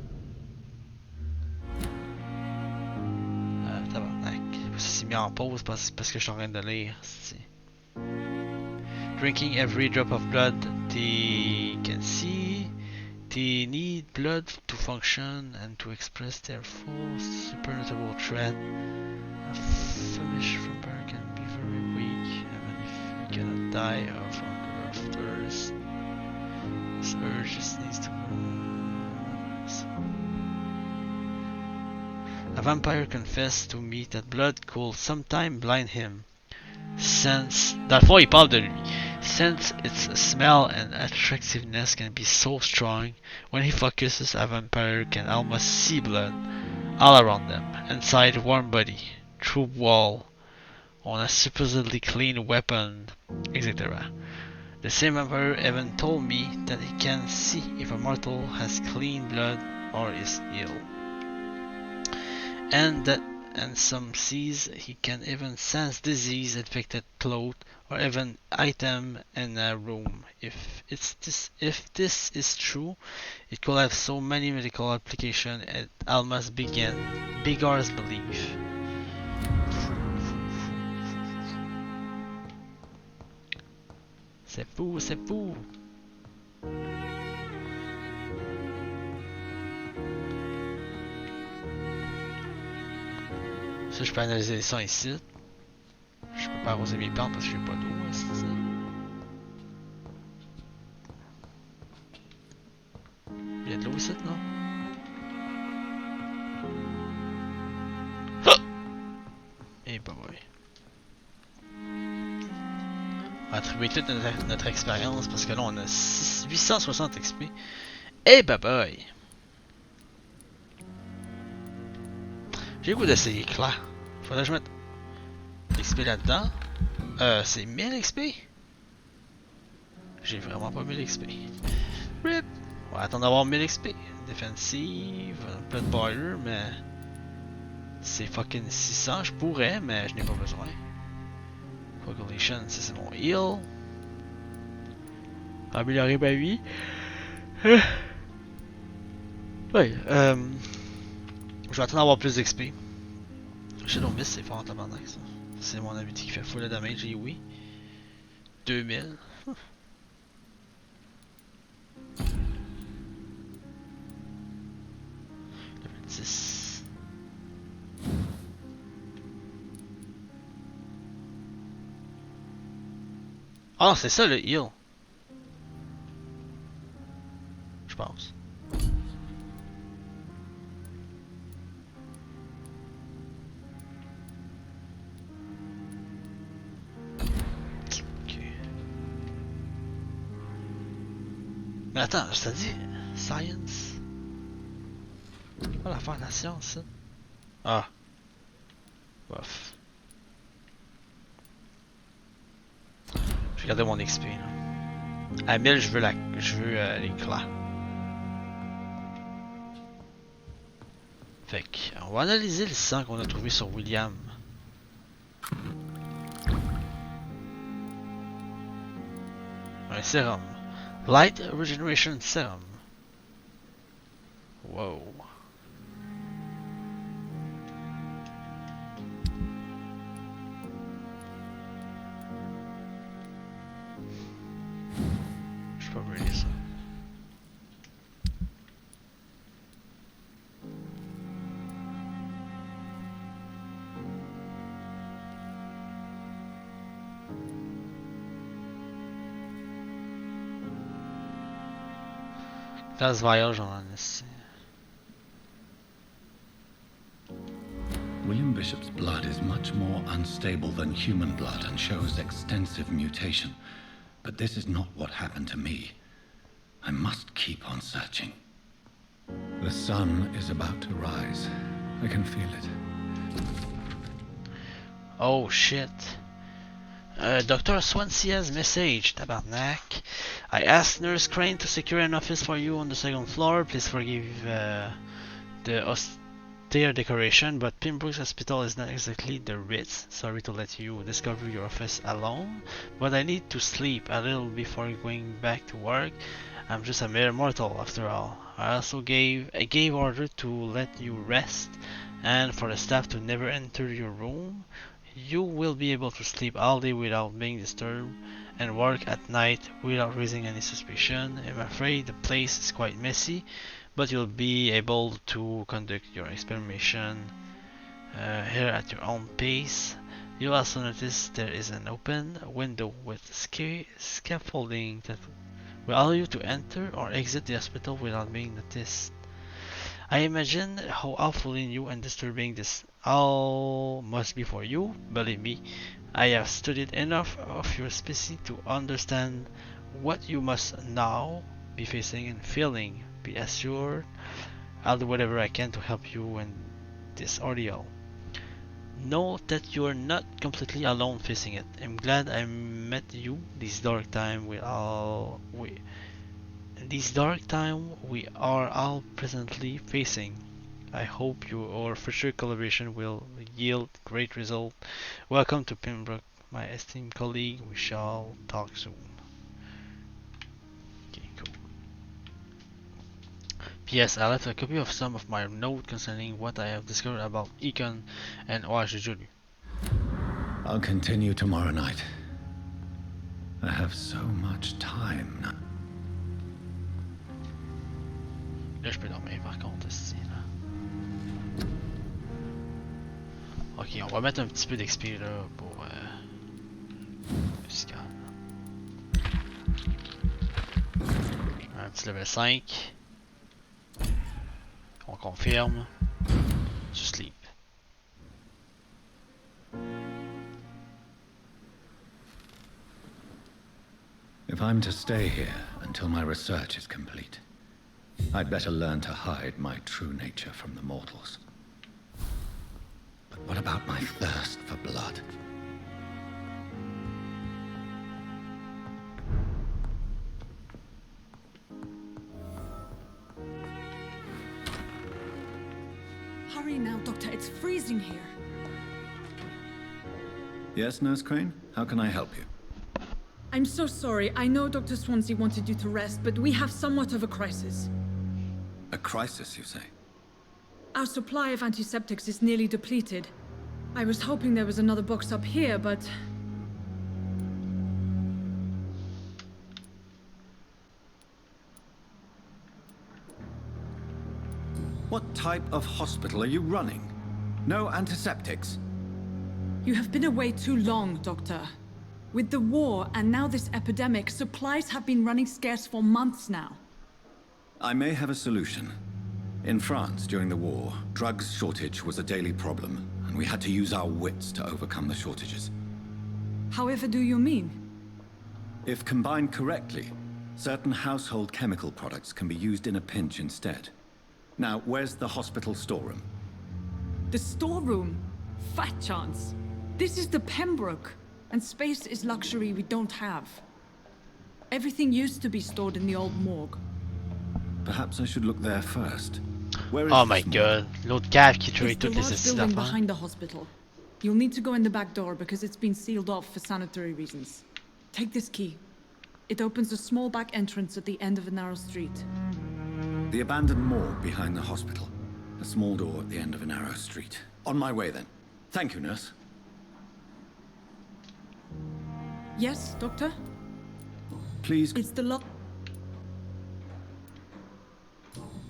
c'est mis en pause parce que je suis en train de lire. Drinking every drop of blood they can see. They need blood to function and to express their full supernatural threat. A famished vampire can be very weak, even if he cannot die of hunger or thirst. This urge just needs to A vampire confessed to me that blood could sometimes blind him, since, dans le fond il parle de lui, since its smell and attractiveness can be so strong. When he focuses, a vampire can almost see blood all around them, inside warm body, through wall, on a supposedly clean weapon, etc. The same vampire even told me that he can see if a mortal has clean blood or is ill. And that in some seas he can even sense disease, infected clothes, or even item in a room. If this is true, it could have so many medical applications it almost beggars belief. C'est fou, c'est fou. Ça, je peux analyser les sons ici. Je peux pas arroser mes plantes parce que j'ai pas d'eau, c'est ça. Il y a de l'eau ici, non? Ah! Et bah ouais. On va attribuer toute notre expérience parce que là on a 860 XP. Et bah boy! J'ai le goût d'essayer clair. Faudrait que je mette l'XP là-dedans. C'est 1000 XP? J'ai vraiment pas 1000 XP. RIP! On va attendre d'avoir 1000 XP. Défensive, un peu de boiler, mais c'est fucking 600. Je pourrais, mais je n'ai pas besoin. Coagulation, ça c'est mon heal. Améliorer ma vie. Ouais, je vais attendre d'avoir plus d'XP. Shadow Mist, c'est fort en tabarnak ça. C'est mon ability qui fait full damage et oui. 2000. Level 10. Ah, c'est ça le heal. Je pense. Mais attends, je t'ai dit science. Pas l'affaire de la science, ça. Ah. Bof. Je vais garder mon XP là. À 1000, je veux l'éclat. Fait que, on va analyser le sang qu'on a trouvé sur William. Un sérum. Light Regeneration Serum. Wow. Je peux pas brûler ça. Classe vial, j'en ai ici. William Bishop's blood is much more unstable than human blood and shows extensive mutation. But this is not what happened to me. I must keep on searching. The sun is about to rise. I can feel it. Oh shit. Dr. Swansea's message, tabarnak. I asked Nurse Crane to secure an office for you on the second floor. Please forgive the austere decoration, but Pembroke Hospital is not exactly the Ritz. Sorry to let you discover your office alone, but I need to sleep a little before going back to work. I'm just a mere mortal after all. I also gave order to let you rest, and for the staff to never enter your room. You will be able to sleep all day without being disturbed, and work at night without raising any suspicion. I'm afraid the place is quite messy, but you'll be able to conduct your experimentation here at your own pace. You'll also notice there is an open window with scaffolding that will allow you to enter or exit the hospital without being noticed. I imagine how awfully new and disturbing this all must be for you. Believe me, I have studied enough of your species to understand what you must now be facing and feeling. Be assured, I'll do whatever I can to help you in this ordeal. Know that you're not completely alone facing it. I'm glad I met you this dark time we are all presently facing. I hope your future collaboration will yield great result. Welcome to Pembroke, my esteemed colleague. We shall talk soon. Okay, cool. P.S. I left a copy of some of my notes concerning what I have discovered about Econ and Oajujulu. I'll continue tomorrow night. I have so much time now. Là, je peux dormir par contre ici. Là. Ok, on va mettre un petit peu d'XP là pour un petit level 5. On confirme. To sleep. If I'm to stay here until my research is complete, I'd better learn to hide my true nature from the mortals. But what about my thirst for blood? Hurry now, Doctor. It's freezing here. Yes, Nurse Crane? How can I help you? I'm so sorry. I know Dr. Swansea wanted you to rest, but we have somewhat of a crisis. A crisis, you say? Our supply of antiseptics is nearly depleted. I was hoping there was another box up here, but... What type of hospital are you running? No antiseptics? You have been away too long, Doctor. With the war and now this epidemic, supplies have been running scarce for months now. I may have a solution. In France, during the war, drugs shortage was a daily problem, and we had to use our wits to overcome the shortages. However do you mean? If combined correctly, certain household chemical products can be used in a pinch instead. Now, where's the hospital storeroom? The storeroom? Fat chance. This is the Pembroke, and space is luxury we don't have. Everything used to be stored in the old morgue. Perhaps I should look there first. Where is oh my god, l'autre cave qui tuait toutes les It's the large building behind the hospital. You'll need to go in the back door because it's been sealed off for sanitary reasons. Take this key. It opens a small back entrance at the end of a narrow street. The abandoned morgue behind the hospital. A small door at the end of a narrow street. On my way then. Thank you, nurse. Yes, Doctor? Please. It's the lock.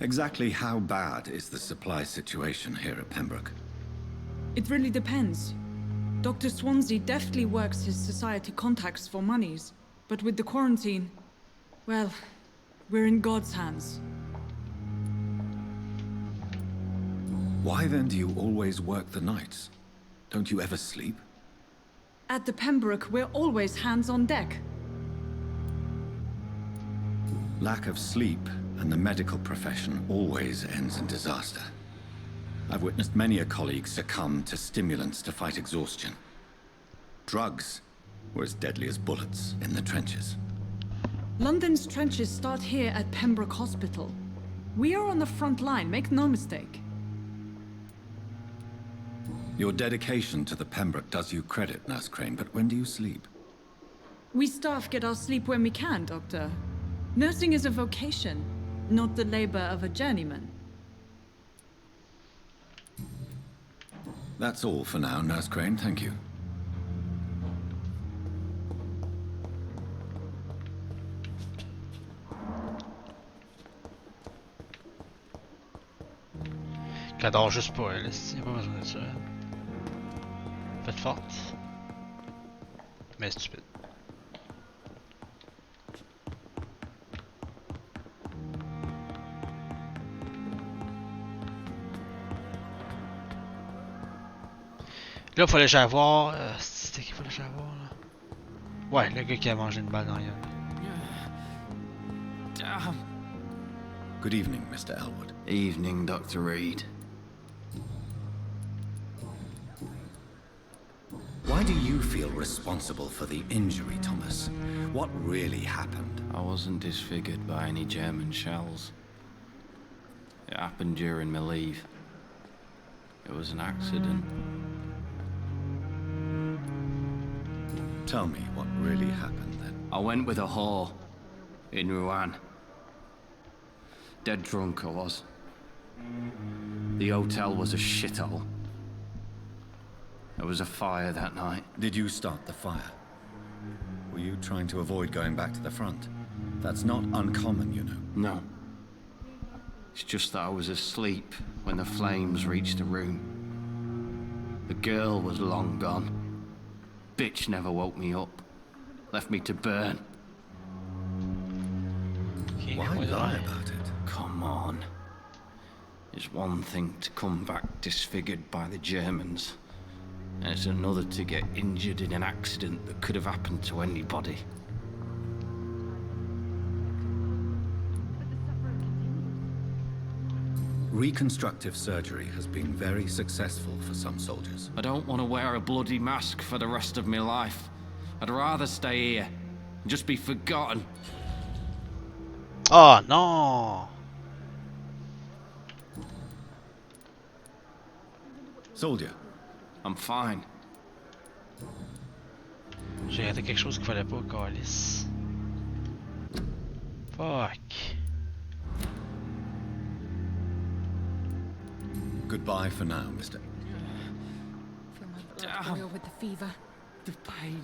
Exactly how bad is the supply situation here at Pembroke? It really depends. Dr. Swansea deftly works his society contacts for monies, but with the quarantine, well, we're in God's hands. Why then do you always work the nights? Don't you ever sleep? At the Pembroke, we're always hands on deck. Lack of sleep and the medical profession always ends in disaster. I've witnessed many a colleague succumb to stimulants to fight exhaustion. Drugs were as deadly as bullets in the trenches. London's trenches start here at Pembroke Hospital. We are on the front line, make no mistake. Your dedication to the Pembroke does you credit, Nurse Crane, but when do you sleep? We staff get our sleep when we can, Doctor. Nursing is a vocation, not the labor of a journeyman. That's all for now, Nurse Crane, thank you. J'adore juste pas elle, il n'y a pas besoin de ça. Faites forte, mais stupide. Là, il fallait que j'aille voir. C'était qui fallait que j'aille voir là? Ouais, le gars qui a mangé une balle dans la gueule. Good evening, Mr. Elwood. Evening, Dr. Reed. Why do you feel responsible for the injury, Thomas? What really happened? I wasn't disfigured by any German shells. It happened during my leave. It was an accident. Tell me what really happened then. I went with a whore in Rouen. Dead drunk I was. The hotel was a shithole. There was a fire that night. Did you start the fire? Were you trying to avoid going back to the front? That's not uncommon, you know. No. It's just that I was asleep when the flames reached the room. The girl was long gone. Bitch never woke me up. Left me to burn. Why lie about it? Come on. It's one thing to come back disfigured by the Germans, and it's another to get injured in an accident that could have happened to anybody. Reconstructive surgery has been very successful for some soldiers. I don't want to wear a bloody mask for the rest of my life. I'd rather stay here and just be forgotten. Oh non! Soldier. I'm fine. J'ai raté quelque chose qu'il fallait pas, calice. Fuck. Goodbye for now, Mr. Feel my blood boil with the fever. The pain.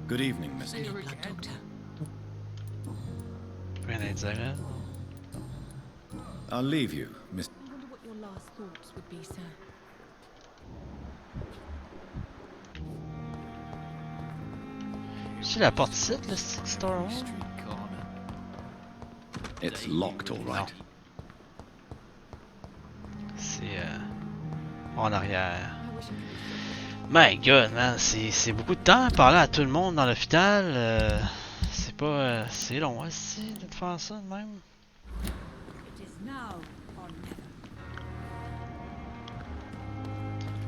Good evening, Mr. Blood doctor. Rien à dire, hein? I'll leave you, Mr. I wonder what your last thoughts would be, sir. C'est la porte ici, le store room? It's locked, all right. C'est en arrière. My God, man, c'est beaucoup de temps à parler à tout le monde dans l'hôpital. C'est pas, c'est long aussi de faire ça de même.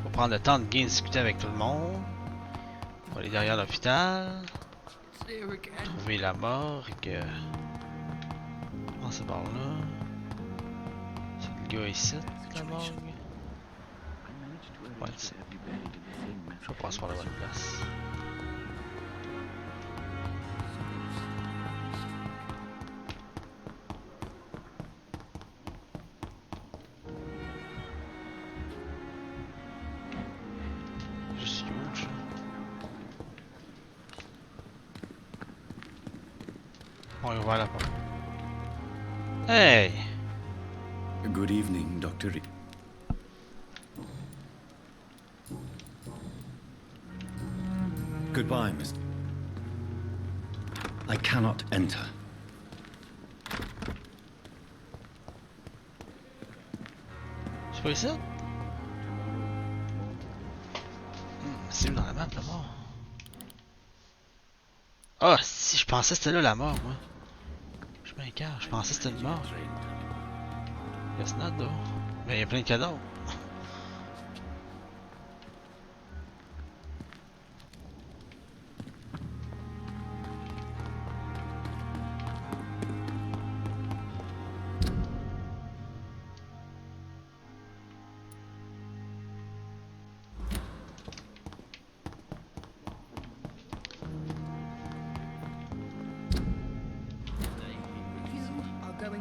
Faut prendre le temps de bien discuter avec tout le monde. On va aller derrière l'hôpital. Trouver la morgue. Oh, c'est par là. C'est le gars ici, la morgue. Ouais, c'est. Je passe par la bonne place. Je suis huge. On va là-bas. Hey! Good evening, Dr. Goodbye, Mr. I cannot enter. C'est pas ici? C'est où dans la map, la mort? Ah, si, je pensais que c'était là la mort, moi. Je m'incarne, je pensais que c'était une mort. Guess not, though. Mais il y a plein de cadavres.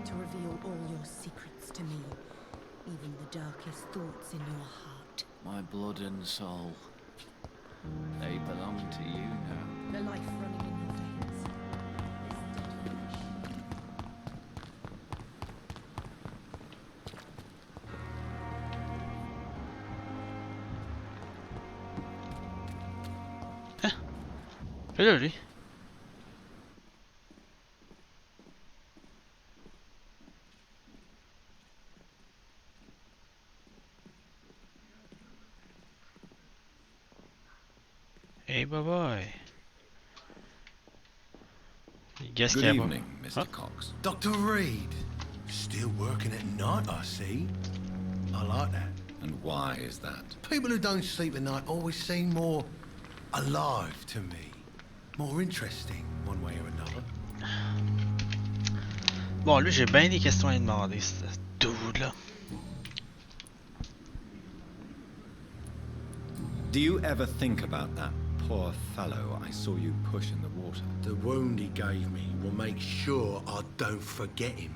To reveal all your secrets to me, even the darkest thoughts in your heart. My blood and soul, they belong to you now. The life running in your veins. Hein? Fais là, lui. Hey, bye-bye. Good evening, Mr. Cox. Dr. Reed, still working at night, I see. I like that. And why is that? People who don't sleep at night always seem more alive to me. More interesting, one way or another. Bon, lui, j'ai bien des questions à lui demander, ce dude-là. Do you ever think about that poor fellow I saw you push in the water? The wound he gave me will make sure I don't forget him.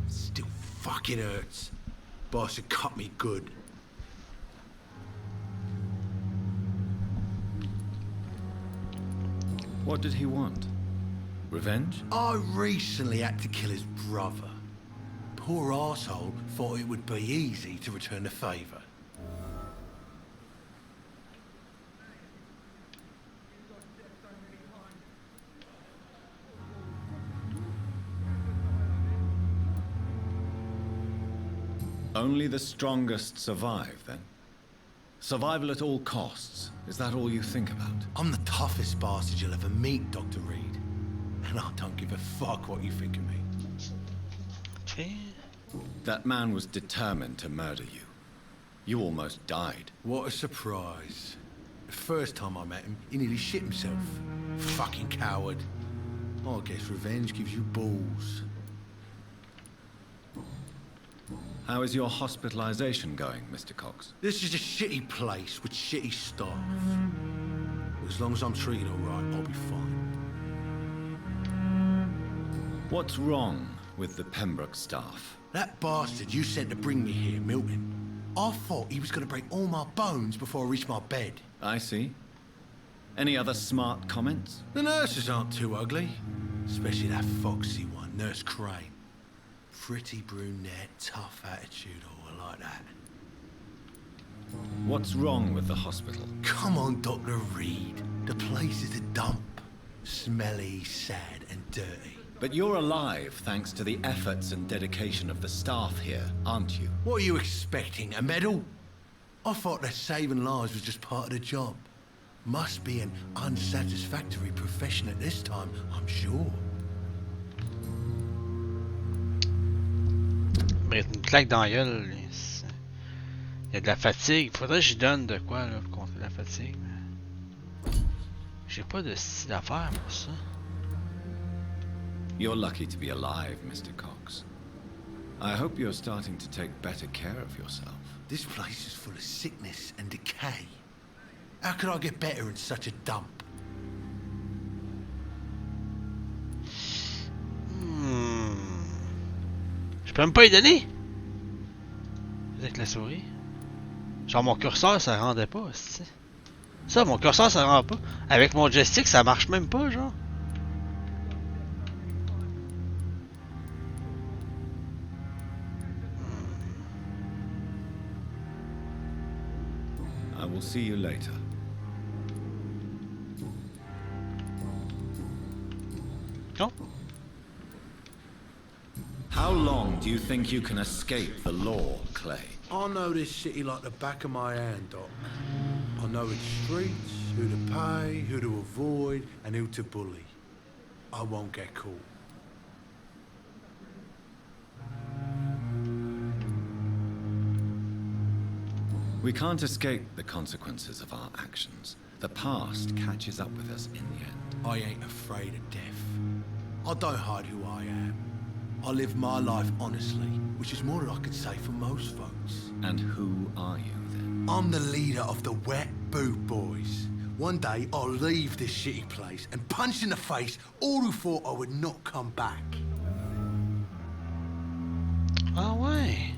Still fucking hurts. Boss had cut me good. What did he want? Revenge? I recently had to kill his brother. Poor arsehole thought it would be easy to return the favour. Only the strongest survive, then? Survival at all costs. Is that all you think about? I'm the toughest bastard you'll ever meet, Dr. Reed. And I don't give a fuck what you think of me. Okay. That man was determined to murder you. You almost died. What a surprise. The first time I met him, he nearly shit himself. Fucking coward. I guess revenge gives you balls. How is your hospitalization going, Mr. Cox? This is a shitty place with shitty staff. But as long as I'm treated all right, I'll be fine. What's wrong with the Pembroke staff? That bastard you sent to bring me here, Milton. I thought he was going to break all my bones before I reached my bed. I see. Any other smart comments? The nurses aren't too ugly. Especially that foxy one, Nurse Crane. Pretty brunette, tough attitude, all like that. What's wrong with the hospital? Come on, Dr. Reed. The place is a dump. Smelly, sad, and dirty. But you're alive thanks to the efforts and dedication of the staff here, aren't you? What are you expecting, a medal? I thought that saving lives was just part of the job. Must be an unsatisfactory profession at this time, I'm sure. Une claque dans la gueule. Il y a de la fatigue. Faudrait que j'y donne de quoi là, pour contrer la fatigue. J'ai pas de style d'affaires pour ça. You're lucky to be alive, Mr. Cox. I hope you're starting to take better care of yourself. This place is full of sickness and decay. How could I get better in such a dump? Je peux même pas y donner. Avec la souris. Genre mon curseur ça rendait pas, c'est ça, mon curseur ça rend pas. Avec mon joystick ça marche même pas, genre. I will see you later. Oh. How long do you think you can escape the law, Clay? I know this city like the back of my hand, Doc. I know its streets, who to pay, who to avoid, and who to bully. I won't get caught. We can't escape the consequences of our actions. The past catches up with us in the end. I ain't afraid of death. I don't hide who I am. I live my life honestly, which is more than I could say for most folks. And who are you, then? I'm the leader of the Wet Boot Boys. One day, I'll leave this shitty place and punch in the face all who thought I would not come back. Ah ouais.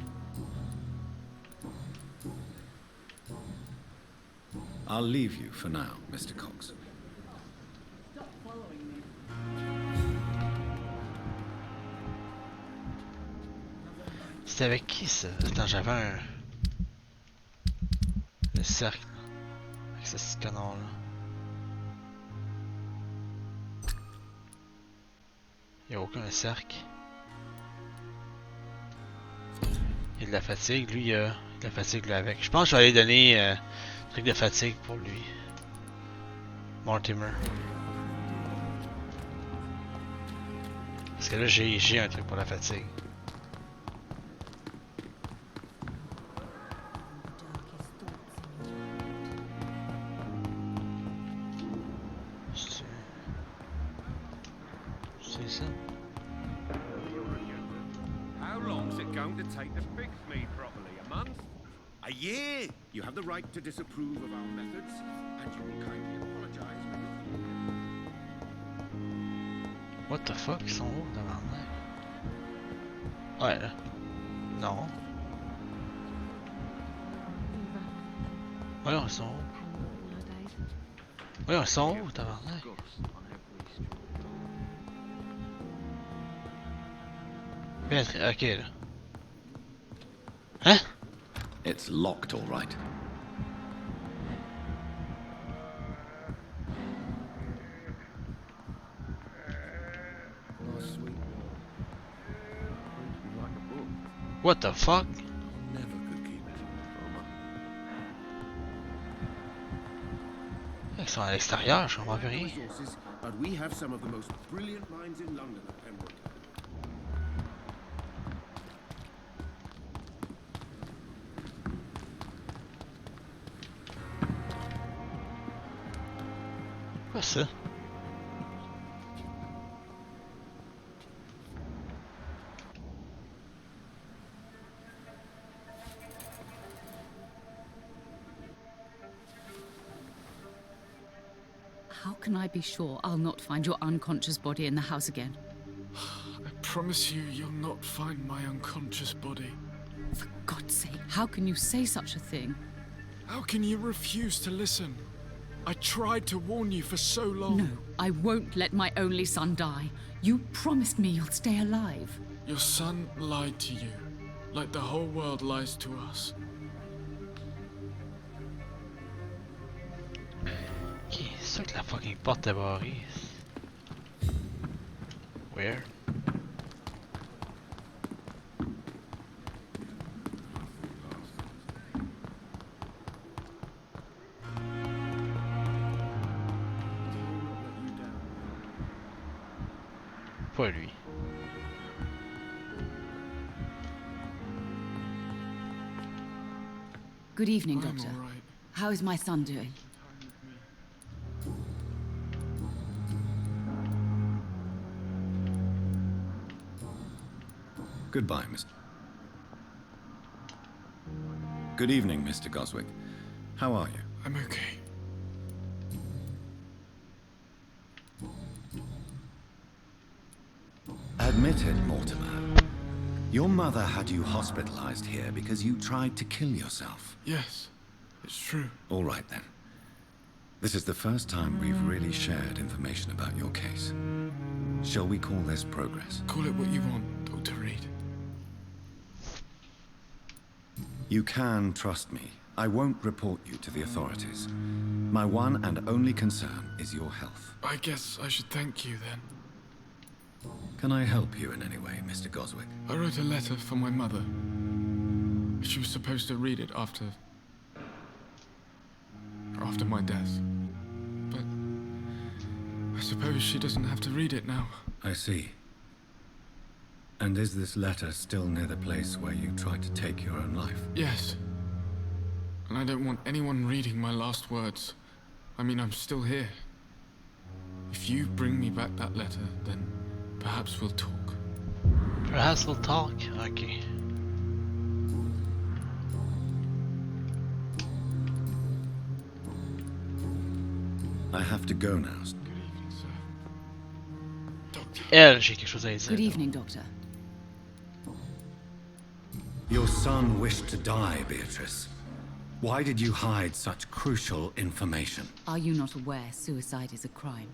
I'll leave you for now, Mr. Cox. C'était avec qui ça? Attends, j'avais un... Le cercle. Avec ce petit canon là. Il n'y a aucun cercle. Il y a de la fatigue, lui il y a de la fatigue là avec. Je pense que je vais aller donner un truc de fatigue pour lui. Mortimer. Parce que là j'ai un truc pour la fatigue. How long's it going to take to fix me properly? A month? A year? You have the right to disapprove of our methods, and you will kindly apologize when you... What the fuck? Ils sont où, tabarnak? Ouais, là. Non. Voyons, ils sont où? Voyons, ils sont où, tabarnak? Bien, ok, là. Hein? It's locked, all right. What the fuck? sont à l'extérieur, je comprends plus rien. But we have some of the most brilliant minds in London at Pembroke. Quoi ça? How can I be sure I'll not find your unconscious body in the house again? I promise you, you'll not find my unconscious body. For God's sake, how can you say such a thing? How can you refuse to listen? I tried to warn you for so long. No, I won't let my only son die. You promised me you'll stay alive. Your son lied to you, like the whole world lies to us. Ok, c'est sûr que la fucking porte est barrée. Where? Pas lui. Good evening, Doctor. How is my son doing? Goodbye, Mr. Good evening, Mr. Goswick. How are you? I'm okay. Admit it, Mortimer. Your mother had you hospitalized here because you tried to kill yourself. Yes, it's true. All right, then. This is the first time we've really shared information about your case. Shall we call this progress? Call it what you want, Dr. Reed. You can trust me. I won't report you to the authorities. My one and only concern is your health. I guess I should thank you then. Can I help you in any way, Mr. Goswick? I wrote a letter for my mother. She was supposed to read it after my death. But I suppose she doesn't have to read it now. I see. And is this letter still near the place where you tried to take your own life? Yes. And I don't want anyone reading my last words. I mean, I'm still here. If you bring me back that letter, then perhaps we'll talk. Perhaps we'll talk? Okay. I have to go now. Elle, j'ai quelque chose à dire. Good evening, Doctor. Your son wished to die, Beatrice. Why did you hide such crucial information? Are you not aware suicide is a crime?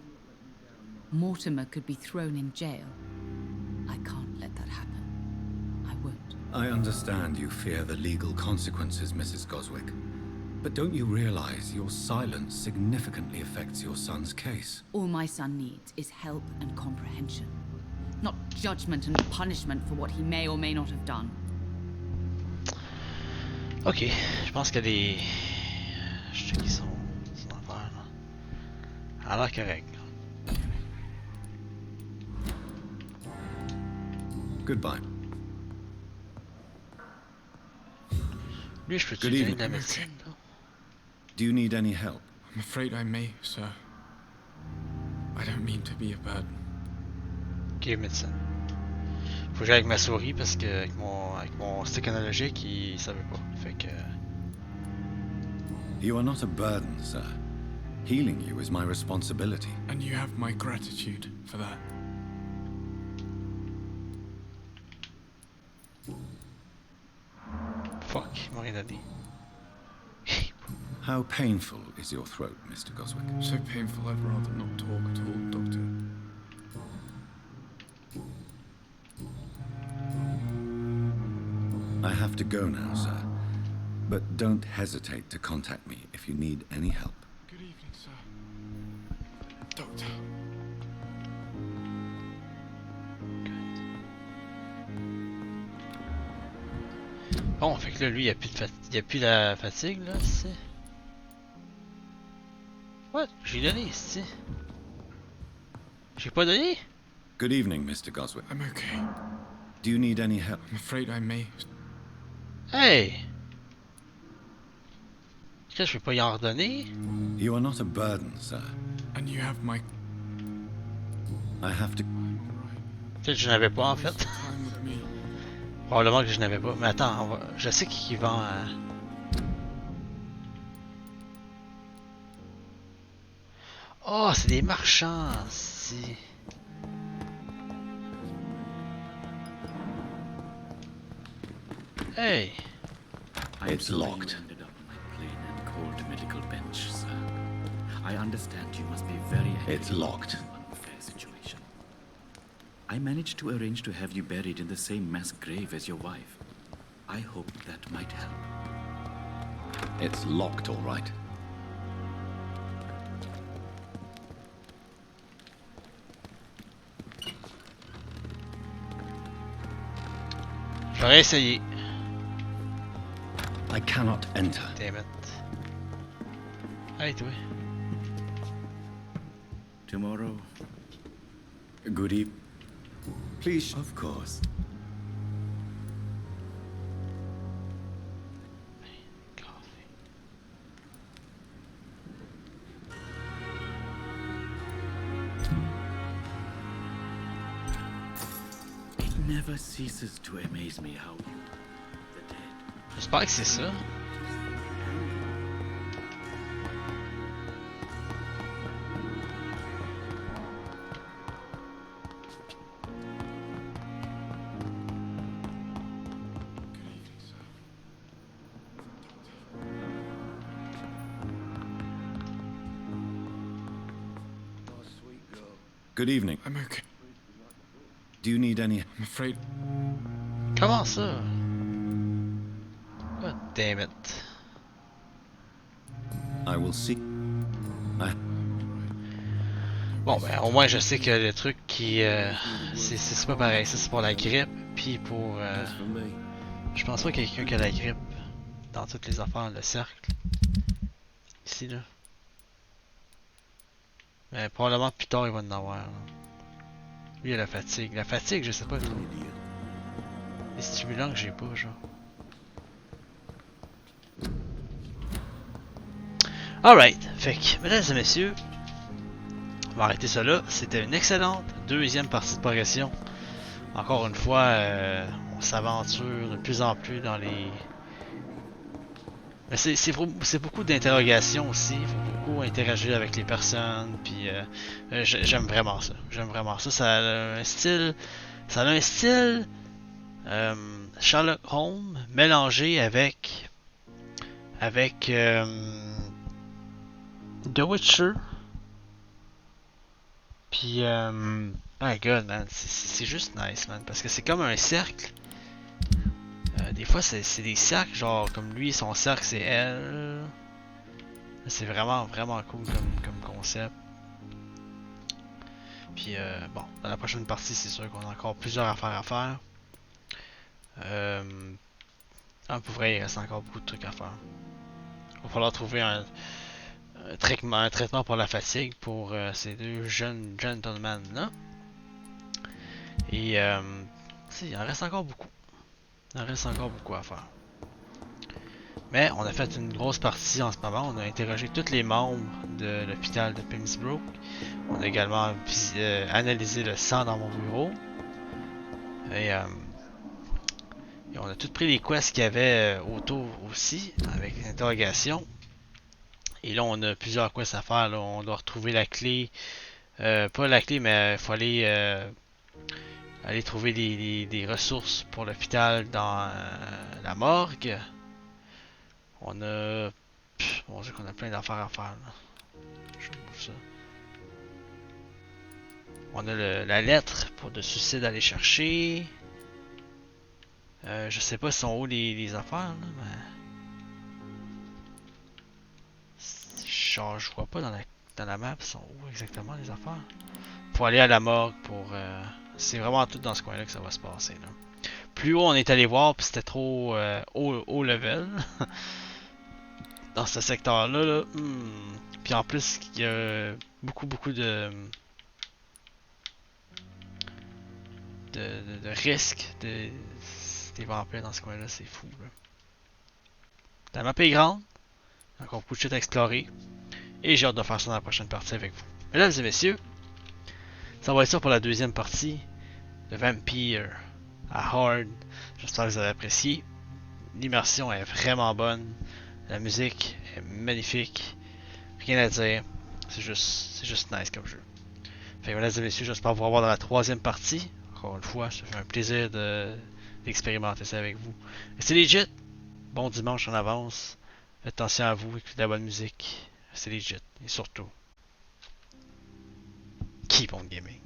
Mortimer could be thrown in jail. I can't let that happen. I won't. I understand you fear the legal consequences, Mrs. Goswick. But don't you realize your silence significantly affects your son's case? All my son needs is help and comprehension. Not judgment and punishment for what he may or may not have done. Ok, je pense qu'il y a des... Je sais qu'ils sont en affaire là. Elle a l'air correct. Goodbye. Lui, je peux te Good donner evening. de la médecine là? Do you need any help? I'm afraid I may, sir. I don't mean to be a burden. Ok, médecine. Faut que j'aille avec ma souris parce que avec mon stick analogique, ça veut pas. Fait que... You are not a burden, sir. Healing you is my responsibility. And you have my gratitude for that. Fuck, il m'a rien donné. How painful is your throat, Mr. Goswick? So painful I'd rather not talk at all, Doctor. I have to go now, sir. But don't hesitate to contact me if you need any help. Good evening, sir. Doctor. Bon, fait que là, lui, il y a plus la fatigue, là, c'est... What? J'ai donné ici. J'ai pas donné? Good evening, Mr. Goswick. I'm okay. Do you need any help? I'm afraid I may. Hey! Qu'est-ce que je peux pas y en redonner? You are not a burden, sir. And you have my... I have to... Peut-être que je n'avais pas en fait. Probablement que je n'avais pas. Mais attends, je sais qui vend... Oh, c'est des marchands, si. Hey! It's locked. Ended up on my plain and cold medical bench, sir. I understand you must be very angry. It's locked. Unfair situation. I managed to arrange to have you buried in the same mass grave as your wife. I hope that might help. It's locked, all right. J'aurais essayé. I cannot enter. Damn it. Allez, toi. Tomorrow. Good evening. Please. Of course. It never ceases to amaze me how you, the dead. J'espère que c'est ça. Good evening. I'm okay. Do you need any... I'm afraid... Comment ça? God damn it. I will see. Bon, ben au moins je sais que le truc qui... c'est pas pareil, ça c'est pour la grippe, puis pour... je pense pas qu'il y a quelqu'un qui a la grippe dans toutes les affaires, le cercle. Ici, là. Mais probablement plus tard il va en avoir. Là. Lui il a la fatigue. La fatigue, je sais pas. Les stimulants que j'ai pas, genre. Alright, fait que, mesdames et messieurs, on va arrêter ça là. C'était une excellente deuxième partie de progression. Encore une fois, on s'aventure de plus en plus dans les... Mais c'est beaucoup d'interrogations aussi. Il faut beaucoup interagir avec les personnes. Puis j'aime vraiment ça. J'aime vraiment ça. Ça a un style. Ça a un style Sherlock Holmes mélangé avec The Witcher. Puis my god man, c'est juste nice man, parce que c'est comme un cercle. Des fois c'est des cercles, genre comme lui son cercle c'est elle. C'est vraiment cool comme concept. Puis bon, dans la prochaine partie c'est sûr qu'on a encore plusieurs affaires à faire. Pour vrai il reste encore beaucoup de trucs à faire. Il va falloir trouver un traitement pour la fatigue pour ces deux jeunes gentlemen là. Et il en reste encore beaucoup. Il en reste encore beaucoup à faire. Mais on a fait une grosse partie en ce moment. On a interrogé tous les membres de l'hôpital de Pembroke. On a également analysé le sang dans mon bureau. Et on a tout pris les quests qu'il y avait autour aussi, avec l'interrogation. Et là, on a plusieurs quests à faire. Là. On doit retrouver la clé. Pas la clé, mais il faut aller trouver des ressources pour l'hôpital dans la morgue. On a... Bon Dieu qu'on a plein d'affaires à faire. Là. Je trouve ça. On a la lettre pour le suicide à aller chercher. Je sais pas si sont où les affaires, là, mais... Genre, je vois pas dans la map, sont où exactement les affaires. Faut aller à la morgue pour... C'est vraiment tout dans ce coin-là que ça va se passer, là. Plus haut on est allé voir, puis c'était trop haut level. dans ce secteur-là. Là, Puis en plus, il y a beaucoup de risques des vampires dans ce coin-là, c'est fou. Là. La map est grande, encore beaucoup de shit à explorer, et j'ai hâte de faire ça dans la prochaine partie avec vous. Mesdames et messieurs, ça va être ça pour la deuxième partie de Vampyr à Hard. J'espère que vous avez apprécié. L'immersion est vraiment bonne, la musique est magnifique, rien à dire, c'est juste nice comme jeu. Fait que mesdames et messieurs, j'espère vous revoir dans la troisième partie. Encore une fois, ça fait un plaisir d'expérimenter ça avec vous. C'est legit. Bon dimanche en avance. Faites attention à vous, écoutez de la bonne musique. C'est legit. Et surtout, keep on gaming.